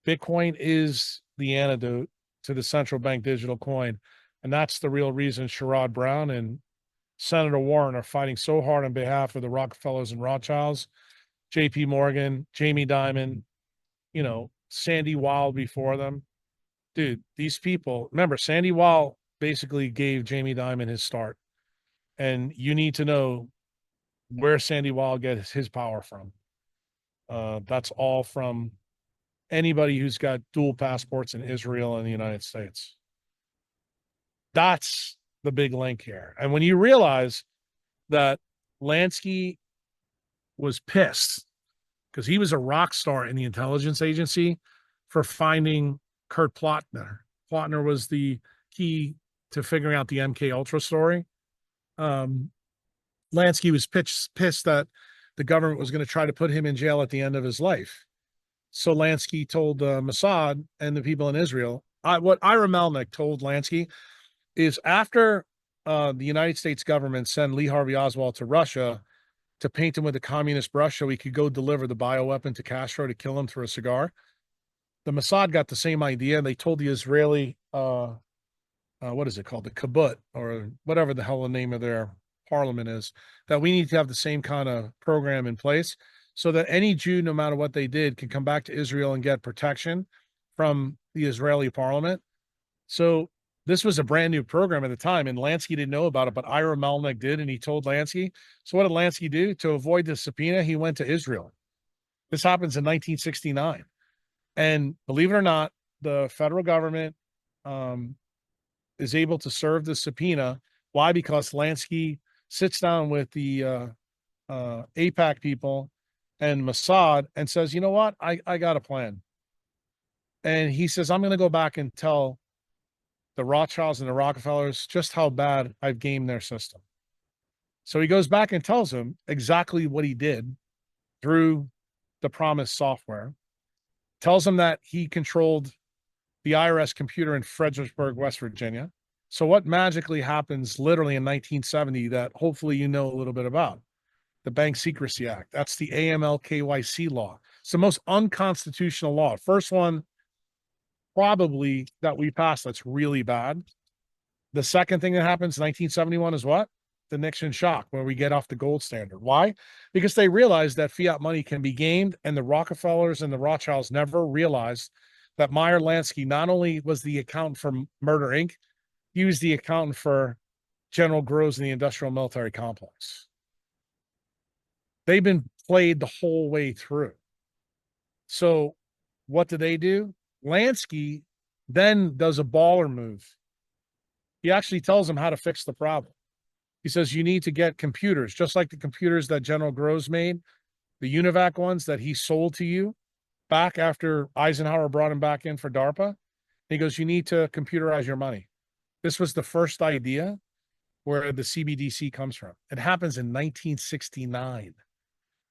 Bitcoin is the antidote to the central bank digital coin. And that's the real reason Sherrod Brown and Senator Warren are fighting so hard on behalf of the Rockefellers and Rothschilds, JP Morgan, Jamie Dimon, Sandy Weil before them. Dude, these people, remember, Sandy Weil basically gave Jamie Dimon his start. And you need to know where Sandy Weil gets his power from. That's all from anybody who's got dual passports in Israel and the United States. That's the big link here. And when you realize that Lansky was pissed because he was a rock star in the intelligence agency for finding Kurt Plotner. Plotner was the key to figuring out the MK Ultra story. Lansky was pissed that the government was going to try to put him in jail at the end of his life. So Lansky told Mossad and the people in Israel, what Ira Malnick told Lansky is after the United States government sent Lee Harvey Oswald to Russia to paint him with a communist brush so he could go deliver the bioweapon to Castro to kill him through a cigar, the Mossad got the same idea, and they told the Israeli, what is it called? The kibbutz, or whatever the hell the name of their parliament is, that we need to have the same kind of program in place so that any Jew, no matter what they did, can come back to Israel and get protection from the Israeli parliament. So this was a brand new program at the time, and Lansky didn't know about it, but Ira Malnick did, and he told Lansky. So what did Lansky do? To avoid the subpoena, he went to Israel. This happens in 1969. And believe it or not, the federal government is able to serve the subpoena. Why? Because Lansky sits down with the AIPAC people and Mossad and says, you know what? I got a plan. And he says, I'm going to go back and tell the Rothschilds and the Rockefellers just how bad I've gamed their system. So he goes back and tells them exactly what he did through the Promise software, tells them that he controlled the IRS computer in Fredericksburg, West Virginia. So what magically happens literally in 1970 that hopefully you know a little bit about? The Bank Secrecy Act. That's the AML KYC law. It's the most unconstitutional law. First one probably that we passed that's really bad. The second thing that happens in 1971 is what? The Nixon shock, where we get off the gold standard. Why? Because they realized that fiat money can be gamed, and the Rockefellers and the Rothschilds never realized that Meyer Lansky not only was the accountant for Murder Inc., he was the accountant for General Kruse and the industrial military complex. They've been played the whole way through. So what do? Lansky then does a baller move. He actually tells them how to fix the problem. He says, you need to get computers, just like the computers that General Kruse made, the UNIVAC ones that he sold to you back after Eisenhower brought him back in for DARPA. He goes, you need to computerize your money. This was the first idea where the CBDC comes from. It happens in 1969.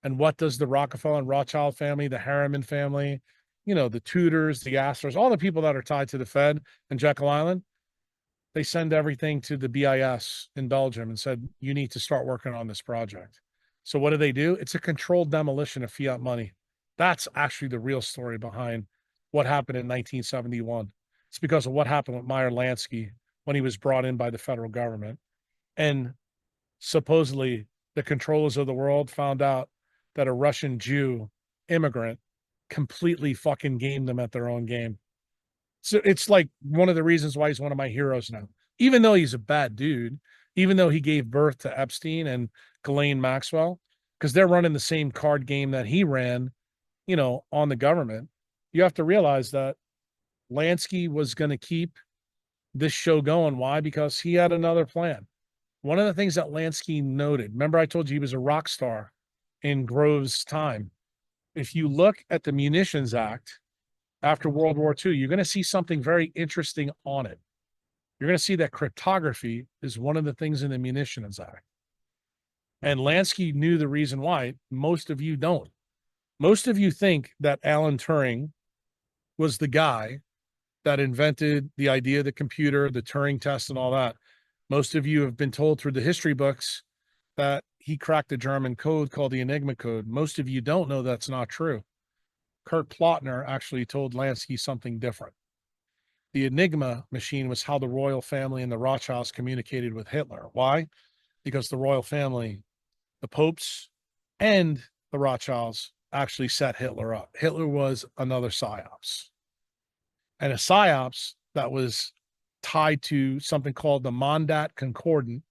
And what does the Rockefeller and Rothschild family, the Harriman family, the Tudors, the Astors, all the people that are tied to the Fed and Jekyll Island, they send everything to the BIS in Belgium and said, you need to start working on this project. So what do? It's a controlled demolition of fiat money. That's actually the real story behind what happened in 1971. It's because of what happened with Meyer Lansky when he was brought in by the federal government. And supposedly the controllers of the world found out that a Russian Jew immigrant completely fucking gamed them at their own game. So it's like one of the reasons why he's one of my heroes now. Even though he's a bad dude, even though he gave birth to Epstein and Ghislaine Maxwell, because they're running the same card game that he ran, on the government, you have to realize that Lansky was going to keep this show going. Why? Because he had another plan. One of the things that Lansky noted, remember I told you he was a rock star in Grove's time. If you look at the Munitions Act after World War II, you're going to see something very interesting on it. You're going to see that cryptography is one of the things in the Munitions Act. And Lansky knew the reason why. Most of you don't. Most of you think that Alan Turing was the guy that invented the idea of the computer, the Turing test, and all that. Most of you have been told through the history books that he cracked a German code called the Enigma code. Most of you don't know that's not true. Kurt Plotner actually told Lansky something different. The Enigma machine was how the royal family and the Rothschilds communicated with Hitler. Why? Because the royal family, the popes, and the Rothschilds actually set Hitler up. Hitler was another psyops. And a psyops that was tied to something called the Mandat Concordant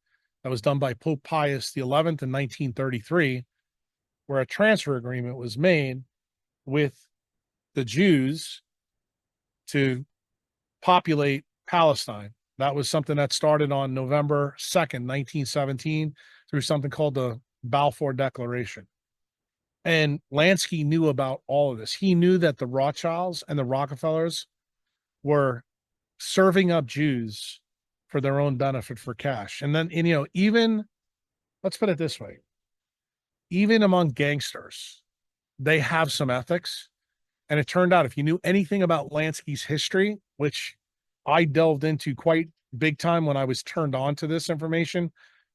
that was done by Pope Pius XI in 1933, where a transfer agreement was made with the Jews to populate Palestine. That was something that started on November 2nd, 1917, through something called the Balfour Declaration. And Lansky knew about all of this. He knew that the Rothschilds and the Rockefellers were serving up Jews for their own benefit for cash. And then, even, let's put it this way, even among gangsters, they have some ethics. And it turned out, if you knew anything about Lansky's history, which I delved into quite big time when I was turned on to this information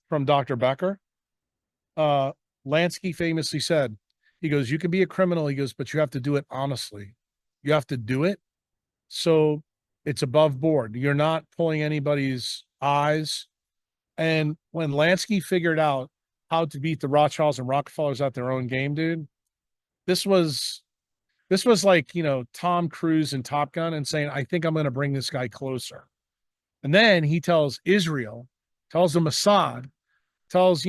from Dr. Becker, Lansky famously said, he goes, you can be a criminal, he goes, but you have to do it honestly. You have to do it so it's above board. You're not pulling anybody's eyes. And when Lansky figured out how to beat the Rothschilds and Rockefellers at their own game, dude, this was like, Tom Cruise in Top Gun and saying, I think I'm going to bring this guy closer. And then he tells Israel, tells the Mossad, tells,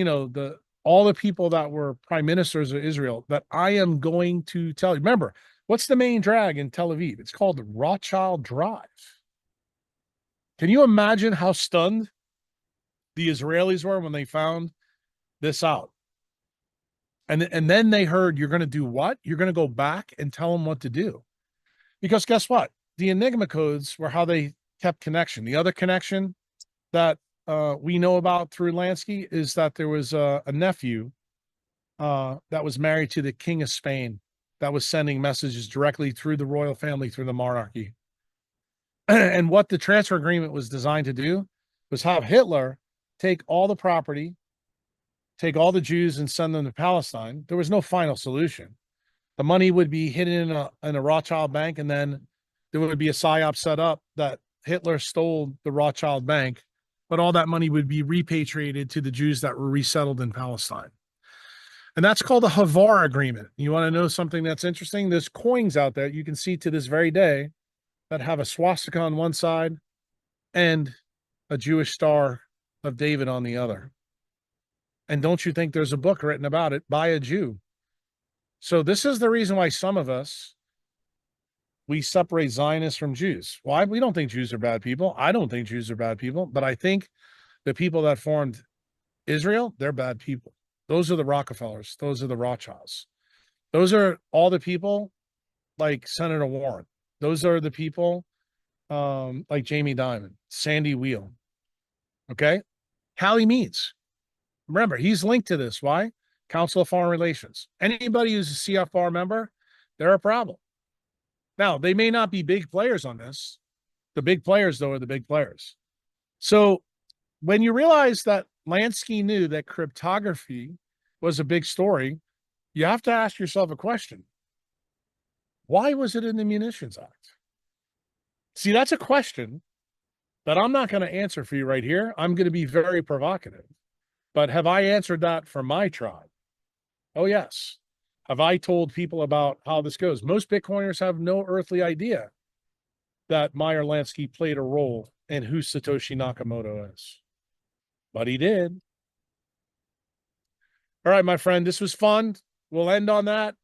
all the people that were prime ministers of Israel that I am going to tell you. Remember, what's the main drag in Tel Aviv? It's called the Rothschild Drive. Can you imagine how stunned the Israelis were when they found this out? And then they heard, you're going to do what? You're going to go back and tell them what to do. Because guess what? The Enigma codes were how they kept connection. The other connection that we know about through Lansky is that there was a nephew that was married to the King of Spain that was sending messages directly through the royal family, through the monarchy. And what the transfer agreement was designed to do was have Hitler take all the property, take all the Jews and send them to Palestine. There was no final solution. The money would be hidden in a Rothschild bank, and then there would be a psyop set up that Hitler stole the Rothschild bank, but all that money would be repatriated to the Jews that were resettled in Palestine. And that's called the Havar Agreement. You want to know something that's interesting? There's coins out there you can see to this very day that have a swastika on one side and a Jewish Star of David on the other. And don't you think there's a book written about it by a Jew? So this is the reason why some of us, we separate Zionists from Jews. Why? We don't think Jews are bad people. I don't think Jews are bad people, but I think the people that formed Israel, they're bad people. Those are the Rockefellers. Those are the Rothschilds. Those are all the people like Senator Warren. Those are the people like Jamie Dimon, Sandy Wheel. Okay? Hallie Means. Remember, he's linked to this. Why? Council of Foreign Relations. Anybody who's a CFR member, they're a problem. Now, they may not be big players on this. The big players, though, are the big players. So when you realize that Lansky knew that cryptography was a big story, you have to ask yourself a question. Why was it in the Munitions Act? See, that's a question that I'm not going to answer for you right here. I'm going to be very provocative. But have I answered that for my tribe? Oh, yes. Have I told people about how this goes? Most Bitcoiners have no earthly idea that Meyer Lansky played a role in who Satoshi Nakamoto is. But he did. All right, my friend, this was fun. We'll end on that.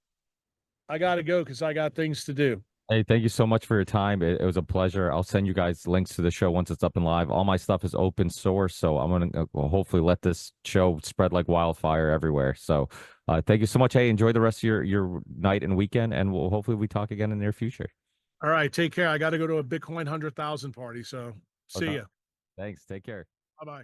I got to go because I got things to do. Hey, thank you so much for your time. It was a pleasure. I'll send you guys links to the show once it's up and live. All my stuff is open source, so I'm gonna hopefully let this show spread like wildfire everywhere. So, thank you so much. Hey, enjoy the rest of your night and weekend, and we'll hopefully we talk again in the near future. All right, take care. I got to go to a Bitcoin 100,000 party, so see Okay. ya. Thanks. Take care. Bye-bye.